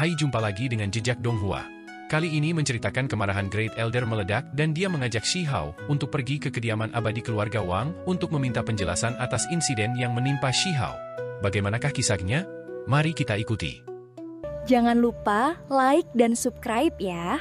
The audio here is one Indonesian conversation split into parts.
Hai, jumpa lagi dengan Jejak Donghua. Kali ini menceritakan kemarahan Great Elder meledak dan dia mengajak Shi Hao untuk pergi ke kediaman abadi keluarga Wang untuk meminta penjelasan atas insiden yang menimpa Shi Hao. Bagaimanakah kisahnya? Mari kita ikuti. Jangan lupa like dan subscribe ya.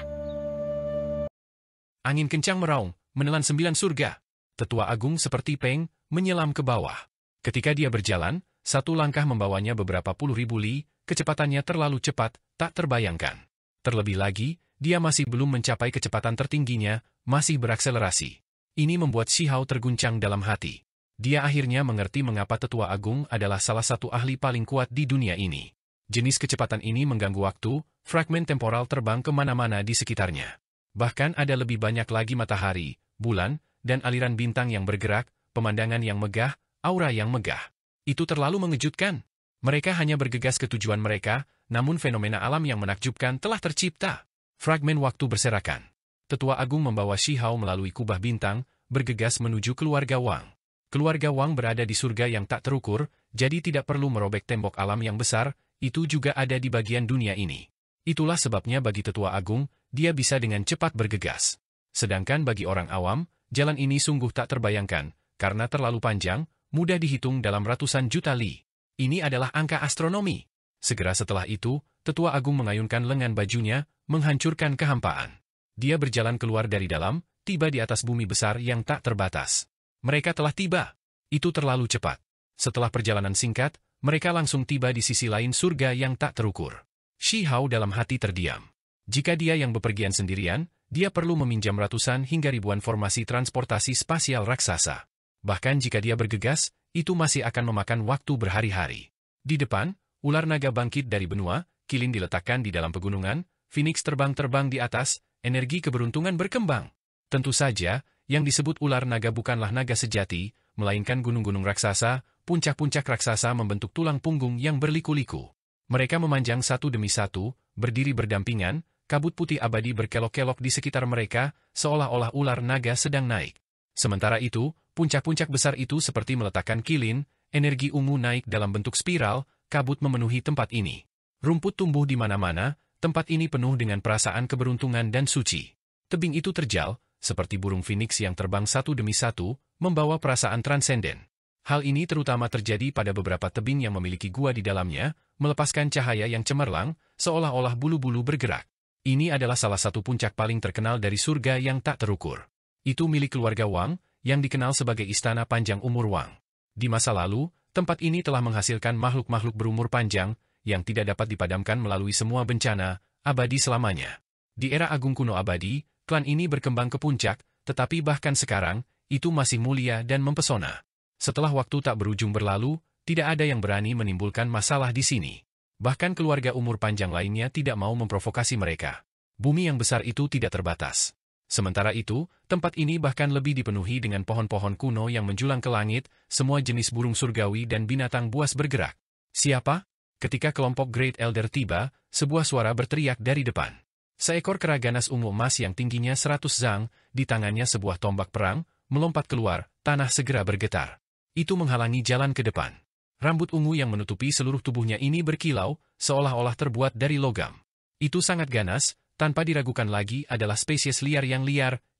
Angin kencang meraung, menelan 9 surga. Tetua agung seperti Peng menyelam ke bawah. Ketika dia berjalan, satu langkah membawanya beberapa puluh ribu li, kecepatannya terlalu cepat, tak terbayangkan. Terlebih lagi, dia masih belum mencapai kecepatan tertingginya, masih berakselerasi. Ini membuat Shi Hao terguncang dalam hati. Dia akhirnya mengerti mengapa Tetua Agung adalah salah satu ahli paling kuat di dunia ini. Jenis kecepatan ini mengganggu waktu, fragmen temporal terbang kemana-mana di sekitarnya. Bahkan ada lebih banyak lagi matahari, bulan, dan aliran bintang yang bergerak, pemandangan yang megah, aura yang megah. Itu terlalu mengejutkan. Mereka hanya bergegas ke tujuan mereka, namun fenomena alam yang menakjubkan telah tercipta. Fragmen waktu berserakan. Tetua Agung membawa Shi Hao melalui kubah bintang, bergegas menuju keluarga Wang. Keluarga Wang berada di surga yang tak terukur, jadi tidak perlu merobek tembok alam yang besar, itu juga ada di bagian dunia ini. Itulah sebabnya bagi Tetua Agung, dia bisa dengan cepat bergegas. Sedangkan bagi orang awam, jalan ini sungguh tak terbayangkan, karena terlalu panjang, mudah dihitung dalam ratusan juta li. Ini adalah angka astronomi. Segera setelah itu, Tetua Agung mengayunkan lengan bajunya, menghancurkan kehampaan. Dia berjalan keluar dari dalam, tiba di atas bumi besar yang tak terbatas. Mereka telah tiba. Itu terlalu cepat. Setelah perjalanan singkat, mereka langsung tiba di sisi lain surga yang tak terukur. Shi Hao dalam hati terdiam. Jika dia yang bepergian sendirian, dia perlu meminjam ratusan hingga ribuan formasi transportasi spasial raksasa. Bahkan jika dia bergegas, itu masih akan memakan waktu berhari-hari. Di depan, ular naga bangkit dari benua, kilin diletakkan di dalam pegunungan, Phoenix terbang-terbang di atas, energi keberuntungan berkembang. Tentu saja, yang disebut ular naga bukanlah naga sejati, melainkan gunung-gunung raksasa, puncak-puncak raksasa membentuk tulang punggung yang berliku-liku. Mereka memanjang satu demi satu, berdiri berdampingan, kabut putih abadi berkelok-kelok di sekitar mereka, seolah-olah ular naga sedang naik. Sementara itu, puncak-puncak besar itu seperti meletakkan kilin, energi ungu naik dalam bentuk spiral, kabut memenuhi tempat ini. Rumput tumbuh di mana-mana, tempat ini penuh dengan perasaan keberuntungan dan suci. Tebing itu terjal, seperti burung Phoenix yang terbang satu demi satu, membawa perasaan transenden. Hal ini terutama terjadi pada beberapa tebing yang memiliki gua di dalamnya, melepaskan cahaya yang cemerlang, seolah-olah bulu-bulu bergerak. Ini adalah salah satu puncak paling terkenal dari surga yang tak terukur. Itu milik keluarga Wang, yang dikenal sebagai Istana Panjang Umur Wang. Di masa lalu, tempat ini telah menghasilkan makhluk-makhluk berumur panjang, yang tidak dapat dipadamkan melalui semua bencana, abadi selamanya. Di era agung kuno abadi, klan ini berkembang ke puncak, tetapi bahkan sekarang, itu masih mulia dan mempesona. Setelah waktu tak berujung berlalu, tidak ada yang berani menimbulkan masalah di sini. Bahkan keluarga umur panjang lainnya tidak mau memprovokasi mereka. Bumi yang besar itu tidak terbatas. Sementara itu, tempat ini bahkan lebih dipenuhi dengan pohon-pohon kuno yang menjulang ke langit, semua jenis burung surgawi dan binatang buas bergerak. Siapa? Ketika kelompok Great Elder tiba, sebuah suara berteriak dari depan. Seekor kera ganas ungu emas yang tingginya 100 zang, di tangannya sebuah tombak perang, melompat keluar, tanah segera bergetar. Itu menghalangi jalan ke depan. Rambut ungu yang menutupi seluruh tubuhnya ini berkilau, seolah-olah terbuat dari logam. Itu sangat ganas, tanpa diragukan lagi adalah spesies liar,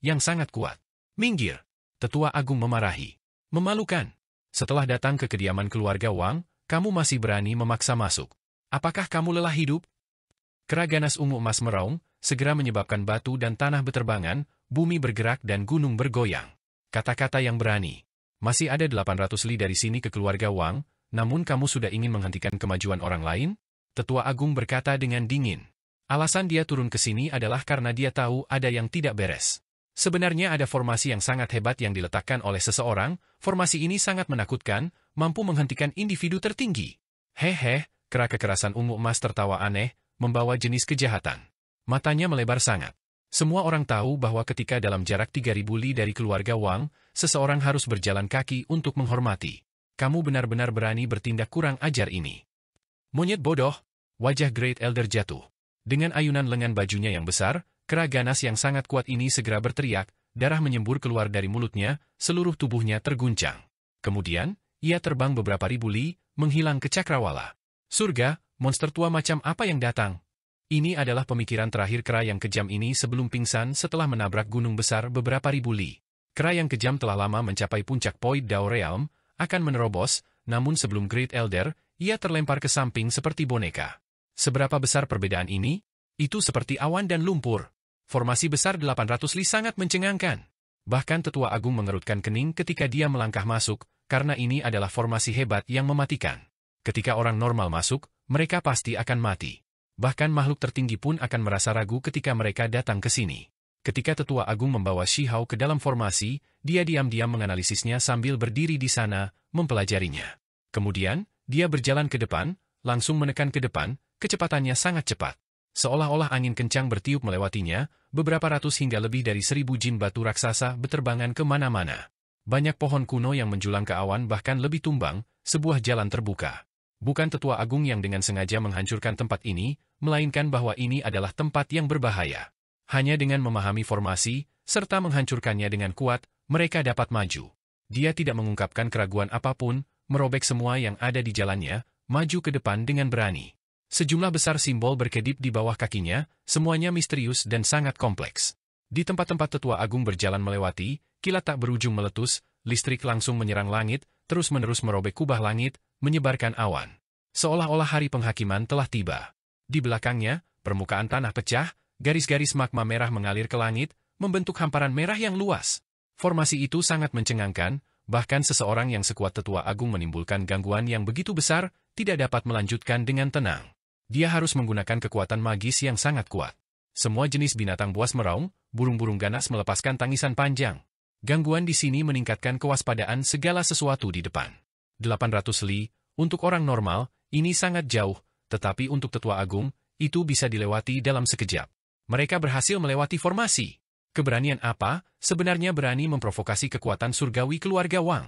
yang sangat kuat. Minggir! Tetua Agung memarahi. Memalukan. Setelah datang ke kediaman keluarga Wang, kamu masih berani memaksa masuk. Apakah kamu lelah hidup? Kera ganas ungu emas meraung, segera menyebabkan batu dan tanah berterbangan, bumi bergerak dan gunung bergoyang. Kata-kata yang berani. Masih ada 800 li dari sini ke keluarga Wang, namun kamu sudah ingin menghentikan kemajuan orang lain? Tetua Agung berkata dengan dingin. Alasan dia turun ke sini adalah karena dia tahu ada yang tidak beres. Sebenarnya ada formasi yang sangat hebat yang diletakkan oleh seseorang, formasi ini sangat menakutkan, mampu menghentikan individu tertinggi. Hehe, kera kekerasan ungu emas tertawa aneh, membawa jenis kejahatan. Matanya melebar sangat. Semua orang tahu bahwa ketika dalam jarak 3000 li dari keluarga Wang, seseorang harus berjalan kaki untuk menghormati. Kamu benar-benar berani bertindak kurang ajar ini. Monyet bodoh, wajah Great Elder jatuh. Dengan ayunan lengan bajunya yang besar, kera ganas yang sangat kuat ini segera berteriak, darah menyembur keluar dari mulutnya, seluruh tubuhnya terguncang. Kemudian, ia terbang beberapa ribu li, menghilang ke cakrawala. Surga, monster tua macam apa yang datang? Ini adalah pemikiran terakhir kera yang kejam ini sebelum pingsan setelah menabrak gunung besar beberapa ribu li. Kera yang kejam telah lama mencapai puncak Point Dao Realm, akan menerobos, namun sebelum Great Elder, ia terlempar ke samping seperti boneka. Seberapa besar perbedaan ini? Itu seperti awan dan lumpur. Formasi besar 800 li sangat mencengangkan. Bahkan Tetua Agung mengerutkan kening ketika dia melangkah masuk, karena ini adalah formasi hebat yang mematikan. Ketika orang normal masuk, mereka pasti akan mati. Bahkan makhluk tertinggi pun akan merasa ragu ketika mereka datang ke sini. Ketika Tetua Agung membawa Shi Hao ke dalam formasi, dia diam-diam menganalisisnya sambil berdiri di sana, mempelajarinya. Kemudian, dia berjalan ke depan, langsung menekan ke depan, kecepatannya sangat cepat. Seolah-olah angin kencang bertiup melewatinya, beberapa ratus hingga lebih dari 1000 jin batu raksasa berterbangan ke mana-mana. Banyak pohon kuno yang menjulang ke awan bahkan lebih tumbang, sebuah jalan terbuka. Bukan Tetua Agung yang dengan sengaja menghancurkan tempat ini, melainkan bahwa ini adalah tempat yang berbahaya. Hanya dengan memahami formasi, serta menghancurkannya dengan kuat, mereka dapat maju. Dia tidak mengungkapkan keraguan apapun, merobek semua yang ada di jalannya, maju ke depan dengan berani. Sejumlah besar simbol berkedip di bawah kakinya, semuanya misterius dan sangat kompleks. Di tempat-tempat Tetua Agung berjalan melewati, kilat tak berujung meletus, listrik langsung menyerang langit, terus-menerus merobek kubah langit, menyebarkan awan. Seolah-olah hari penghakiman telah tiba. Di belakangnya, permukaan tanah pecah, garis-garis magma merah mengalir ke langit, membentuk hamparan merah yang luas. Formasi itu sangat mencengangkan, bahkan seseorang yang sekuat Tetua Agung menimbulkan gangguan yang begitu besar, tidak dapat melanjutkan dengan tenang. Dia harus menggunakan kekuatan magis yang sangat kuat. Semua jenis binatang buas meraung, burung-burung ganas melepaskan tangisan panjang. Gangguan di sini meningkatkan kewaspadaan segala sesuatu di depan. 800 li, untuk orang normal, ini sangat jauh, tetapi untuk Tetua Agung, itu bisa dilewati dalam sekejap. Mereka berhasil melewati formasi. Keberanian apa? Sebenarnya berani memprovokasi kekuatan surgawi keluarga Wang.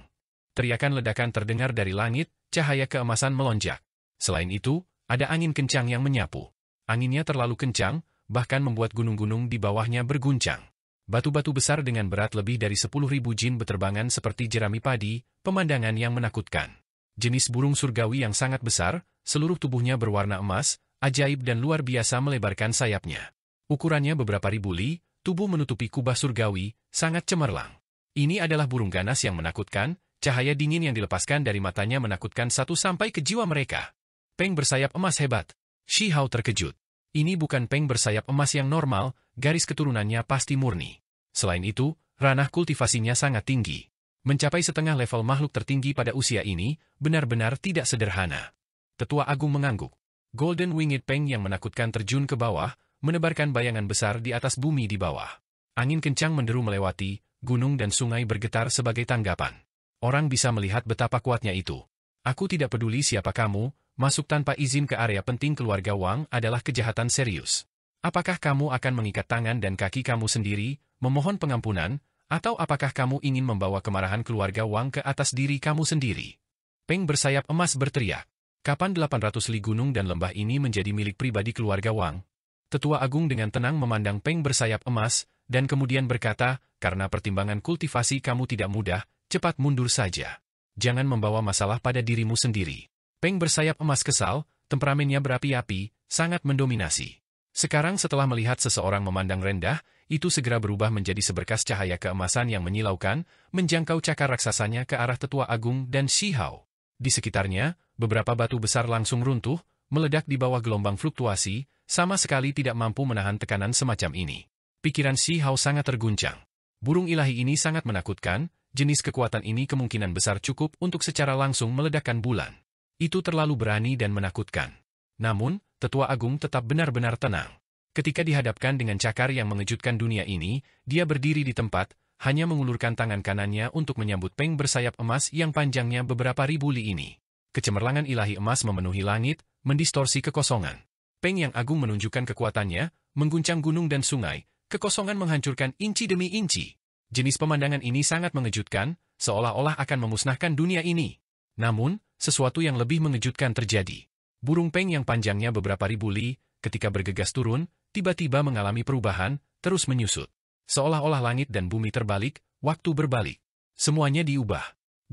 Teriakan ledakan terdengar dari langit, cahaya keemasan melonjak. Selain itu, ada angin kencang yang menyapu. Anginnya terlalu kencang, bahkan membuat gunung-gunung di bawahnya berguncang. Batu-batu besar dengan berat lebih dari 10.000 jin berterbangan seperti jerami padi, pemandangan yang menakutkan. Jenis burung surgawi yang sangat besar, seluruh tubuhnya berwarna emas, ajaib dan luar biasa melebarkan sayapnya. Ukurannya beberapa ribu li, tubuh menutupi kubah surgawi, sangat cemerlang. Ini adalah burung ganas yang menakutkan, cahaya dingin yang dilepaskan dari matanya menakutkan sampai ke jiwa mereka. Peng bersayap emas hebat. Shi Hao terkejut. Ini bukan peng bersayap emas yang normal, garis keturunannya pasti murni. Selain itu, ranah kultivasinya sangat tinggi. Mencapai setengah level makhluk tertinggi pada usia ini, benar-benar tidak sederhana. Tetua Agung mengangguk. Golden Winged Peng yang menakutkan terjun ke bawah, menebarkan bayangan besar di atas bumi di bawah. Angin kencang menderu melewati, gunung dan sungai bergetar sebagai tanggapan. Orang bisa melihat betapa kuatnya itu. Aku tidak peduli siapa kamu, masuk tanpa izin ke area penting keluarga Wang adalah kejahatan serius. Apakah kamu akan mengikat tangan dan kaki kamu sendiri, memohon pengampunan, atau apakah kamu ingin membawa kemarahan keluarga Wang ke atas diri kamu sendiri? Peng bersayap emas berteriak. Kapan 800 li gunung dan lembah ini menjadi milik pribadi keluarga Wang? Tetua Agung dengan tenang memandang Peng bersayap emas, dan kemudian berkata, karena pertimbangan kultivasi kamu tidak mudah, cepat mundur saja. Jangan membawa masalah pada dirimu sendiri. Peng bersayap emas kesal, temperamennya berapi-api, sangat mendominasi. Sekarang setelah melihat seseorang memandang rendah, itu segera berubah menjadi seberkas cahaya keemasan yang menyilaukan, menjangkau cakar raksasanya ke arah Tetua Agung dan Shi Hao. Di sekitarnya, beberapa batu besar langsung runtuh, meledak di bawah gelombang fluktuasi, sama sekali tidak mampu menahan tekanan semacam ini. Pikiran Shi Hao sangat terguncang. Burung ilahi ini sangat menakutkan, jenis kekuatan ini kemungkinan besar cukup untuk secara langsung meledakkan bulan. Itu terlalu berani dan menakutkan. Namun, Tetua Agung tetap benar-benar tenang. Ketika dihadapkan dengan cakar yang mengejutkan dunia ini, dia berdiri di tempat, hanya mengulurkan tangan kanannya untuk menyambut Peng bersayap emas yang panjangnya beberapa ribu li ini. Kecemerlangan ilahi emas memenuhi langit, mendistorsi kekosongan. Peng yang agung menunjukkan kekuatannya, mengguncang gunung dan sungai, kekosongan menghancurkan inci demi inci. Jenis pemandangan ini sangat mengejutkan, seolah-olah akan memusnahkan dunia ini. Namun, sesuatu yang lebih mengejutkan terjadi. Burung Peng yang panjangnya beberapa ribu li, ketika bergegas turun, tiba-tiba mengalami perubahan, terus menyusut. Seolah-olah langit dan bumi terbalik, waktu berbalik. Semuanya diubah.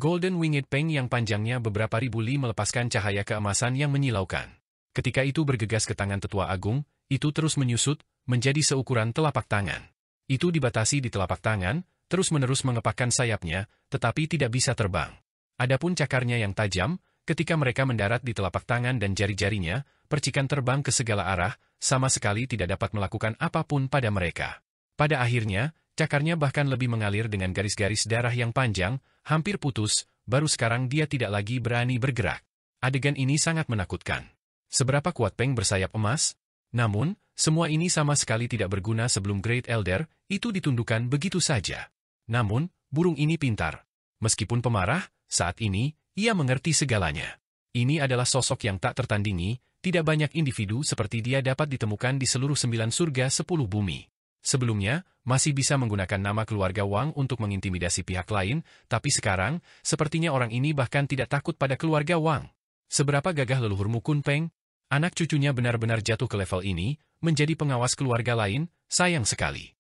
Golden Winged Peng yang panjangnya beberapa ribu li melepaskan cahaya keemasan yang menyilaukan. Ketika itu bergegas ke tangan Tetua Agung, itu terus menyusut, menjadi seukuran telapak tangan. Itu dibatasi di telapak tangan, terus-menerus mengepakkan sayapnya, tetapi tidak bisa terbang. Adapun cakarnya yang tajam, ketika mereka mendarat di telapak tangan dan jari-jarinya, percikan terbang ke segala arah, sama sekali tidak dapat melakukan apapun pada mereka. Pada akhirnya, cakarnya bahkan lebih mengalir dengan garis-garis darah yang panjang, hampir putus, baru sekarang dia tidak lagi berani bergerak. Adegan ini sangat menakutkan. Seberapa kuat Peng bersayap emas? Namun, semua ini sama sekali tidak berguna sebelum Great Elder itu ditundukkan begitu saja. Namun, burung ini pintar. Meskipun pemarah, saat ini, ia mengerti segalanya. Ini adalah sosok yang tak tertandingi, tidak banyak individu seperti dia dapat ditemukan di seluruh 9 surga 10 bumi. Sebelumnya, masih bisa menggunakan nama keluarga Wang untuk mengintimidasi pihak lain, tapi sekarang, sepertinya orang ini bahkan tidak takut pada keluarga Wang. Seberapa gagah leluhurmu Kun Peng? Anak cucunya benar-benar jatuh ke level ini, menjadi pengawas keluarga lain, sayang sekali.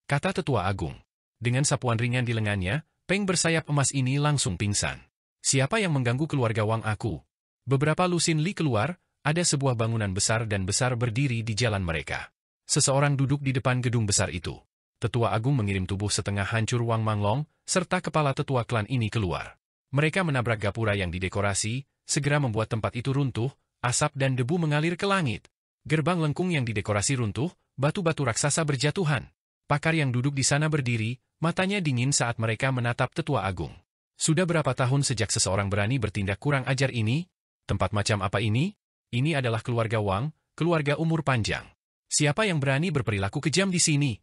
Kata tetua agung. Dengan sapuan ringan di lengannya, Peng bersayap emas ini langsung pingsan. Siapa yang mengganggu keluarga Wang aku? Beberapa lusin li keluar, ada sebuah bangunan besar dan besar berdiri di jalan mereka. Seseorang duduk di depan gedung besar itu. Tetua agung mengirim tubuh setengah hancur Wang Manglong, serta kepala tetua klan ini keluar. Mereka menabrak gapura yang didekorasi, segera membuat tempat itu runtuh, asap dan debu mengalir ke langit. Gerbang lengkung yang didekorasi runtuh, batu-batu raksasa berjatuhan. Pakar yang duduk di sana berdiri, matanya dingin saat mereka menatap tetua agung. Sudah berapa tahun sejak seseorang berani bertindak kurang ajar ini? Tempat macam apa ini? Ini adalah keluarga Wang, keluarga umur panjang. Siapa yang berani berperilaku kejam di sini?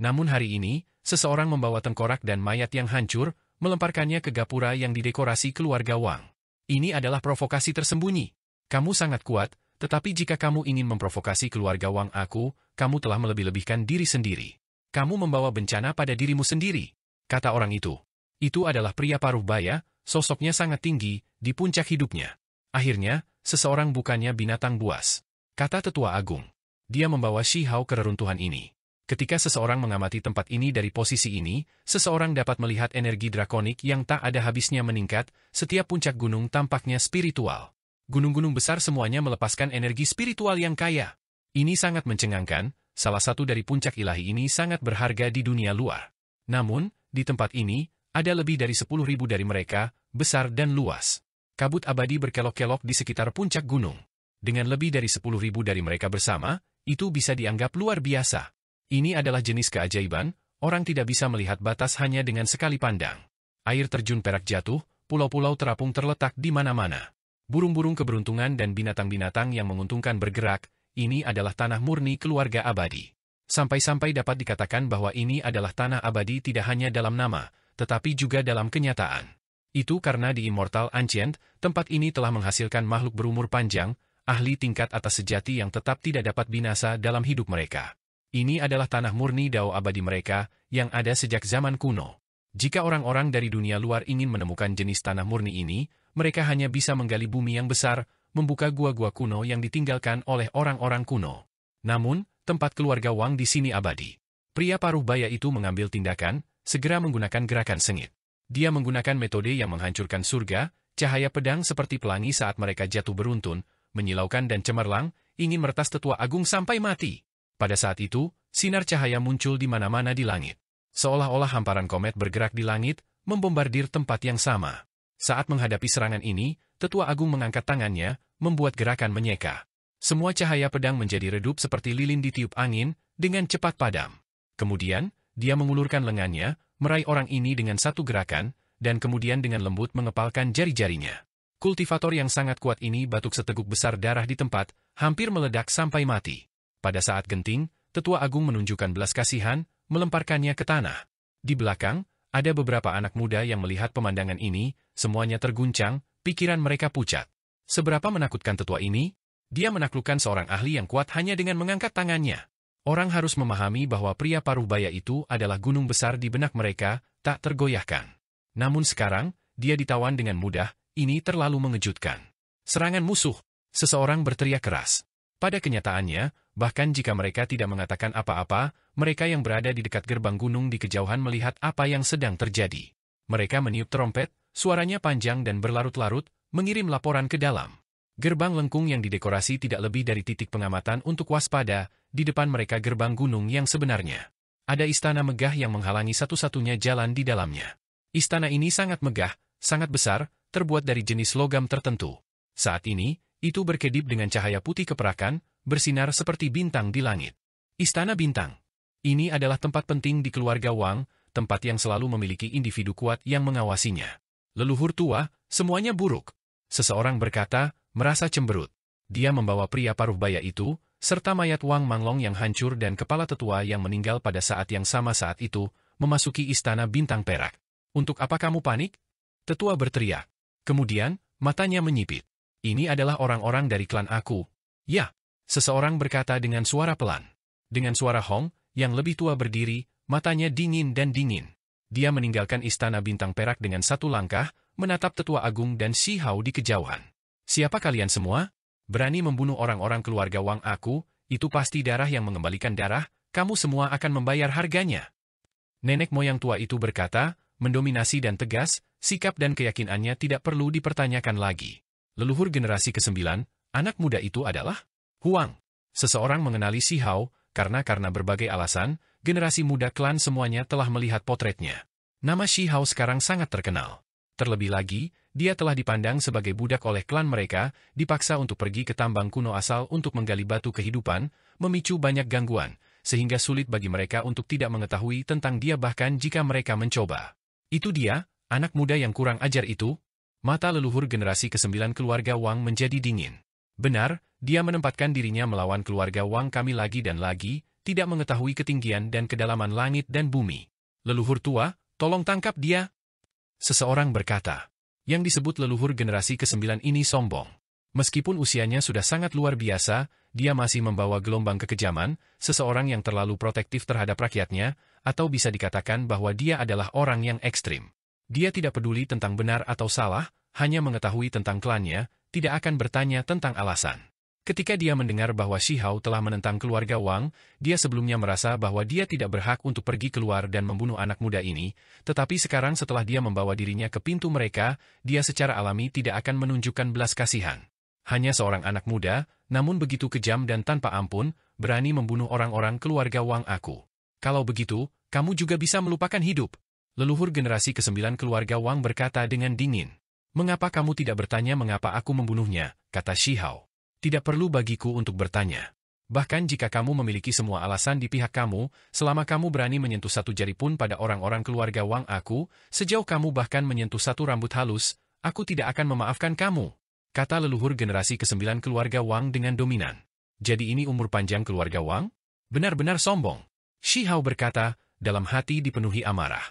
Namun hari ini, seseorang membawa tengkorak dan mayat yang hancur, melemparkannya ke gapura yang didekorasi keluarga Wang. Ini adalah provokasi tersembunyi. Kamu sangat kuat, tetapi jika kamu ingin memprovokasi keluarga Wang aku, kamu telah melebih-lebihkan diri sendiri. Kamu membawa bencana pada dirimu sendiri, kata orang itu. Itu adalah pria paruh baya, sosoknya sangat tinggi, di puncak hidupnya. Akhirnya, seseorang bukannya binatang buas, kata tetua agung. Dia membawa Shi Hao ke reruntuhan ini. Ketika seseorang mengamati tempat ini dari posisi ini, seseorang dapat melihat energi drakonik yang tak ada habisnya meningkat, setiap puncak gunung tampaknya spiritual. Gunung-gunung besar semuanya melepaskan energi spiritual yang kaya. Ini sangat mencengangkan, salah satu dari puncak ilahi ini sangat berharga di dunia luar. Namun, di tempat ini, ada lebih dari 10.000 dari mereka, besar dan luas. Kabut abadi berkelok-kelok di sekitar puncak gunung. Dengan lebih dari 10.000 dari mereka bersama, itu bisa dianggap luar biasa. Ini adalah jenis keajaiban, orang tidak bisa melihat batas hanya dengan sekali pandang. Air terjun perak jatuh, pulau-pulau terapung terletak di mana-mana. Burung-burung keberuntungan dan binatang-binatang yang menguntungkan bergerak, ini adalah tanah murni keluarga abadi. Sampai-sampai dapat dikatakan bahwa ini adalah tanah abadi tidak hanya dalam nama, tetapi juga dalam kenyataan. Itu karena di Immortal Ancient, tempat ini telah menghasilkan makhluk berumur panjang, ahli tingkat atas sejati yang tetap tidak dapat binasa dalam hidup mereka. Ini adalah tanah murni Dao abadi mereka, yang ada sejak zaman kuno. Jika orang-orang dari dunia luar ingin menemukan jenis tanah murni ini, mereka hanya bisa menggali bumi yang besar, membuka gua-gua kuno yang ditinggalkan oleh orang-orang kuno. Namun, tempat keluarga Wang di sini abadi. Pria paruh baya itu mengambil tindakan, segera menggunakan gerakan sengit. Dia menggunakan metode yang menghancurkan surga, cahaya pedang seperti pelangi saat mereka jatuh beruntun, menyilaukan dan cemerlang, ingin meretas tetua agung sampai mati. Pada saat itu, sinar cahaya muncul di mana-mana di langit. Seolah-olah hamparan komet bergerak di langit, membombardir tempat yang sama. Saat menghadapi serangan ini, tetua agung mengangkat tangannya, membuat gerakan menyeka. Semua cahaya pedang menjadi redup seperti lilin ditiup angin, dengan cepat padam. Kemudian, dia mengulurkan lengannya, meraih orang ini dengan satu gerakan, dan kemudian dengan lembut mengepalkan jari-jarinya. Kultivator yang sangat kuat ini batuk seteguk besar darah di tempat, hampir meledak sampai mati. Pada saat genting, tetua agung menunjukkan belas kasihan, melemparkannya ke tanah. Di belakang, ada beberapa anak muda yang melihat pemandangan ini, semuanya terguncang, pikiran mereka pucat. Seberapa menakutkan tetua ini? Dia menaklukkan seorang ahli yang kuat hanya dengan mengangkat tangannya. Orang harus memahami bahwa pria paruh baya itu adalah gunung besar di benak mereka, tak tergoyahkan. Namun sekarang, dia ditawan dengan mudah, ini terlalu mengejutkan. Serangan musuh, seseorang berteriak keras. Pada kenyataannya, bahkan jika mereka tidak mengatakan apa-apa, mereka yang berada di dekat gerbang gunung di kejauhan melihat apa yang sedang terjadi. Mereka meniup trompet, suaranya panjang dan berlarut-larut, mengirim laporan ke dalam. Gerbang lengkung yang didekorasi tidak lebih dari titik pengamatan untuk waspada, di depan mereka gerbang gunung yang sebenarnya. Ada istana megah yang menghalangi satu-satunya jalan di dalamnya. Istana ini sangat megah, sangat besar, terbuat dari jenis logam tertentu. Saat ini, itu berkedip dengan cahaya putih keperakan, bersinar seperti bintang di langit. Istana Bintang. Ini adalah tempat penting di keluarga Wang, tempat yang selalu memiliki individu kuat yang mengawasinya. Leluhur tua, semuanya buruk. Seseorang berkata, merasa cemberut. Dia membawa pria paruh baya itu, serta mayat Wang Manglong yang hancur dan kepala tetua yang meninggal pada saat yang sama saat itu, memasuki istana bintang perak. Untuk apa kamu panik? Tetua berteriak. Kemudian, matanya menyipit. Ini adalah orang-orang dari klan aku. Ya, seseorang berkata dengan suara pelan. Dengan suara Hong, yang lebih tua berdiri, matanya dingin dan dingin. Dia meninggalkan istana bintang perak dengan satu langkah, menatap tetua agung dan Shi Hao di kejauhan. Siapa kalian semua? Berani membunuh orang-orang keluarga Wang aku, itu pasti darah yang mengembalikan darah, kamu semua akan membayar harganya. Nenek moyang tua itu berkata, mendominasi dan tegas, sikap dan keyakinannya tidak perlu dipertanyakan lagi. Leluhur generasi ke-9, anak muda itu adalah Huang. Seseorang mengenali Shi Hao, karena berbagai alasan, generasi muda klan semuanya telah melihat potretnya. Nama Shi Hao sekarang sangat terkenal. Terlebih lagi, dia telah dipandang sebagai budak oleh klan mereka, dipaksa untuk pergi ke tambang kuno asal untuk menggali batu kehidupan, memicu banyak gangguan, sehingga sulit bagi mereka untuk tidak mengetahui tentang dia bahkan jika mereka mencoba. Itu dia, anak muda yang kurang ajar itu? Mata leluhur generasi ke-9 keluarga Wang menjadi dingin. Benar, dia menempatkan dirinya melawan keluarga Wang kami lagi dan lagi, tidak mengetahui ketinggian dan kedalaman langit dan bumi. Leluhur tua, tolong tangkap dia. Seseorang berkata. Yang disebut leluhur generasi ke-9 ini sombong. Meskipun usianya sudah sangat luar biasa, dia masih membawa gelombang kekejaman, seseorang yang terlalu protektif terhadap rakyatnya, atau bisa dikatakan bahwa dia adalah orang yang ekstrim. Dia tidak peduli tentang benar atau salah, hanya mengetahui tentang klannya, tidak akan bertanya tentang alasan. Ketika dia mendengar bahwa Shi Hao telah menentang keluarga Wang, dia sebelumnya merasa bahwa dia tidak berhak untuk pergi keluar dan membunuh anak muda ini, tetapi sekarang setelah dia membawa dirinya ke pintu mereka, dia secara alami tidak akan menunjukkan belas kasihan. Hanya seorang anak muda, namun begitu kejam dan tanpa ampun, berani membunuh orang-orang keluarga Wang aku. Kalau begitu, kamu juga bisa melupakan hidup. Leluhur generasi ke-9 keluarga Wang berkata dengan dingin. Mengapa kamu tidak bertanya mengapa aku membunuhnya, kata Shi Hao. Tidak perlu bagiku untuk bertanya. Bahkan jika kamu memiliki semua alasan di pihak kamu, selama kamu berani menyentuh satu jari pun pada orang-orang keluarga Wang aku, sejauh kamu bahkan menyentuh satu rambut halus, aku tidak akan memaafkan kamu. Kata leluhur generasi ke-9 keluarga Wang dengan dominan. Jadi ini umur panjang keluarga Wang? Benar-benar sombong. Shi Hao berkata, dalam hati dipenuhi amarah.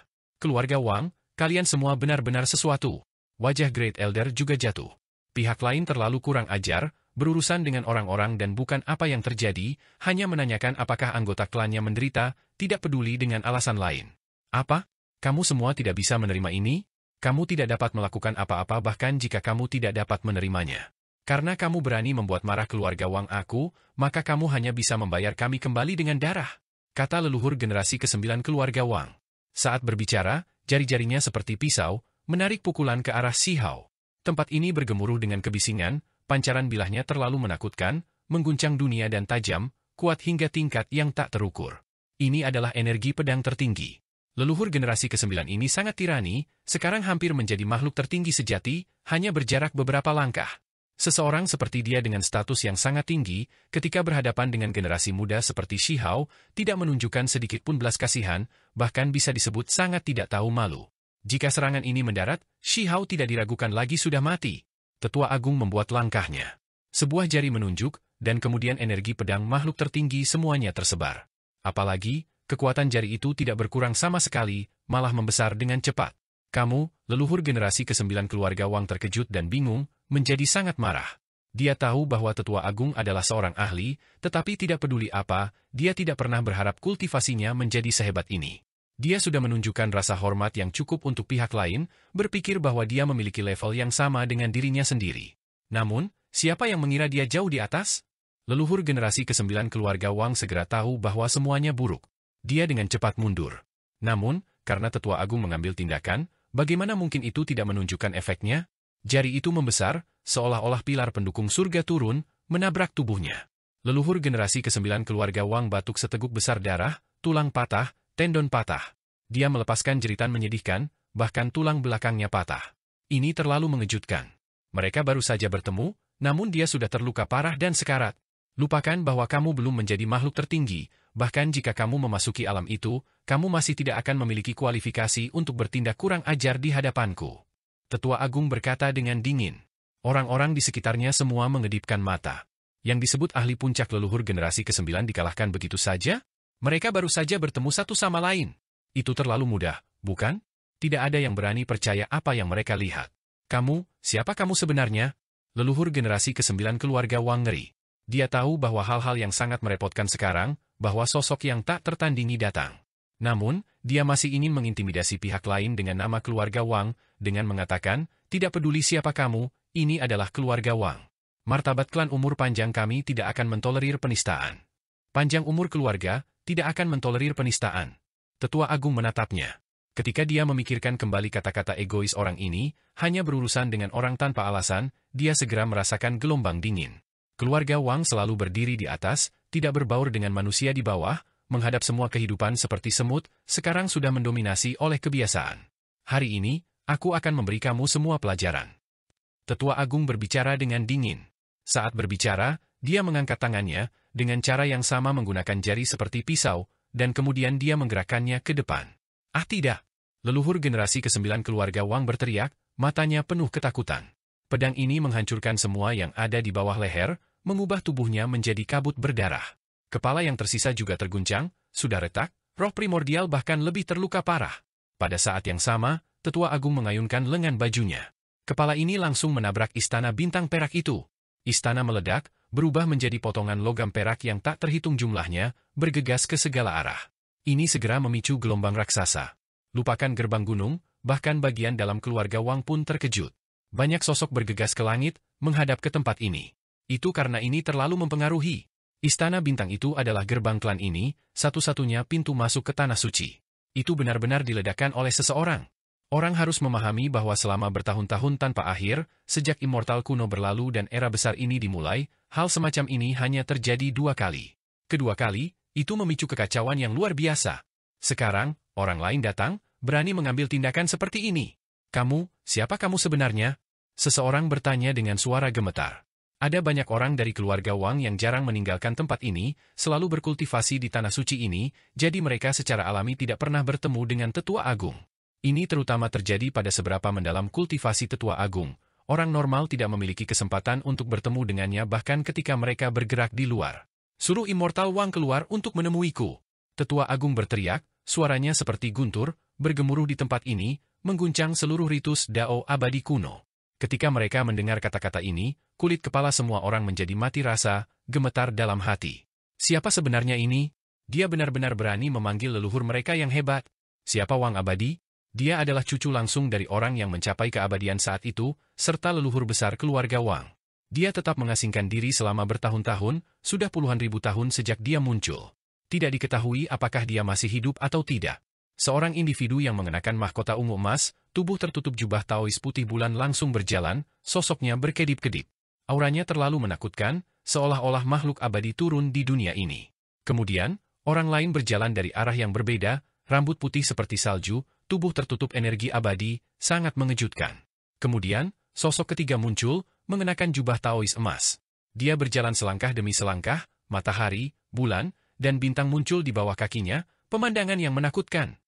Keluarga Wang, kalian semua benar-benar sesuatu. Wajah Great Elder juga jatuh. Pihak lain terlalu kurang ajar, berurusan dengan orang-orang dan bukan apa yang terjadi, hanya menanyakan apakah anggota klannya menderita, tidak peduli dengan alasan lain. Apa? Kamu semua tidak bisa menerima ini? Kamu tidak dapat melakukan apa-apa bahkan jika kamu tidak dapat menerimanya. Karena kamu berani membuat marah keluarga Wang aku, maka kamu hanya bisa membayar kami kembali dengan darah. Kata leluhur generasi ke-9 keluarga Wang. Saat berbicara, jari-jarinya seperti pisau, menarik pukulan ke arah Shi Hao. Tempat ini bergemuruh dengan kebisingan, pancaran bilahnya terlalu menakutkan, mengguncang dunia dan tajam, kuat hingga tingkat yang tak terukur. Ini adalah energi pedang tertinggi. Leluhur generasi ke-9 ini sangat tirani, sekarang hampir menjadi makhluk tertinggi sejati, hanya berjarak beberapa langkah. Seseorang seperti dia dengan status yang sangat tinggi, ketika berhadapan dengan generasi muda seperti Shi Hao, tidak menunjukkan sedikit pun belas kasihan, bahkan bisa disebut sangat tidak tahu malu. Jika serangan ini mendarat, Shi Hao tidak diragukan lagi sudah mati. Tetua Agung membuat langkahnya. Sebuah jari menunjuk, dan kemudian energi pedang makhluk tertinggi semuanya tersebar. Apalagi, kekuatan jari itu tidak berkurang sama sekali, malah membesar dengan cepat. Kamu, leluhur generasi ke-9 keluarga Wang terkejut dan bingung, menjadi sangat marah. Dia tahu bahwa Tetua Agung adalah seorang ahli, tetapi tidak peduli apa, dia tidak pernah berharap kultivasinya menjadi sehebat ini. Dia sudah menunjukkan rasa hormat yang cukup untuk pihak lain, berpikir bahwa dia memiliki level yang sama dengan dirinya sendiri. Namun, siapa yang mengira dia jauh di atas? Leluhur generasi ke-9 keluarga Wang segera tahu bahwa semuanya buruk. Dia dengan cepat mundur. Namun, karena Tetua Agung mengambil tindakan, bagaimana mungkin itu tidak menunjukkan efeknya? Jari itu membesar, seolah-olah pilar pendukung surga turun, menabrak tubuhnya. Leluhur generasi ke-9 keluarga Wang batuk seteguk besar darah, tulang patah, tendon patah. Dia melepaskan jeritan menyedihkan, bahkan tulang belakangnya patah. Ini terlalu mengejutkan. Mereka baru saja bertemu, namun dia sudah terluka parah dan sekarat. Lupakan bahwa kamu belum menjadi makhluk tertinggi, bahkan jika kamu memasuki alam itu, kamu masih tidak akan memiliki kualifikasi untuk bertindak kurang ajar di hadapanku. Tetua Agung berkata dengan dingin. Orang-orang di sekitarnya semua mengedipkan mata. Yang disebut ahli puncak leluhur generasi ke-9 dikalahkan begitu saja? Mereka baru saja bertemu satu sama lain. Itu terlalu mudah, bukan? Tidak ada yang berani percaya apa yang mereka lihat. Kamu, siapa kamu sebenarnya? Leluhur generasi ke-9 keluarga Wang ngeri. Dia tahu bahwa hal-hal yang sangat merepotkan sekarang, bahwa sosok yang tak tertandingi datang. Namun, dia masih ingin mengintimidasi pihak lain dengan nama keluarga Wang, dengan mengatakan, tidak peduli siapa kamu, ini adalah keluarga Wang. Martabat klan umur panjang kami tidak akan mentolerir penistaan. Panjang umur keluarga, tidak akan mentolerir penistaan. Tetua Agung menatapnya. Ketika dia memikirkan kembali kata-kata egois orang ini, hanya berurusan dengan orang tanpa alasan, dia segera merasakan gelombang dingin. Keluarga Wang selalu berdiri di atas, tidak berbaur dengan manusia di bawah, menghadap semua kehidupan seperti semut, sekarang sudah mendominasi oleh kebiasaan. Hari ini, aku akan memberi kamu semua pelajaran. Tetua Agung berbicara dengan dingin. Saat berbicara, dia mengangkat tangannya, dengan cara yang sama menggunakan jari seperti pisau, dan kemudian dia menggerakkannya ke depan. Ah tidak! Leluhur generasi ke-9 keluarga Wang berteriak, matanya penuh ketakutan. Pedang ini menghancurkan semua yang ada di bawah leher, mengubah tubuhnya menjadi kabut berdarah. Kepala yang tersisa juga terguncang, sudah retak, roh primordial bahkan lebih terluka parah. Pada saat yang sama, Tetua Agung mengayunkan lengan bajunya. Kepala ini langsung menabrak istana bintang perak itu. Istana meledak, berubah menjadi potongan logam perak yang tak terhitung jumlahnya, bergegas ke segala arah. Ini segera memicu gelombang raksasa. Lupakan gerbang gunung, bahkan bagian dalam keluarga Wang pun terkejut. Banyak sosok bergegas ke langit, menghadap ke tempat ini. Itu karena ini terlalu mempengaruhi. Istana bintang itu adalah gerbang klan ini, satu-satunya pintu masuk ke tanah suci. Itu benar-benar diledakkan oleh seseorang. Orang harus memahami bahwa selama bertahun-tahun tanpa akhir, sejak immortal kuno berlalu dan era besar ini dimulai, hal semacam ini hanya terjadi 2 kali. Kedua kali, itu memicu kekacauan yang luar biasa. Sekarang, orang lain datang, berani mengambil tindakan seperti ini. Kamu, siapa kamu sebenarnya? Seseorang bertanya dengan suara gemetar. Ada banyak orang dari keluarga Wang yang jarang meninggalkan tempat ini, selalu berkultivasi di tanah suci ini, jadi mereka secara alami tidak pernah bertemu dengan Tetua Agung. Ini terutama terjadi pada seberapa mendalam kultivasi Tetua Agung. Orang normal tidak memiliki kesempatan untuk bertemu dengannya bahkan ketika mereka bergerak di luar. Suruh Immortal Wang keluar untuk menemuiku. Tetua Agung berteriak, suaranya seperti guntur, bergemuruh di tempat ini, mengguncang seluruh ritus Dao abadi kuno. Ketika mereka mendengar kata-kata ini, kulit kepala semua orang menjadi mati rasa, gemetar dalam hati. Siapa sebenarnya ini? Dia benar-benar berani memanggil leluhur mereka yang hebat. Siapa Wang Abadi? Dia adalah cucu langsung dari orang yang mencapai keabadian saat itu, serta leluhur besar keluarga Wang. Dia tetap mengasingkan diri selama bertahun-tahun, sudah puluhan ribu tahun sejak dia muncul. Tidak diketahui apakah dia masih hidup atau tidak. Seorang individu yang mengenakan mahkota ungu emas, tubuh tertutup jubah Taois putih bulan langsung berjalan, sosoknya berkedip-kedip. Auranya terlalu menakutkan, seolah-olah makhluk abadi turun di dunia ini. Kemudian, orang lain berjalan dari arah yang berbeda, rambut putih seperti salju, tubuh tertutup energi abadi, sangat mengejutkan. Kemudian, sosok ketiga muncul, mengenakan jubah Taois emas. Dia berjalan selangkah demi selangkah, matahari, bulan, dan bintang muncul di bawah kakinya, pemandangan yang menakutkan.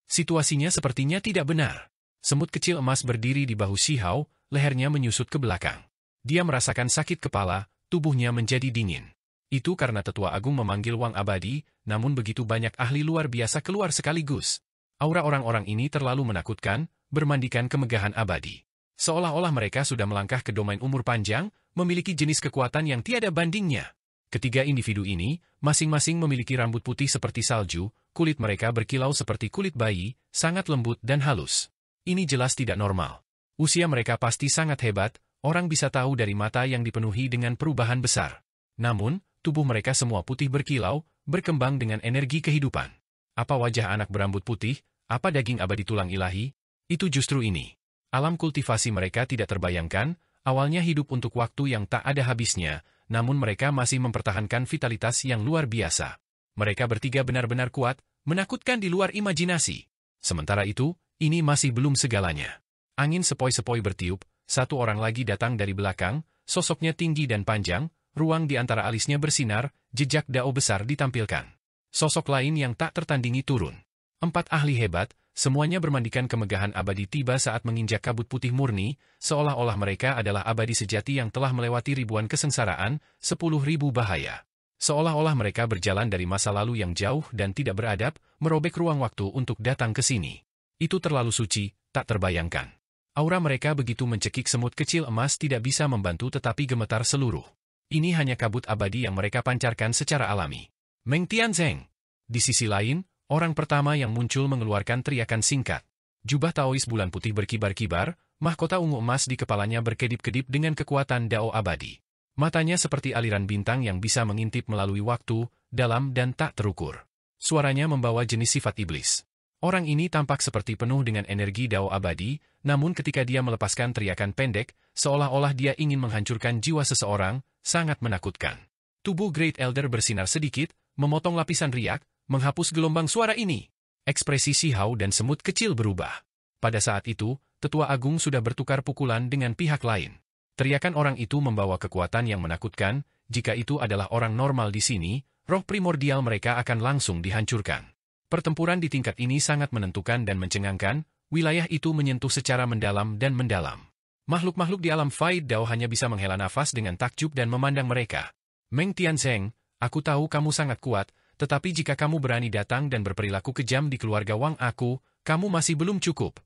Situasinya sepertinya tidak benar. Semut kecil emas berdiri di bahu Shihao, lehernya menyusut ke belakang. Dia merasakan sakit kepala, tubuhnya menjadi dingin. Itu karena Tetua Agung memanggil Wang Abadi, namun begitu banyak ahli luar biasa keluar sekaligus. Aura orang-orang ini terlalu menakutkan, bermandikan kemegahan abadi. Seolah-olah mereka sudah melangkah ke domain umur panjang, memiliki jenis kekuatan yang tiada bandingnya. Ketiga individu ini, masing-masing memiliki rambut putih seperti salju, kulit mereka berkilau seperti kulit bayi, sangat lembut dan halus. Ini jelas tidak normal. Usia mereka pasti sangat hebat, orang bisa tahu dari mata yang dipenuhi dengan perubahan besar. Namun, tubuh mereka semua putih berkilau, berkembang dengan energi kehidupan. Apa wajah anak berambut putih, apa daging abadi tulang ilahi? Itu justru ini. Alam kultivasi mereka tidak terbayangkan, awalnya hidup untuk waktu yang tak ada habisnya, namun mereka masih mempertahankan vitalitas yang luar biasa. Mereka bertiga benar-benar kuat, menakutkan di luar imajinasi. Sementara itu, ini masih belum segalanya. Angin sepoi-sepoi bertiup, satu orang lagi datang dari belakang, sosoknya tinggi dan panjang, ruang di antara alisnya bersinar, jejak dao besar ditampilkan. Sosok lain yang tak tertandingi turun. 4 ahli hebat, semuanya bermandikan kemegahan abadi tiba saat menginjak kabut putih murni, seolah-olah mereka adalah abadi sejati yang telah melewati ribuan kesengsaraan, 10.000 bahaya. Seolah-olah mereka berjalan dari masa lalu yang jauh dan tidak beradab, merobek ruang waktu untuk datang ke sini. Itu terlalu suci, tak terbayangkan. Aura mereka begitu mencekik semut kecil emas tidak bisa membantu tetapi gemetar seluruh. Ini hanya kabut abadi yang mereka pancarkan secara alami. Meng Tianzeng. Di sisi lain, orang pertama yang muncul mengeluarkan teriakan singkat. Jubah Taois bulan putih berkibar-kibar, mahkota ungu emas di kepalanya berkedip-kedip dengan kekuatan dao abadi. Matanya seperti aliran bintang yang bisa mengintip melalui waktu, dalam dan tak terukur. Suaranya membawa jenis sifat iblis. Orang ini tampak seperti penuh dengan energi dao abadi, namun ketika dia melepaskan teriakan pendek, seolah-olah dia ingin menghancurkan jiwa seseorang, sangat menakutkan. Tubuh Great Elder bersinar sedikit, memotong lapisan riak, menghapus gelombang suara ini. Ekspresi Si Hao dan semut kecil berubah. Pada saat itu, Tetua Agung sudah bertukar pukulan dengan pihak lain. Teriakan orang itu membawa kekuatan yang menakutkan, jika itu adalah orang normal di sini, roh primordial mereka akan langsung dihancurkan. Pertempuran di tingkat ini sangat menentukan dan mencengangkan, wilayah itu menyentuh secara mendalam dan mendalam. Makhluk-makhluk di alam Faid Dao hanya bisa menghela nafas dengan takjub dan memandang mereka. Meng Tianzeng, aku tahu kamu sangat kuat, tetapi jika kamu berani datang dan berperilaku kejam di keluarga Wang aku, kamu masih belum cukup.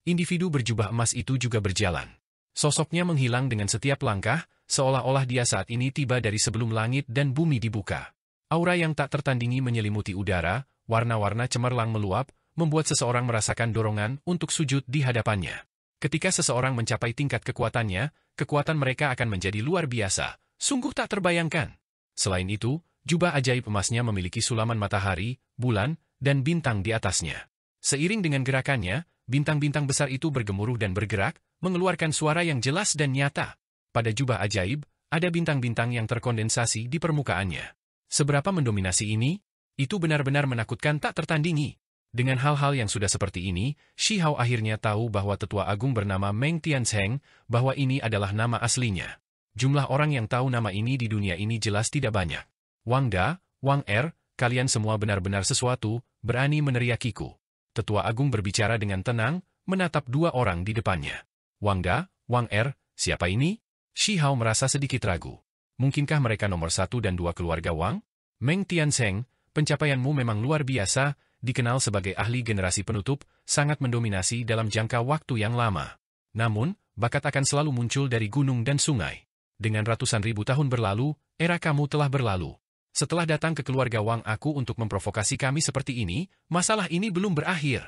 Individu berjubah emas itu juga berjalan. Sosoknya menghilang dengan setiap langkah, seolah-olah dia saat ini tiba dari sebelum langit dan bumi dibuka. Aura yang tak tertandingi menyelimuti udara, warna-warna cemerlang meluap, membuat seseorang merasakan dorongan untuk sujud di hadapannya. Ketika seseorang mencapai tingkat kekuatannya, kekuatan mereka akan menjadi luar biasa, sungguh tak terbayangkan. Selain itu, jubah ajaib emasnya memiliki sulaman matahari, bulan, dan bintang di atasnya. Seiring dengan gerakannya, bintang-bintang besar itu bergemuruh dan bergerak, mengeluarkan suara yang jelas dan nyata. Pada jubah ajaib, ada bintang-bintang yang terkondensasi di permukaannya. Seberapa mendominasi ini? Itu benar-benar menakutkan tak tertandingi. Dengan hal-hal yang sudah seperti ini, Si Hao akhirnya tahu bahwa Tetua Agung bernama Meng Tianzeng, bahwa ini adalah nama aslinya. Jumlah orang yang tahu nama ini di dunia ini jelas tidak banyak. Wang Da, Wang kalian semua benar-benar sesuatu, berani meneriakiku. Tetua Agung berbicara dengan tenang, menatap dua orang di depannya. Wang Da, Wang siapa ini? Si Hao merasa sedikit ragu. Mungkinkah mereka nomor 1 dan 2 keluarga Wang? Meng Tianzeng, pencapaianmu memang luar biasa, dikenal sebagai ahli generasi penutup, sangat mendominasi dalam jangka waktu yang lama. Namun, bakat akan selalu muncul dari gunung dan sungai. Dengan ratusan ribu tahun berlalu, era kamu telah berlalu. Setelah datang ke keluarga Wang aku untuk memprovokasi kami seperti ini, masalah ini belum berakhir.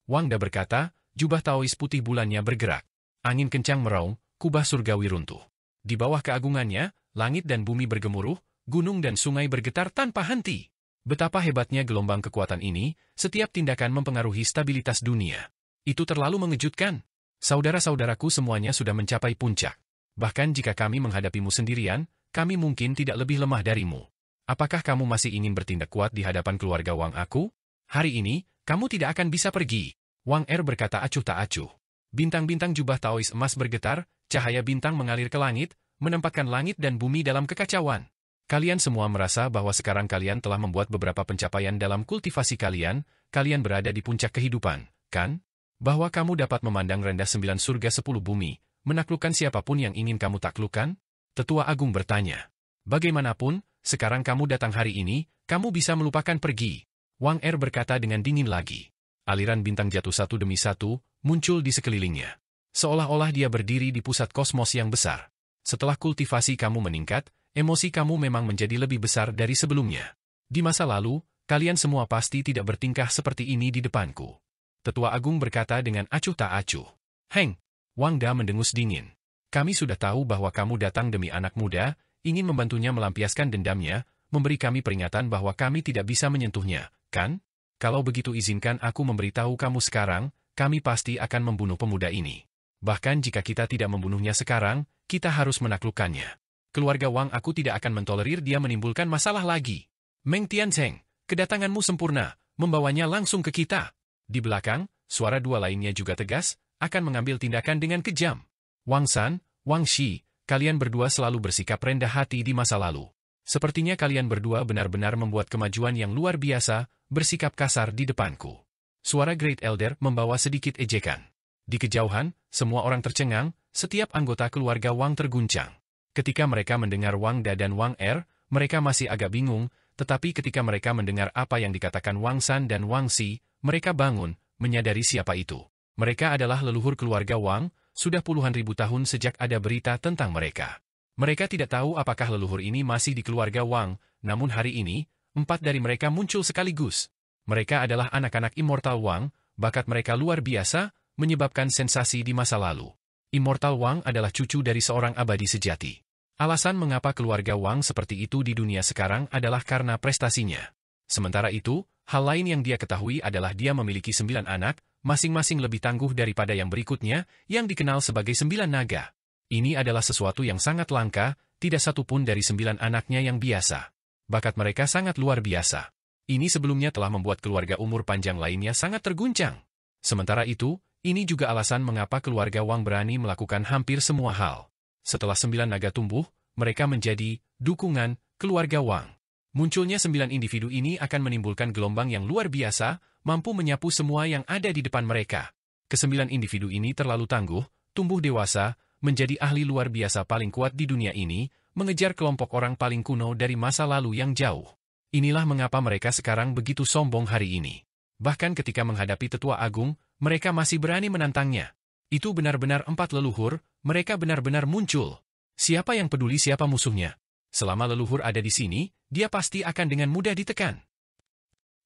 Wang Da berkata, jubah Taois putih bulannya bergerak. Angin kencang meraung, kubah surgawi runtuh. Di bawah keagungannya, langit dan bumi bergemuruh, gunung dan sungai bergetar tanpa henti. Betapa hebatnya gelombang kekuatan ini, setiap tindakan mempengaruhi stabilitas dunia. Itu terlalu mengejutkan. Saudara-saudaraku semuanya sudah mencapai puncak. Bahkan jika kami menghadapimu sendirian, kami mungkin tidak lebih lemah darimu. Apakah kamu masih ingin bertindak kuat di hadapan keluarga Wang aku? Hari ini, kamu tidak akan bisa pergi. Wang berkata acuh tak acuh. Bintang-bintang jubah Taois emas bergetar, cahaya bintang mengalir ke langit, menempatkan langit dan bumi dalam kekacauan. Kalian semua merasa bahwa sekarang kalian telah membuat beberapa pencapaian dalam kultivasi kalian berada di puncak kehidupan, kan? Bahwa kamu dapat memandang rendah 9 surga 10 bumi, menaklukkan siapapun yang ingin kamu taklukkan? Tetua Agung bertanya. Bagaimanapun, sekarang kamu datang hari ini, kamu bisa melupakan pergi. Wang berkata dengan dingin lagi. Aliran bintang jatuh satu demi satu, muncul di sekelilingnya. Seolah-olah dia berdiri di pusat kosmos yang besar. Setelah kultivasi kamu meningkat, emosi kamu memang menjadi lebih besar dari sebelumnya. Di masa lalu, kalian semua pasti tidak bertingkah seperti ini di depanku. Tetua Agung berkata dengan acuh tak acuh. Heng, Wang Da mendengus dingin. Kami sudah tahu bahwa kamu datang demi anak muda, ingin membantunya melampiaskan dendamnya, memberi kami peringatan bahwa kami tidak bisa menyentuhnya, kan? Kalau begitu izinkan aku memberitahu kamu sekarang, kami pasti akan membunuh pemuda ini. Bahkan jika kita tidak membunuhnya sekarang, kita harus menaklukkannya. Keluarga Wang aku tidak akan mentolerir dia menimbulkan masalah lagi. Meng Tianzeng, kedatanganmu sempurna, membawanya langsung ke kita. Di belakang, suara dua lainnya juga tegas, akan mengambil tindakan dengan kejam. Wang San, Wang Shi, kalian berdua selalu bersikap rendah hati di masa lalu. Sepertinya kalian berdua benar-benar membuat kemajuan yang luar biasa, bersikap kasar di depanku. Suara Great Elder membawa sedikit ejekan. Di kejauhan, semua orang tercengang, setiap anggota keluarga Wang terguncang. Ketika mereka mendengar Wang Da dan Wang Er, mereka masih agak bingung, tetapi ketika mereka mendengar apa yang dikatakan Wang San dan Wang Xi, mereka bangun, menyadari siapa itu. Mereka adalah leluhur keluarga Wang, sudah puluhan ribu tahun sejak ada berita tentang mereka. Mereka tidak tahu apakah leluhur ini masih di keluarga Wang, namun hari ini, 4 dari mereka muncul sekaligus. Mereka adalah anak-anak Immortal Wang, bakat mereka luar biasa, menyebabkan sensasi di masa lalu. Immortal Wang adalah cucu dari seorang abadi sejati. Alasan mengapa keluarga Wang seperti itu di dunia sekarang adalah karena prestasinya. Sementara itu, hal lain yang dia ketahui adalah dia memiliki 9 anak, masing-masing lebih tangguh daripada yang berikutnya, yang dikenal sebagai 9 naga. Ini adalah sesuatu yang sangat langka, tidak satu pun dari 9 anaknya yang biasa. Bakat mereka sangat luar biasa. Ini sebelumnya telah membuat keluarga umur panjang lainnya sangat terguncang. Sementara itu, ini juga alasan mengapa keluarga Wang berani melakukan hampir semua hal. Setelah 9 naga tumbuh, mereka menjadi dukungan keluarga Wang. Munculnya 9 individu ini akan menimbulkan gelombang yang luar biasa, mampu menyapu semua yang ada di depan mereka. Ke-9 individu ini terlalu tangguh, tumbuh dewasa, menjadi ahli luar biasa paling kuat di dunia ini, mengejar kelompok orang paling kuno dari masa lalu yang jauh. Inilah mengapa mereka sekarang begitu sombong hari ini. Bahkan ketika menghadapi Tetua Agung, mereka masih berani menantangnya. Itu benar-benar 4 leluhur, mereka benar-benar muncul. Siapa yang peduli siapa musuhnya? Selama leluhur ada di sini, dia pasti akan dengan mudah ditekan.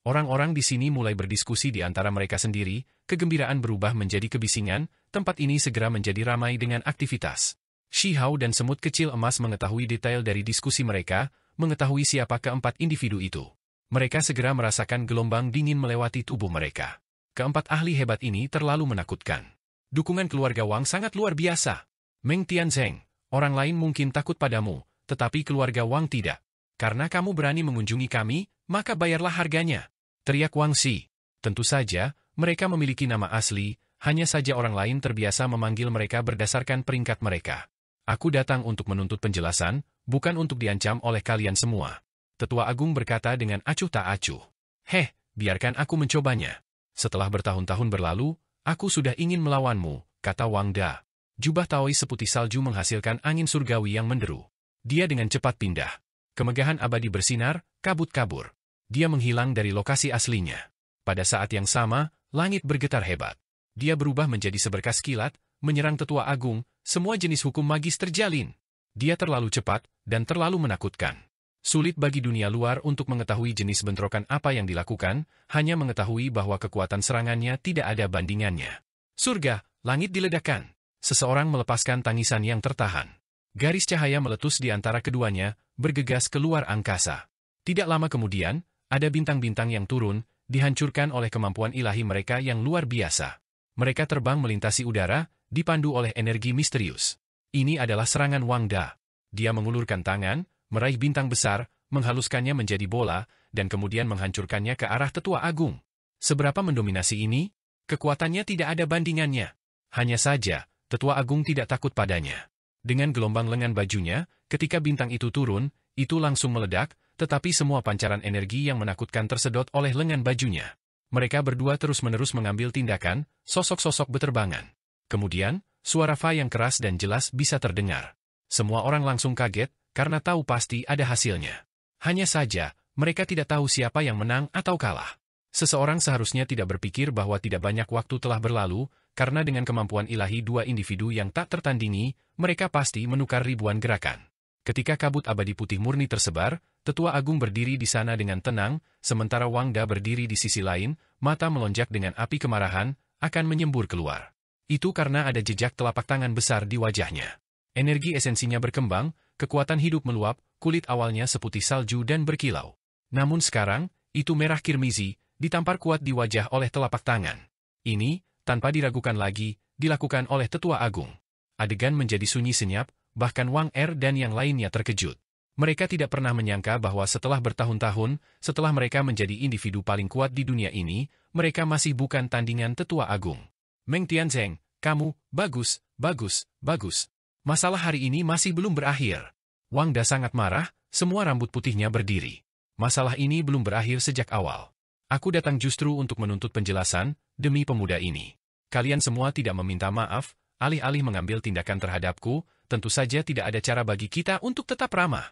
Orang-orang di sini mulai berdiskusi di antara mereka sendiri, kegembiraan berubah menjadi kebisingan, tempat ini segera menjadi ramai dengan aktivitas. Shi Hao dan semut kecil emas mengetahui detail dari diskusi mereka, mengetahui siapa keempat individu itu. Mereka segera merasakan gelombang dingin melewati tubuh mereka. Keempat ahli hebat ini terlalu menakutkan. Dukungan keluarga Wang sangat luar biasa. Meng Tianzeng, orang lain mungkin takut padamu, tetapi keluarga Wang tidak. Karena kamu berani mengunjungi kami, maka bayarlah harganya. Teriak Wang Xi. Tentu saja, mereka memiliki nama asli, hanya saja orang lain terbiasa memanggil mereka berdasarkan peringkat mereka. Aku datang untuk menuntut penjelasan, bukan untuk diancam oleh kalian semua. Tetua Agung berkata dengan acuh tak acuh. Heh, biarkan aku mencobanya. Setelah bertahun-tahun berlalu, aku sudah ingin melawanmu, kata Wang Da. Jubah Taois seputih salju menghasilkan angin surgawi yang menderu. Dia dengan cepat pindah. Kemegahan abadi bersinar, kabut-kabur. Dia menghilang dari lokasi aslinya. Pada saat yang sama, langit bergetar hebat. Dia berubah menjadi seberkas kilat, menyerang Tetua Agung, semua jenis hukum magis terjalin. Dia terlalu cepat, dan terlalu menakutkan. Sulit bagi dunia luar untuk mengetahui jenis bentrokan apa yang dilakukan, hanya mengetahui bahwa kekuatan serangannya tidak ada bandingannya. Surga, langit diledakkan. Seseorang melepaskan tangisan yang tertahan. Garis cahaya meletus di antara keduanya, bergegas keluar angkasa. Tidak lama kemudian, ada bintang-bintang yang turun, dihancurkan oleh kemampuan ilahi mereka yang luar biasa. Mereka terbang melintasi udara, dipandu oleh energi misterius. Ini adalah serangan Wang Da. Dia mengulurkan tangan, meraih bintang besar, menghaluskannya menjadi bola, dan kemudian menghancurkannya ke arah Tetua Agung. Seberapa mendominasi ini? Kekuatannya tidak ada bandingannya. Hanya saja, Tetua Agung tidak takut padanya. Dengan gelombang lengan bajunya, ketika bintang itu turun, itu langsung meledak, tetapi semua pancaran energi yang menakutkan tersedot oleh lengan bajunya. Mereka berdua terus-menerus mengambil tindakan, sosok-sosok beterbangan. Kemudian, suara Fa yang keras dan jelas bisa terdengar. Semua orang langsung kaget, karena tahu pasti ada hasilnya. Hanya saja, mereka tidak tahu siapa yang menang atau kalah. Seseorang seharusnya tidak berpikir bahwa tidak banyak waktu telah berlalu, karena dengan kemampuan ilahi dua individu yang tak tertandingi, mereka pasti menukar ribuan gerakan. Ketika kabut abadi putih murni tersebar, Tetua Agung berdiri di sana dengan tenang, sementara Wang Da berdiri di sisi lain, mata melonjak dengan api kemarahan, akan menyembur keluar. Itu karena ada jejak telapak tangan besar di wajahnya. Energi esensinya berkembang, kekuatan hidup meluap, kulit awalnya seputih salju dan berkilau. Namun sekarang, itu merah kirmizi, ditampar kuat di wajah oleh telapak tangan. Ini, tanpa diragukan lagi, dilakukan oleh Tetua Agung. Adegan menjadi sunyi senyap, bahkan Wang Er dan yang lainnya terkejut. Mereka tidak pernah menyangka bahwa setelah bertahun-tahun, setelah mereka menjadi individu paling kuat di dunia ini, mereka masih bukan tandingan Tetua Agung. Meng Tianzeng, kamu, bagus, bagus, bagus. Masalah hari ini masih belum berakhir. Wang Da sangat marah, semua rambut putihnya berdiri. Masalah ini belum berakhir sejak awal. Aku datang justru untuk menuntut penjelasan, demi pemuda ini. Kalian semua tidak meminta maaf, alih-alih mengambil tindakan terhadapku, tentu saja tidak ada cara bagi kita untuk tetap ramah.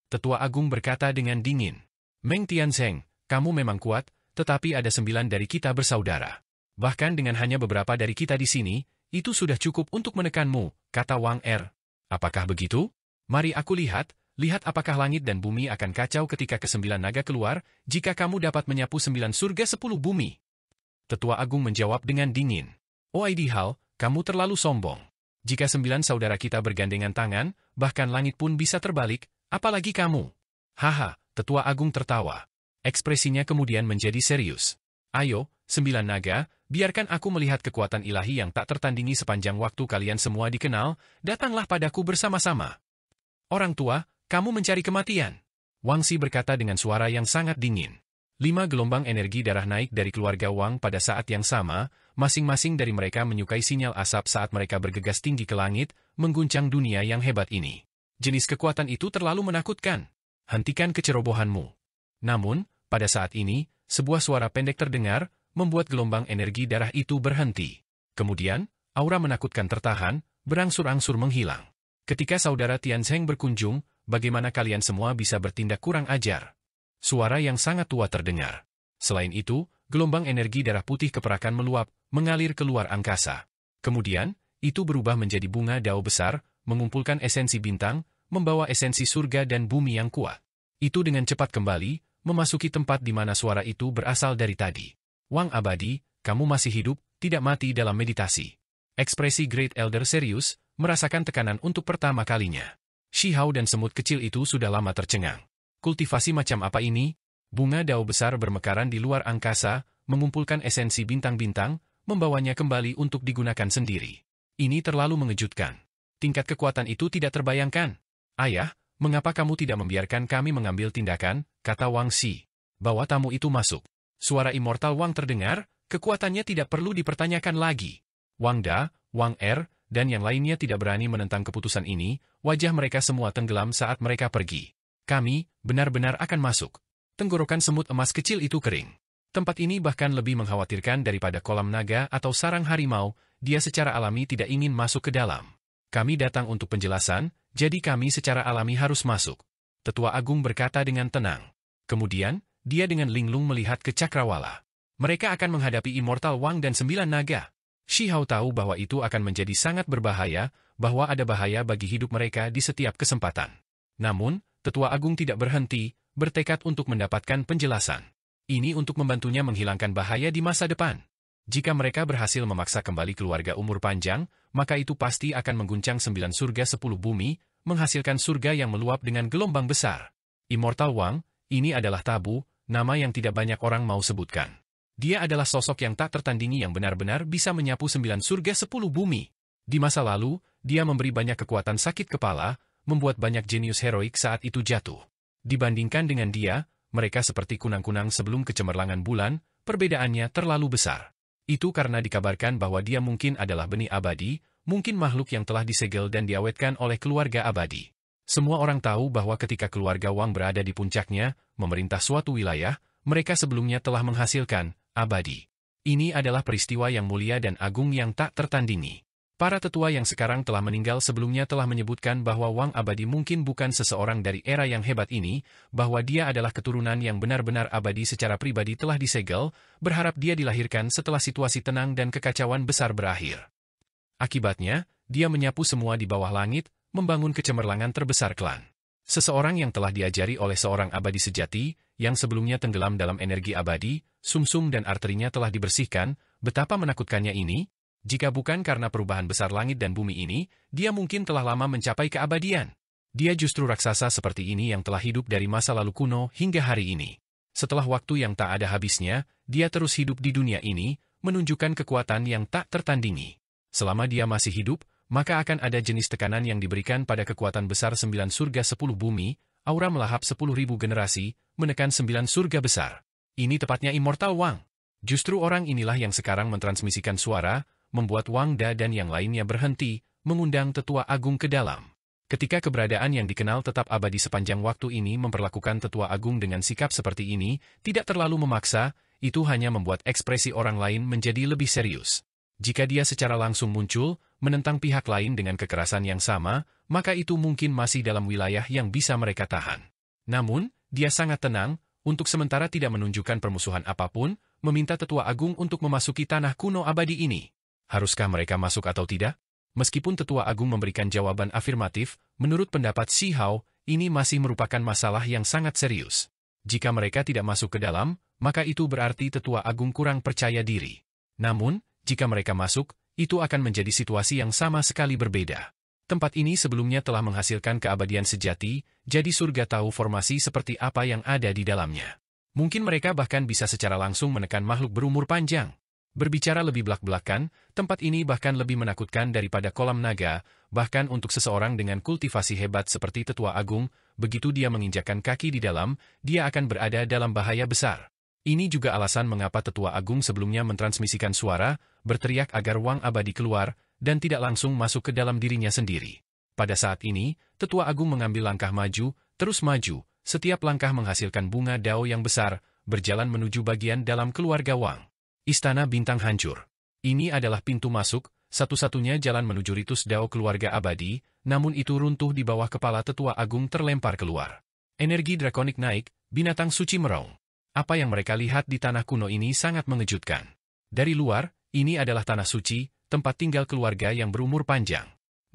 Tetua Agung berkata dengan dingin. Meng Tianzeng, kamu memang kuat, tetapi ada 9 dari kita bersaudara. Bahkan dengan hanya beberapa dari kita di sini, itu sudah cukup untuk menekanmu, kata Wang Er. Apakah begitu? Mari aku lihat apakah langit dan bumi akan kacau ketika ke-9 naga keluar, jika kamu dapat menyapu 9 surga 10 bumi. Tetua Agung menjawab dengan dingin. Hal, kamu terlalu sombong. Jika 9 saudara kita bergandengan tangan, bahkan langit pun bisa terbalik, apalagi kamu. Haha, Tetua Agung tertawa. Ekspresinya kemudian menjadi serius. Ayo, 9 naga, biarkan aku melihat kekuatan ilahi yang tak tertandingi sepanjang waktu kalian semua dikenal, datanglah padaku bersama-sama. Orang tua, kamu mencari kematian. Wang Xi berkata dengan suara yang sangat dingin. 5 gelombang energi darah naik dari keluarga Wang pada saat yang sama, masing-masing dari mereka menyukai sinyal asap saat mereka bergegas tinggi ke langit, mengguncang dunia yang hebat ini. Jenis kekuatan itu terlalu menakutkan. Hentikan kecerobohanmu. Namun, pada saat ini, sebuah suara pendek terdengar, membuat gelombang energi darah itu berhenti. Kemudian, aura menakutkan tertahan, berangsur-angsur menghilang. Ketika saudara Tianzeng berkunjung, bagaimana kalian semua bisa bertindak kurang ajar? Suara yang sangat tua terdengar. Selain itu, gelombang energi darah putih keperakan meluap, mengalir keluar angkasa. Kemudian, itu berubah menjadi bunga dao besar, mengumpulkan esensi bintang, membawa esensi surga dan bumi yang kuat. Itu dengan cepat kembali, memasuki tempat di mana suara itu berasal dari tadi. Wang Abadi, kamu masih hidup, tidak mati dalam meditasi. Ekspresi Great Elder serius, merasakan tekanan untuk pertama kalinya. Shi Hao dan semut kecil itu sudah lama tercengang. Kultivasi macam apa ini? Bunga dao besar bermekaran di luar angkasa, mengumpulkan esensi bintang-bintang, membawanya kembali untuk digunakan sendiri. Ini terlalu mengejutkan. Tingkat kekuatan itu tidak terbayangkan. Ayah, mengapa kamu tidak membiarkan kami mengambil tindakan, kata Wang Xi. Bawa tamu itu masuk. Suara immortal Wang terdengar, kekuatannya tidak perlu dipertanyakan lagi. Wang Da, Wang Er, dan yang lainnya tidak berani menentang keputusan ini, wajah mereka semua tenggelam saat mereka pergi. Kami, benar-benar akan masuk. Tenggorokan semut emas kecil itu kering. Tempat ini bahkan lebih mengkhawatirkan daripada kolam naga atau sarang harimau, dia secara alami tidak ingin masuk ke dalam. Kami datang untuk penjelasan, jadi kami secara alami harus masuk. Tetua Agung berkata dengan tenang. Kemudian, dia dengan linglung melihat ke Cakrawala. Mereka akan menghadapi Immortal Wang dan 9 naga. Shi Hao tahu bahwa itu akan menjadi sangat berbahaya, bahwa ada bahaya bagi hidup mereka di setiap kesempatan. Namun, Tetua Agung tidak berhenti, bertekad untuk mendapatkan penjelasan. Ini untuk membantunya menghilangkan bahaya di masa depan. Jika mereka berhasil memaksa kembali keluarga umur panjang, maka itu pasti akan mengguncang 9 surga 10 bumi, menghasilkan surga yang meluap dengan gelombang besar. Immortal Wang, ini adalah tabu, nama yang tidak banyak orang mau sebutkan. Dia adalah sosok yang tak tertandingi yang benar-benar bisa menyapu 9 surga 10 bumi. Di masa lalu, dia memberi banyak kekuatan sakit kepala, membuat banyak jenius heroik saat itu jatuh. Dibandingkan dengan dia, mereka seperti kunang-kunang sebelum kecemerlangan bulan, perbedaannya terlalu besar. Itu karena dikabarkan bahwa dia mungkin adalah benih abadi, mungkin makhluk yang telah disegel dan diawetkan oleh keluarga abadi. Semua orang tahu bahwa ketika keluarga Wang berada di puncaknya, memerintah suatu wilayah, mereka sebelumnya telah menghasilkan abadi. Ini adalah peristiwa yang mulia dan agung yang tak tertandingi. Para tetua yang sekarang telah meninggal sebelumnya telah menyebutkan bahwa Wang Abadi mungkin bukan seseorang dari era yang hebat ini, bahwa dia adalah keturunan yang benar-benar abadi secara pribadi telah disegel, berharap dia dilahirkan setelah situasi tenang dan kekacauan besar berakhir. Akibatnya, dia menyapu semua di bawah langit, membangun kecemerlangan terbesar klan. Seseorang yang telah diajari oleh seorang abadi sejati, yang sebelumnya tenggelam dalam energi abadi, sumsum dan arterinya telah dibersihkan, betapa menakutkannya ini? Jika bukan karena perubahan besar langit dan bumi ini, dia mungkin telah lama mencapai keabadian. Dia justru raksasa seperti ini yang telah hidup dari masa lalu kuno hingga hari ini. Setelah waktu yang tak ada habisnya, dia terus hidup di dunia ini, menunjukkan kekuatan yang tak tertandingi. Selama dia masih hidup, maka akan ada jenis tekanan yang diberikan pada kekuatan besar 9 surga 10 bumi, aura melahap 10.000 generasi, menekan 9 surga besar. Ini tepatnya Immortal Wang. Justru orang inilah yang sekarang mentransmisikan suara, membuat Wang Da dan yang lainnya berhenti, mengundang Tetua Agung ke dalam. Ketika keberadaan yang dikenal tetap abadi sepanjang waktu ini memperlakukan Tetua Agung dengan sikap seperti ini, tidak terlalu memaksa, itu hanya membuat ekspresi orang lain menjadi lebih serius. Jika dia secara langsung muncul, menentang pihak lain dengan kekerasan yang sama, maka itu mungkin masih dalam wilayah yang bisa mereka tahan. Namun, dia sangat tenang, untuk sementara tidak menunjukkan permusuhan apapun, meminta Tetua Agung untuk memasuki tanah kuno abadi ini. Haruskah mereka masuk atau tidak? Meskipun Tetua Agung memberikan jawaban afirmatif, menurut pendapat Shi Hao, ini masih merupakan masalah yang sangat serius. Jika mereka tidak masuk ke dalam, maka itu berarti Tetua Agung kurang percaya diri. Namun, jika mereka masuk, itu akan menjadi situasi yang sama sekali berbeda. Tempat ini sebelumnya telah menghasilkan keabadian sejati, jadi surga tahu formasi seperti apa yang ada di dalamnya. Mungkin mereka bahkan bisa secara langsung menekan makhluk berumur panjang. Berbicara lebih belak-belakan, tempat ini bahkan lebih menakutkan daripada kolam naga, bahkan untuk seseorang dengan kultivasi hebat seperti Tetua Agung, begitu dia menginjakkan kaki di dalam, dia akan berada dalam bahaya besar. Ini juga alasan mengapa Tetua Agung sebelumnya mentransmisikan suara, berteriak agar Wang abadi keluar, dan tidak langsung masuk ke dalam dirinya sendiri. Pada saat ini, Tetua Agung mengambil langkah maju, terus maju, setiap langkah menghasilkan bunga dao yang besar, berjalan menuju bagian dalam keluarga Wang. Istana Bintang Hancur. Ini adalah pintu masuk, satu-satunya jalan menuju ritus dao keluarga abadi, namun itu runtuh di bawah kepala Tetua Agung terlempar keluar. Energi drakonik naik, binatang suci meraung. Apa yang mereka lihat di tanah kuno ini sangat mengejutkan. Dari luar, ini adalah tanah suci, tempat tinggal keluarga yang berumur panjang.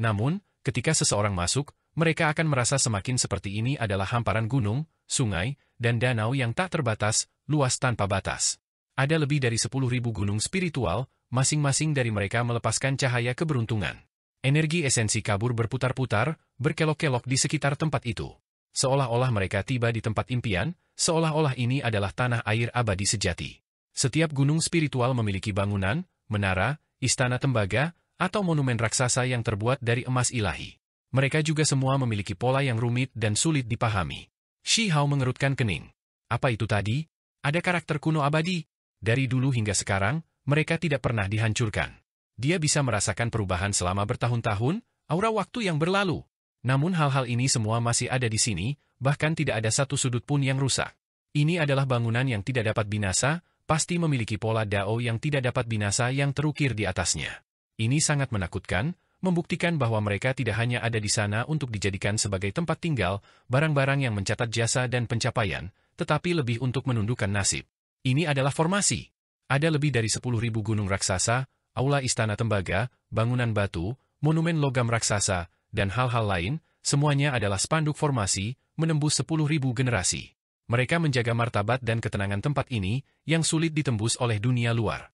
Namun, ketika seseorang masuk, mereka akan merasa semakin seperti ini adalah hamparan gunung, sungai, dan danau yang tak terbatas, luas tanpa batas. Ada lebih dari 10.000 gunung spiritual, masing-masing dari mereka melepaskan cahaya keberuntungan. Energi esensi kabur berputar-putar, berkelok-kelok di sekitar tempat itu. Seolah-olah mereka tiba di tempat impian, seolah-olah ini adalah tanah air abadi sejati. Setiap gunung spiritual memiliki bangunan, menara, istana tembaga, atau monumen raksasa yang terbuat dari emas ilahi. Mereka juga semua memiliki pola yang rumit dan sulit dipahami. Shi Hao mengerutkan kening. Apa itu tadi? Ada karakter kuno abadi. Dari dulu hingga sekarang, mereka tidak pernah dihancurkan. Dia bisa merasakan perubahan selama bertahun-tahun, aura waktu yang berlalu. Namun hal-hal ini semua masih ada di sini, bahkan tidak ada satu sudut pun yang rusak. Ini adalah bangunan yang tidak dapat binasa, pasti memiliki pola dao yang tidak dapat binasa yang terukir di atasnya. Ini sangat menakutkan, membuktikan bahwa mereka tidak hanya ada di sana untuk dijadikan sebagai tempat tinggal, barang-barang yang mencatat jasa dan pencapaian, tetapi lebih untuk menundukkan nasib. Ini adalah formasi. Ada lebih dari 10.000 gunung raksasa, aula istana tembaga, bangunan batu, monumen logam raksasa, dan hal-hal lain, semuanya adalah spanduk formasi, menembus 10.000 generasi. Mereka menjaga martabat dan ketenangan tempat ini, yang sulit ditembus oleh dunia luar.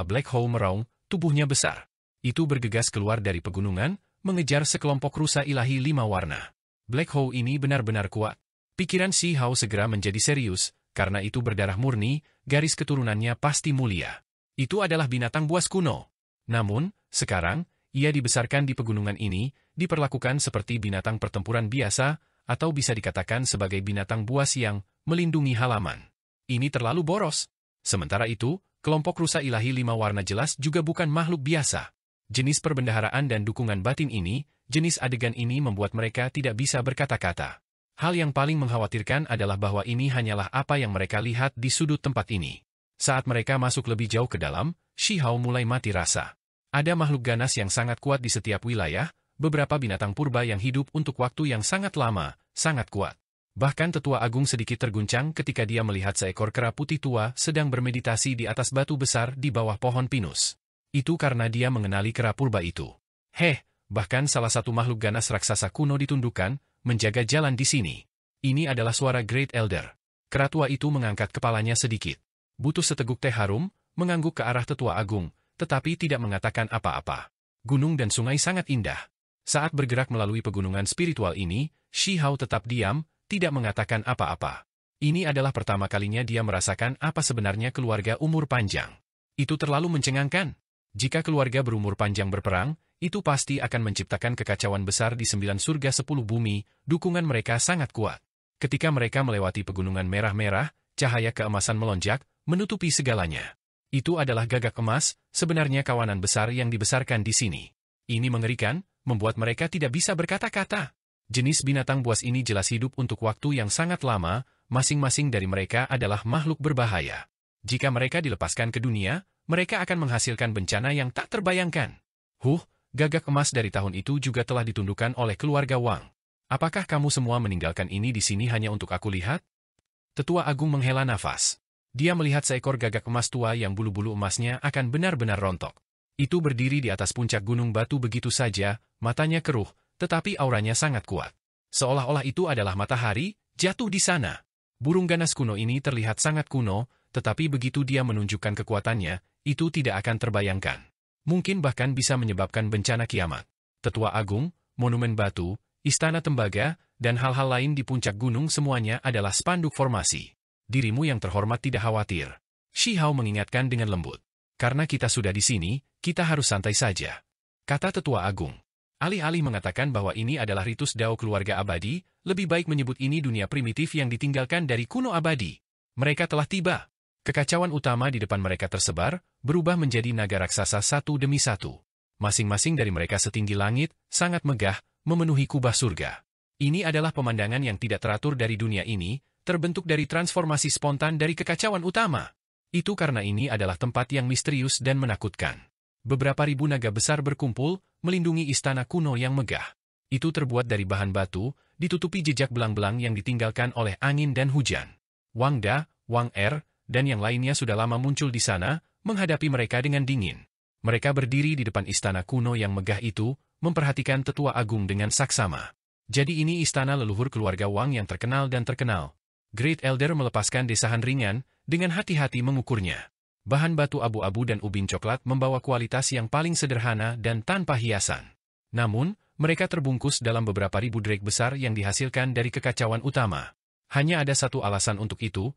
Black Hole meraung, tubuhnya besar. Itu bergegas keluar dari pegunungan, mengejar sekelompok rusa ilahi 5 warna. Black Hole ini benar-benar kuat. Pikiran Shi Hao segera menjadi serius, karena itu berdarah murni, garis keturunannya pasti mulia. Itu adalah binatang buas kuno. Namun, sekarang, ia dibesarkan di pegunungan ini, diperlakukan seperti binatang pertempuran biasa, atau bisa dikatakan sebagai binatang buas yang melindungi halaman. Ini terlalu boros. Sementara itu, kelompok rusa ilahi 5 warna jelas juga bukan makhluk biasa. Jenis perbendaharaan dan dukungan batin ini, jenis adegan ini membuat mereka tidak bisa berkata-kata. Hal yang paling mengkhawatirkan adalah bahwa ini hanyalah apa yang mereka lihat di sudut tempat ini. Saat mereka masuk lebih jauh ke dalam, Shi Hao mulai mati rasa. Ada makhluk ganas yang sangat kuat di setiap wilayah, beberapa binatang purba yang hidup untuk waktu yang sangat lama, sangat kuat. Bahkan Tetua Agung sedikit terguncang ketika dia melihat seekor kera putih tua sedang bermeditasi di atas batu besar di bawah pohon pinus. Itu karena dia mengenali kera purba itu. Bahkan salah satu makhluk ganas raksasa kuno ditundukkan, menjaga jalan di sini. Ini adalah suara Great Elder. Kera tua itu mengangkat kepalanya sedikit. Butuh seteguk teh harum, mengangguk ke arah Tetua Agung, tetapi tidak mengatakan apa-apa. Gunung dan sungai sangat indah. Saat bergerak melalui pegunungan spiritual ini, Shi Hao tetap diam, tidak mengatakan apa-apa. Ini adalah pertama kalinya dia merasakan apa sebenarnya keluarga umur panjang. Itu terlalu mencengangkan. Jika keluarga berumur panjang berperang, itu pasti akan menciptakan kekacauan besar di 9 surga 10 bumi, dukungan mereka sangat kuat. Ketika mereka melewati pegunungan merah-merah, cahaya keemasan melonjak, menutupi segalanya. Itu adalah gagak emas, sebenarnya kawanan besar yang dibesarkan di sini. Ini mengerikan, membuat mereka tidak bisa berkata-kata. Jenis binatang buas ini jelas hidup untuk waktu yang sangat lama, masing-masing dari mereka adalah makhluk berbahaya. Jika mereka dilepaskan ke dunia, mereka akan menghasilkan bencana yang tak terbayangkan. Gagak emas dari tahun itu juga telah ditundukkan oleh keluarga Wang. Apakah kamu semua meninggalkan ini di sini hanya untuk aku lihat? Tetua Agung menghela nafas. Dia melihat seekor gagak emas tua yang bulu-bulu emasnya akan benar-benar rontok. Itu berdiri di atas puncak gunung batu begitu saja, matanya keruh, tetapi auranya sangat kuat. Seolah-olah itu adalah matahari, jatuh di sana. Burung ganas kuno ini terlihat sangat kuno, tetapi begitu dia menunjukkan kekuatannya, itu tidak akan terbayangkan. Mungkin bahkan bisa menyebabkan bencana kiamat. Tetua Agung, monumen batu, istana tembaga, dan hal-hal lain di puncak gunung semuanya adalah spanduk formasi. Dirimu yang terhormat tidak khawatir. Shi Hao mengingatkan dengan lembut. Karena kita sudah di sini, kita harus santai saja. Kata Tetua Agung. Alih-alih mengatakan bahwa ini adalah ritus Dao keluarga abadi, lebih baik menyebut ini dunia primitif yang ditinggalkan dari kuno abadi. Mereka telah tiba. Kekacauan utama di depan mereka tersebar, berubah menjadi naga raksasa satu demi satu. Masing-masing dari mereka setinggi langit, sangat megah, memenuhi kubah surga. Ini adalah pemandangan yang tidak teratur dari dunia ini, terbentuk dari transformasi spontan dari kekacauan utama. Itu karena ini adalah tempat yang misterius dan menakutkan. Beberapa ribu naga besar berkumpul, melindungi istana kuno yang megah. Itu terbuat dari bahan batu, ditutupi jejak belang-belang yang ditinggalkan oleh angin dan hujan. Wang Da, Wang Er, dan yang lainnya sudah lama muncul di sana, menghadapi mereka dengan dingin. Mereka berdiri di depan istana kuno yang megah itu, memperhatikan Tetua Agung dengan saksama. Jadi ini istana leluhur keluarga Wang yang terkenal dan terkenal. Great Elder melepaskan desahan ringan, dengan hati-hati mengukurnya. Bahan batu abu-abu dan ubin coklat membawa kualitas yang paling sederhana dan tanpa hiasan. Namun, mereka terbungkus dalam beberapa ribu drake besar yang dihasilkan dari kekacauan utama. Hanya ada satu alasan untuk itu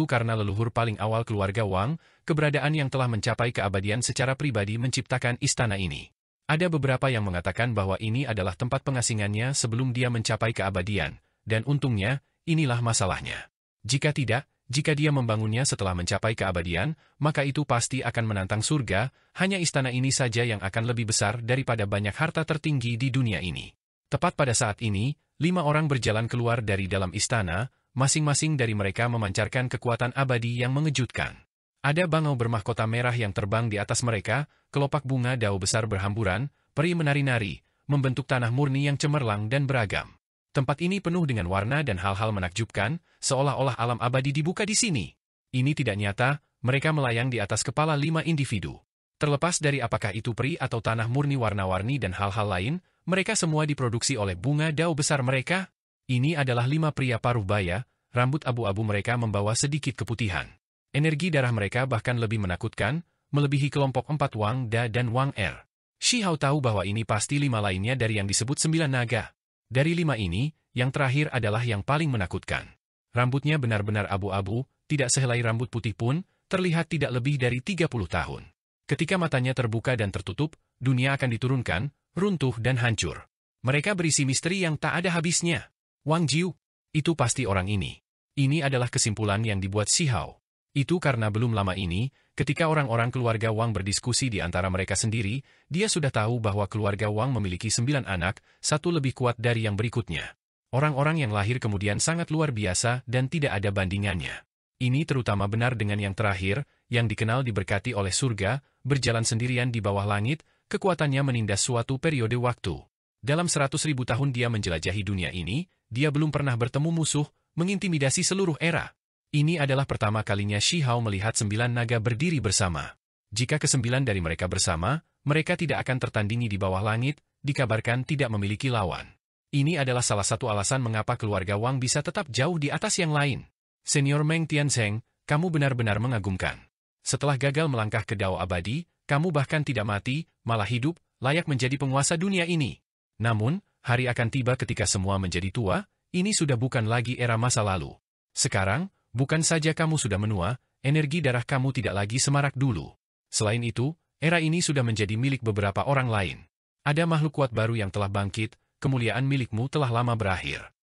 karena leluhur paling awal keluarga Wang, keberadaan yang telah mencapai keabadian secara pribadi menciptakan istana ini. Ada beberapa yang mengatakan bahwa ini adalah tempat pengasingannya sebelum dia mencapai keabadian, dan untungnya, inilah masalahnya. Jika tidak, jika dia membangunnya setelah mencapai keabadian, maka itu pasti akan menantang surga, hanya istana ini saja yang akan lebih besar daripada banyak harta tertinggi di dunia ini. Tepat pada saat ini, 5 orang berjalan keluar dari dalam istana, masing-masing dari mereka memancarkan kekuatan abadi yang mengejutkan. Ada bangau bermahkota merah yang terbang di atas mereka, kelopak bunga dao besar berhamburan, peri menari-nari, membentuk tanah murni yang cemerlang dan beragam. Tempat ini penuh dengan warna dan hal-hal menakjubkan, seolah-olah alam abadi dibuka di sini. Ini tidak nyata, mereka melayang di atas kepala 5 individu. Terlepas dari apakah itu peri atau tanah murni warna-warni dan hal-hal lain, mereka semua diproduksi oleh bunga dao besar mereka. Ini adalah 5 pria paruh baya, rambut abu-abu mereka membawa sedikit keputihan. Energi darah mereka bahkan lebih menakutkan, melebihi kelompok 4 Wang Da dan Wang Er. Shi Hao tahu bahwa ini pasti 5 lainnya dari yang disebut 9 naga. Dari 5 ini, yang terakhir adalah yang paling menakutkan. Rambutnya benar-benar abu-abu, tidak sehelai rambut putih pun, terlihat tidak lebih dari 30 tahun. Ketika matanya terbuka dan tertutup, dunia akan diturunkan, runtuh dan hancur. Mereka berisi misteri yang tak ada habisnya. Wang Jiu, itu pasti orang ini. Ini adalah kesimpulan yang dibuat Shi Hao. Itu karena belum lama ini, ketika orang-orang keluarga Wang berdiskusi di antara mereka sendiri, dia sudah tahu bahwa keluarga Wang memiliki 9 anak, 1 lebih kuat dari yang berikutnya. Orang-orang yang lahir kemudian sangat luar biasa dan tidak ada bandingannya. Ini terutama benar dengan yang terakhir, yang dikenal diberkati oleh surga, berjalan sendirian di bawah langit, kekuatannya menindas suatu periode waktu. Dalam 100.000 tahun dia menjelajahi dunia ini, dia belum pernah bertemu musuh, mengintimidasi seluruh era. Ini adalah pertama kalinya Shi Hao melihat 9 naga berdiri bersama. Jika ke-9 dari mereka bersama, mereka tidak akan tertandingi di bawah langit, dikabarkan tidak memiliki lawan. Ini adalah salah satu alasan mengapa keluarga Wang bisa tetap jauh di atas yang lain. Senior Meng Tianzeng, kamu benar-benar mengagumkan. Setelah gagal melangkah ke Dao abadi, kamu bahkan tidak mati, malah hidup, layak menjadi penguasa dunia ini. Namun, hari akan tiba ketika semua menjadi tua, ini sudah bukan lagi era masa lalu. Sekarang, bukan saja kamu sudah menua, energi darah kamu tidak lagi semarak dulu. Selain itu, era ini sudah menjadi milik beberapa orang lain. Ada makhluk kuat baru yang telah bangkit, kemuliaan milikmu telah lama berakhir.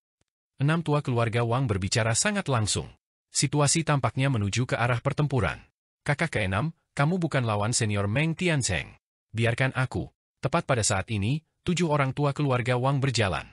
6 tua keluarga Wang berbicara sangat langsung. Situasi tampaknya menuju ke arah pertempuran. Kakak keenam, kamu bukan lawan senior Meng Tianzeng. Biarkan aku. Tepat pada saat ini, 7 orang tua keluarga Wang berjalan.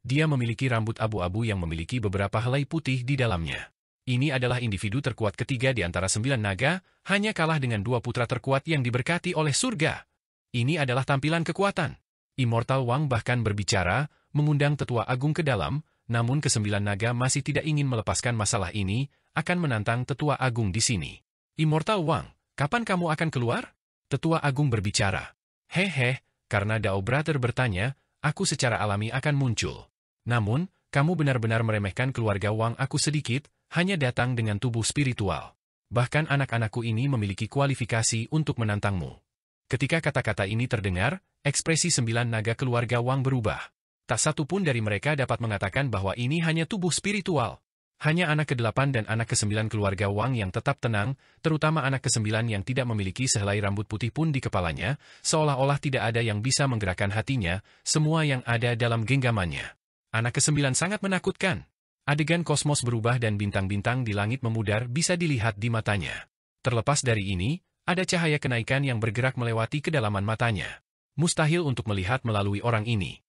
Dia memiliki rambut abu-abu yang memiliki beberapa helai putih di dalamnya. Ini adalah individu terkuat ketiga di antara 9 naga, hanya kalah dengan 2 putra terkuat yang diberkati oleh surga. Ini adalah tampilan kekuatan. Immortal Wang bahkan berbicara, mengundang tetua agung ke dalam, namun ke-9 naga masih tidak ingin melepaskan masalah ini, akan menantang tetua agung di sini. Immortal Wang, kapan kamu akan keluar? Tetua agung berbicara. Hehe, karena Dao Brother bertanya, aku secara alami akan muncul. Namun, kamu benar-benar meremehkan keluarga Wang aku sedikit, hanya datang dengan tubuh spiritual. Bahkan anak-anakku ini memiliki kualifikasi untuk menantangmu. Ketika kata-kata ini terdengar, ekspresi 9 naga keluarga Wang berubah. Tak satu pun dari mereka dapat mengatakan bahwa ini hanya tubuh spiritual. Hanya anak ke-8 dan anak ke-9 keluarga Wang yang tetap tenang, terutama anak ke-9 yang tidak memiliki sehelai rambut putih pun di kepalanya, seolah-olah tidak ada yang bisa menggerakkan hatinya, semua yang ada dalam genggamannya. Anak ke-9 sangat menakutkan. Adegan kosmos berubah dan bintang-bintang di langit memudar bisa dilihat di matanya. Terlepas dari ini, ada cahaya kenaikan yang bergerak melewati kedalaman matanya. Mustahil untuk melihat melalui orang ini.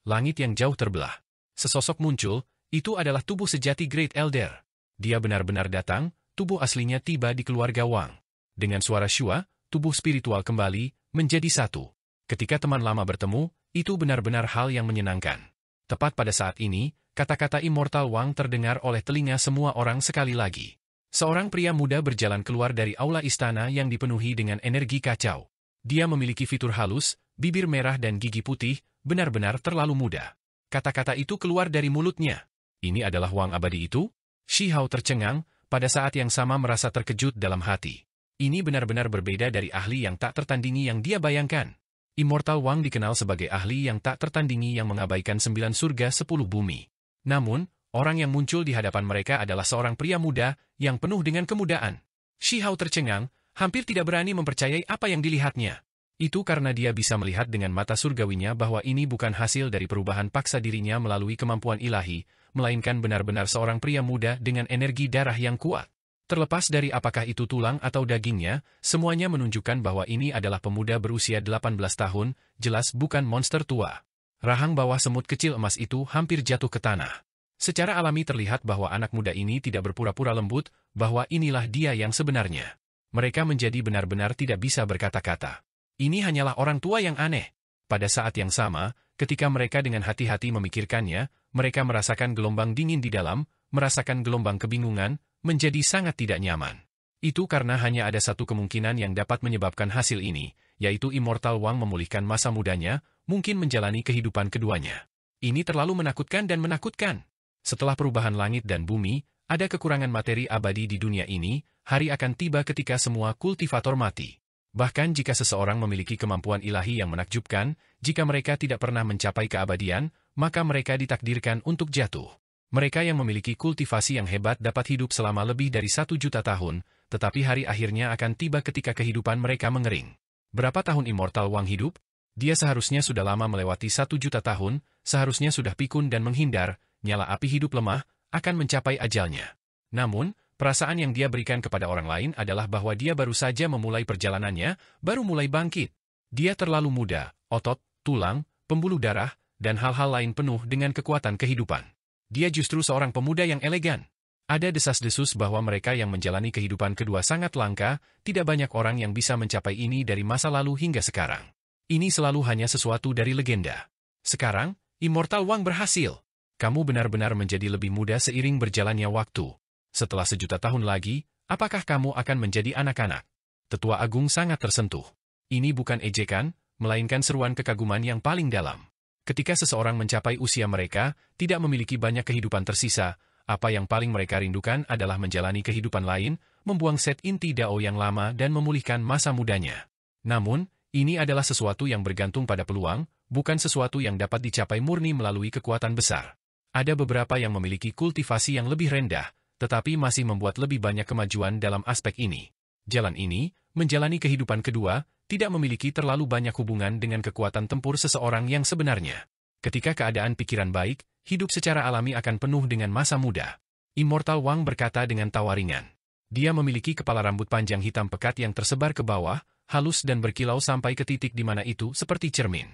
Langit yang jauh terbelah. Sesosok muncul, itu adalah tubuh sejati Great Elder. Dia benar-benar datang, tubuh aslinya tiba di keluarga Wang. Dengan suara syua, tubuh spiritual kembali, menjadi satu. Ketika teman lama bertemu, itu benar-benar hal yang menyenangkan. Tepat pada saat ini, kata-kata Immortal Wang terdengar oleh telinga semua orang sekali lagi. Seorang pria muda berjalan keluar dari aula istana yang dipenuhi dengan energi kacau. Dia memiliki fitur halus, bibir merah dan gigi putih, benar-benar terlalu muda. Kata-kata itu keluar dari mulutnya. Ini adalah Wang abadi itu? Shi Hao tercengang, pada saat yang sama merasa terkejut dalam hati. Ini benar-benar berbeda dari ahli yang tak tertandingi yang dia bayangkan. Immortal Wang dikenal sebagai ahli yang tak tertandingi yang mengabaikan 9 surga 10 bumi. Namun, orang yang muncul di hadapan mereka adalah seorang pria muda yang penuh dengan kemudaan. Shi Hao tercengang, hampir tidak berani mempercayai apa yang dilihatnya. Itu karena dia bisa melihat dengan mata surgawinya bahwa ini bukan hasil dari perubahan paksa dirinya melalui kemampuan ilahi, melainkan benar-benar seorang pria muda dengan energi darah yang kuat. Terlepas dari apakah itu tulang atau dagingnya, semuanya menunjukkan bahwa ini adalah pemuda berusia 18 tahun, jelas bukan monster tua. Rahang bawah semut kecil emas itu hampir jatuh ke tanah. Secara alami terlihat bahwa anak muda ini tidak berpura-pura lembut, bahwa inilah dia yang sebenarnya. Mereka menjadi benar-benar tidak bisa berkata-kata. Ini hanyalah orang tua yang aneh. Pada saat yang sama, ketika mereka dengan hati-hati memikirkannya, mereka merasakan gelombang dingin di dalam, merasakan gelombang kebingungan, menjadi sangat tidak nyaman. Itu karena hanya ada satu kemungkinan yang dapat menyebabkan hasil ini, yaitu Immortal Wang memulihkan masa mudanya, mungkin menjalani kehidupan keduanya. Ini terlalu menakutkan dan menakutkan. Setelah perubahan langit dan bumi, ada kekurangan materi abadi di dunia ini, hari akan tiba ketika semua kultivator mati. Bahkan jika seseorang memiliki kemampuan ilahi yang menakjubkan, jika mereka tidak pernah mencapai keabadian, maka mereka ditakdirkan untuk jatuh. Mereka yang memiliki kultivasi yang hebat dapat hidup selama lebih dari 1 juta tahun, tetapi hari akhirnya akan tiba ketika kehidupan mereka mengering. Berapa tahun Immortal Wang hidup? Dia seharusnya sudah lama melewati 1 juta tahun, seharusnya sudah pikun dan menghindar, nyala api hidup lemah, akan mencapai ajalnya. Namun, perasaan yang dia berikan kepada orang lain adalah bahwa dia baru saja memulai perjalanannya, baru mulai bangkit. Dia terlalu muda, otot, tulang, pembuluh darah, dan hal-hal lain penuh dengan kekuatan kehidupan. Dia justru seorang pemuda yang elegan. Ada desas-desus bahwa mereka yang menjalani kehidupan kedua sangat langka, tidak banyak orang yang bisa mencapai ini dari masa lalu hingga sekarang. Ini selalu hanya sesuatu dari legenda. Sekarang, Immortal Wang berhasil. Kamu benar-benar menjadi lebih muda seiring berjalannya waktu. Setelah 1 juta tahun lagi, apakah kamu akan menjadi anak-anak? Tetua Agung sangat tersentuh. Ini bukan ejekan, melainkan seruan kekaguman yang paling dalam. Ketika seseorang mencapai usia mereka, tidak memiliki banyak kehidupan tersisa, apa yang paling mereka rindukan adalah menjalani kehidupan lain, membuang set inti Dao yang lama dan memulihkan masa mudanya. Namun, ini adalah sesuatu yang bergantung pada peluang, bukan sesuatu yang dapat dicapai murni melalui kekuatan besar. Ada beberapa yang memiliki kultivasi yang lebih rendah, tetapi masih membuat lebih banyak kemajuan dalam aspek ini. Jalan ini, menjalani kehidupan kedua, tidak memiliki terlalu banyak hubungan dengan kekuatan tempur seseorang yang sebenarnya. Ketika keadaan pikiran baik, hidup secara alami akan penuh dengan masa muda. Immortal Wang berkata dengan tawa ringan. Dia memiliki kepala rambut panjang hitam pekat yang tersebar ke bawah, halus dan berkilau sampai ke titik di mana itu seperti cermin.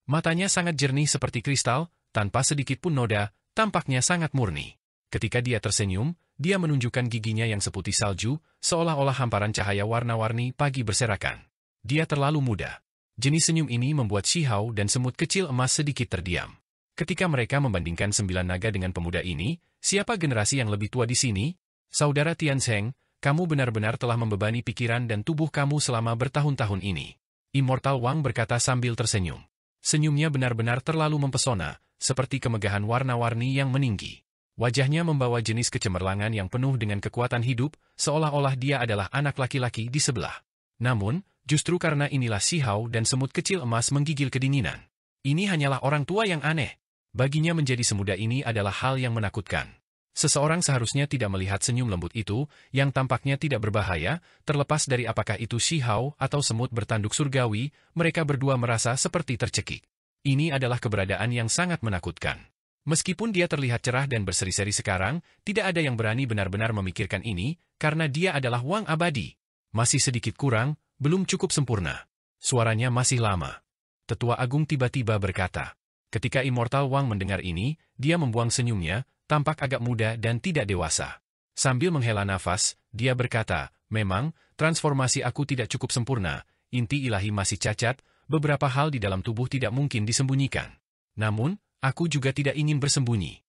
Matanya sangat jernih seperti kristal, tanpa sedikit pun noda, tampaknya sangat murni. Ketika dia tersenyum, dia menunjukkan giginya yang seputih salju, seolah-olah hamparan cahaya warna-warni pagi berserakan. Dia terlalu muda. Jenis senyum ini membuat Shihao dan semut kecil emas sedikit terdiam. Ketika mereka membandingkan 9 naga dengan pemuda ini, siapa generasi yang lebih tua di sini? Saudara Tianzheng, kamu benar-benar telah membebani pikiran dan tubuh kamu selama bertahun-tahun ini. Immortal Wang berkata sambil tersenyum. Senyumnya benar-benar terlalu mempesona, seperti kemegahan warna-warni yang meninggi. Wajahnya membawa jenis kecemerlangan yang penuh dengan kekuatan hidup, seolah-olah dia adalah anak laki-laki di sebelah. Namun, justru karena inilah Shihao dan semut kecil emas menggigil kedinginan. Ini hanyalah orang tua yang aneh. Baginya menjadi semuda ini adalah hal yang menakutkan. Seseorang seharusnya tidak melihat senyum lembut itu, yang tampaknya tidak berbahaya, terlepas dari apakah itu Shihao atau semut bertanduk surgawi, mereka berdua merasa seperti tercekik. Ini adalah keberadaan yang sangat menakutkan. Meskipun dia terlihat cerah dan berseri-seri sekarang, tidak ada yang berani benar-benar memikirkan ini, karena dia adalah Wang abadi. Masih sedikit kurang, belum cukup sempurna. Suaranya masih lama. Tetua Agung tiba-tiba berkata. Ketika Immortal Wang mendengar ini, dia membuang senyumnya, tampak agak muda dan tidak dewasa. Sambil menghela nafas, dia berkata, memang, transformasi aku tidak cukup sempurna, inti ilahi masih cacat, beberapa hal di dalam tubuh tidak mungkin disembunyikan. Namun, aku juga tidak ingin bersembunyi.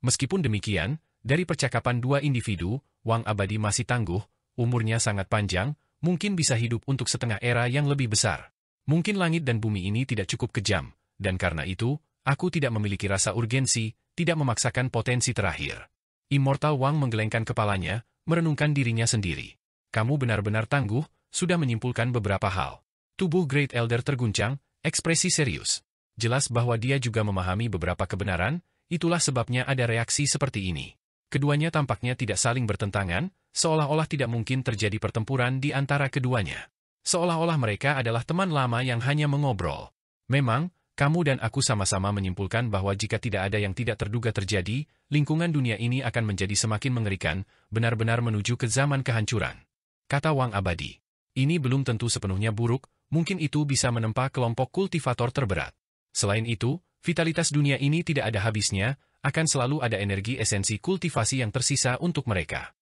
Meskipun demikian, dari percakapan dua individu, Wang abadi masih tangguh, umurnya sangat panjang, mungkin bisa hidup untuk setengah era yang lebih besar. Mungkin langit dan bumi ini tidak cukup kejam, dan karena itu, aku tidak memiliki rasa urgensi, tidak memaksakan potensi terakhir. Immortal Wang menggelengkan kepalanya, merenungkan dirinya sendiri. Kamu benar-benar tangguh, sudah menyimpulkan beberapa hal. Tubuh Great Elder terguncang, ekspresi serius. Jelas bahwa dia juga memahami beberapa kebenaran, itulah sebabnya ada reaksi seperti ini. Keduanya tampaknya tidak saling bertentangan, seolah-olah tidak mungkin terjadi pertempuran di antara keduanya. Seolah-olah mereka adalah teman lama yang hanya mengobrol. Memang, kamu dan aku sama-sama menyimpulkan bahwa jika tidak ada yang tidak terduga terjadi, lingkungan dunia ini akan menjadi semakin mengerikan, benar-benar menuju ke zaman kehancuran. Kata Wang abadi. Ini belum tentu sepenuhnya buruk, mungkin itu bisa menempa kelompok kultivator terberat. Selain itu, vitalitas dunia ini tidak ada habisnya, akan selalu ada energi esensi kultivasi yang tersisa untuk mereka.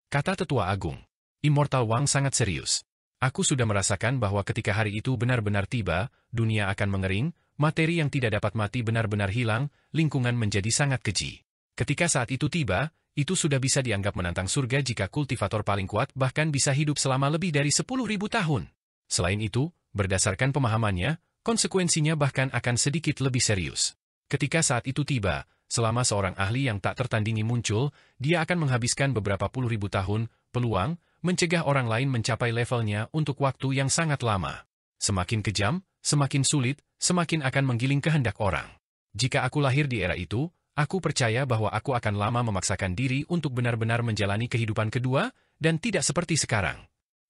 Kata Tetua Agung. Immortal Wang sangat serius. Aku sudah merasakan bahwa ketika hari itu benar-benar tiba, dunia akan mengering, materi yang tidak dapat mati benar-benar hilang, lingkungan menjadi sangat keji. Ketika saat itu tiba, itu sudah bisa dianggap menantang surga jika kultivator paling kuat bahkan bisa hidup selama lebih dari 10.000 tahun. Selain itu, berdasarkan pemahamannya, konsekuensinya bahkan akan sedikit lebih serius. Ketika saat itu tiba, selama seorang ahli yang tak tertandingi muncul, dia akan menghabiskan beberapa puluh ribu tahun, peluang, mencegah orang lain mencapai levelnya untuk waktu yang sangat lama. Semakin kejam, semakin sulit, semakin akan menggiling kehendak orang. Jika aku lahir di era itu, aku percaya bahwa aku akan lama memaksakan diri untuk benar-benar menjalani kehidupan kedua, dan tidak seperti sekarang.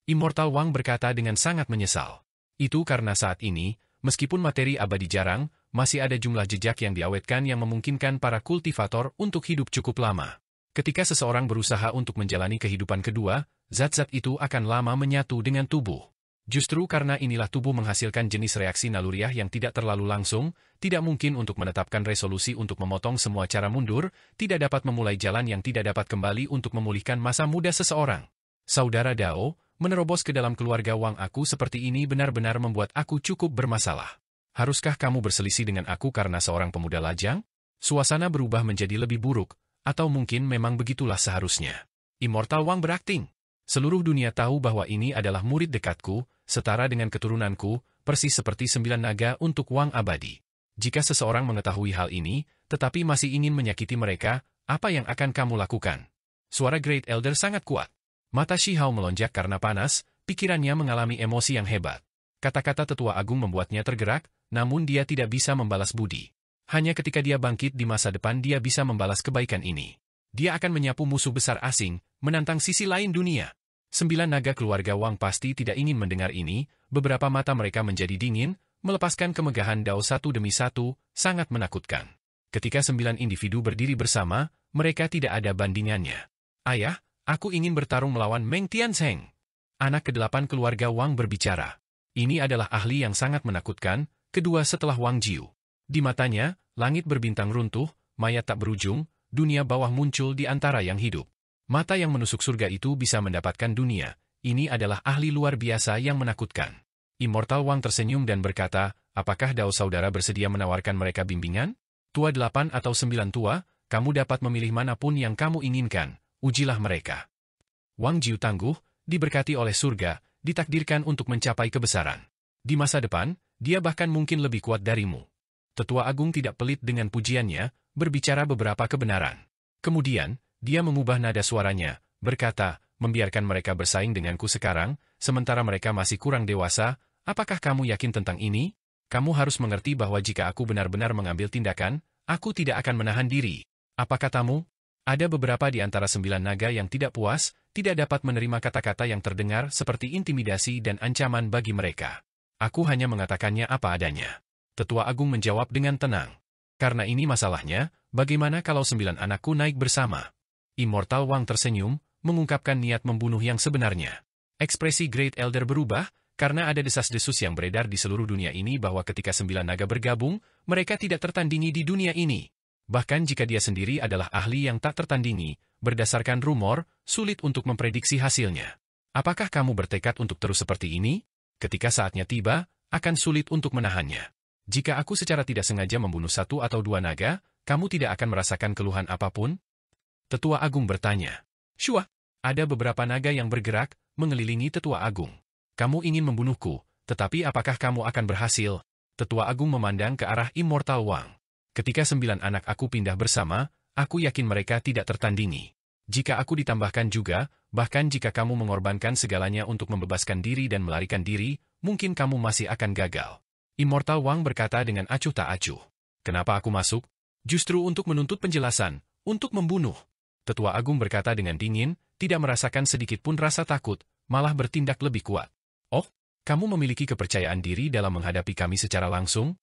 Immortal Wang berkata dengan sangat menyesal. Itu karena saat ini, meskipun materi abadi jarang, masih ada jumlah jejak yang diawetkan yang memungkinkan para kultivator untuk hidup cukup lama. Ketika seseorang berusaha untuk menjalani kehidupan kedua, zat-zat itu akan lama menyatu dengan tubuh. Justru karena inilah tubuh menghasilkan jenis reaksi naluriah yang tidak terlalu langsung, tidak mungkin untuk menetapkan resolusi untuk memotong semua cara mundur, tidak dapat memulai jalan yang tidak dapat kembali untuk memulihkan masa muda seseorang. Saudara Dao, menerobos ke dalam keluarga Wang aku seperti ini benar-benar membuat aku cukup bermasalah. Haruskah kamu berselisih dengan aku karena seorang pemuda lajang? Suasana berubah menjadi lebih buruk, atau mungkin memang begitulah seharusnya. Immortal Wang berakting. Seluruh dunia tahu bahwa ini adalah murid dekatku, setara dengan keturunanku, persis seperti 9 naga untuk Wang abadi. Jika seseorang mengetahui hal ini, tetapi masih ingin menyakiti mereka, apa yang akan kamu lakukan? Suara Great Elder sangat kuat. Mata Shihao melonjak karena panas, pikirannya mengalami emosi yang hebat. Kata-kata Tetua Agung membuatnya tergerak, namun dia tidak bisa membalas budi. Hanya ketika dia bangkit di masa depan dia bisa membalas kebaikan ini. Dia akan menyapu musuh besar asing, menantang sisi lain dunia. 9 naga keluarga Wang pasti tidak ingin mendengar ini, beberapa mata mereka menjadi dingin, melepaskan kemegahan Dao satu demi satu, sangat menakutkan. Ketika 9 individu berdiri bersama, mereka tidak ada bandingannya. Ayah, aku ingin bertarung melawan Meng Tianzheng. Anak ke-8 keluarga Wang berbicara. Ini adalah ahli yang sangat menakutkan, kedua setelah Wang Jiu. Di matanya, langit berbintang runtuh, mayat tak berujung, dunia bawah muncul di antara yang hidup. Mata yang menusuk surga itu bisa mendapatkan dunia. Ini adalah ahli luar biasa yang menakutkan. Immortal Wang tersenyum dan berkata, apakah Dao saudara bersedia menawarkan mereka bimbingan? Tua 8 atau 9 tua, kamu dapat memilih manapun yang kamu inginkan, ujilah mereka. Wang Jiu tangguh, diberkati oleh surga, ditakdirkan untuk mencapai kebesaran. Di masa depan, dia bahkan mungkin lebih kuat darimu. Tetua Agung tidak pelit dengan pujiannya, berbicara beberapa kebenaran. Kemudian, dia mengubah nada suaranya, berkata, membiarkan mereka bersaing denganku sekarang, sementara mereka masih kurang dewasa, apakah kamu yakin tentang ini? Kamu harus mengerti bahwa jika aku benar-benar mengambil tindakan, aku tidak akan menahan diri. Apa katamu? Ada beberapa di antara 9 naga yang tidak puas, tidak dapat menerima kata-kata yang terdengar seperti intimidasi dan ancaman bagi mereka. Aku hanya mengatakannya apa adanya. Tetua Agung menjawab dengan tenang. Karena ini masalahnya, bagaimana kalau 9 anakku naik bersama? Immortal Wang tersenyum, mengungkapkan niat membunuh yang sebenarnya. Ekspresi Great Elder berubah, karena ada desas-desus yang beredar di seluruh dunia ini bahwa ketika 9 naga bergabung, mereka tidak tertandingi di dunia ini. Bahkan jika dia sendiri adalah ahli yang tak tertandingi, berdasarkan rumor, sulit untuk memprediksi hasilnya. Apakah kamu bertekad untuk terus seperti ini? Ketika saatnya tiba, akan sulit untuk menahannya. Jika aku secara tidak sengaja membunuh 1 atau 2 naga, kamu tidak akan merasakan keluhan apapun? Tetua Agung bertanya. Shua, ada beberapa naga yang bergerak, mengelilingi Tetua Agung. Kamu ingin membunuhku, tetapi apakah kamu akan berhasil? Tetua Agung memandang ke arah Immortal Wang. Ketika 9 anak aku pindah bersama, aku yakin mereka tidak tertandingi. Jika aku ditambahkan juga, bahkan jika kamu mengorbankan segalanya untuk membebaskan diri dan melarikan diri, mungkin kamu masih akan gagal. Immortal Wang berkata dengan acuh tak acuh. Kenapa aku masuk? Justru untuk menuntut penjelasan, untuk membunuh. Tetua Agung berkata dengan dingin, tidak merasakan sedikit pun rasa takut, malah bertindak lebih kuat. Oh, kamu memiliki kepercayaan diri dalam menghadapi kami secara langsung?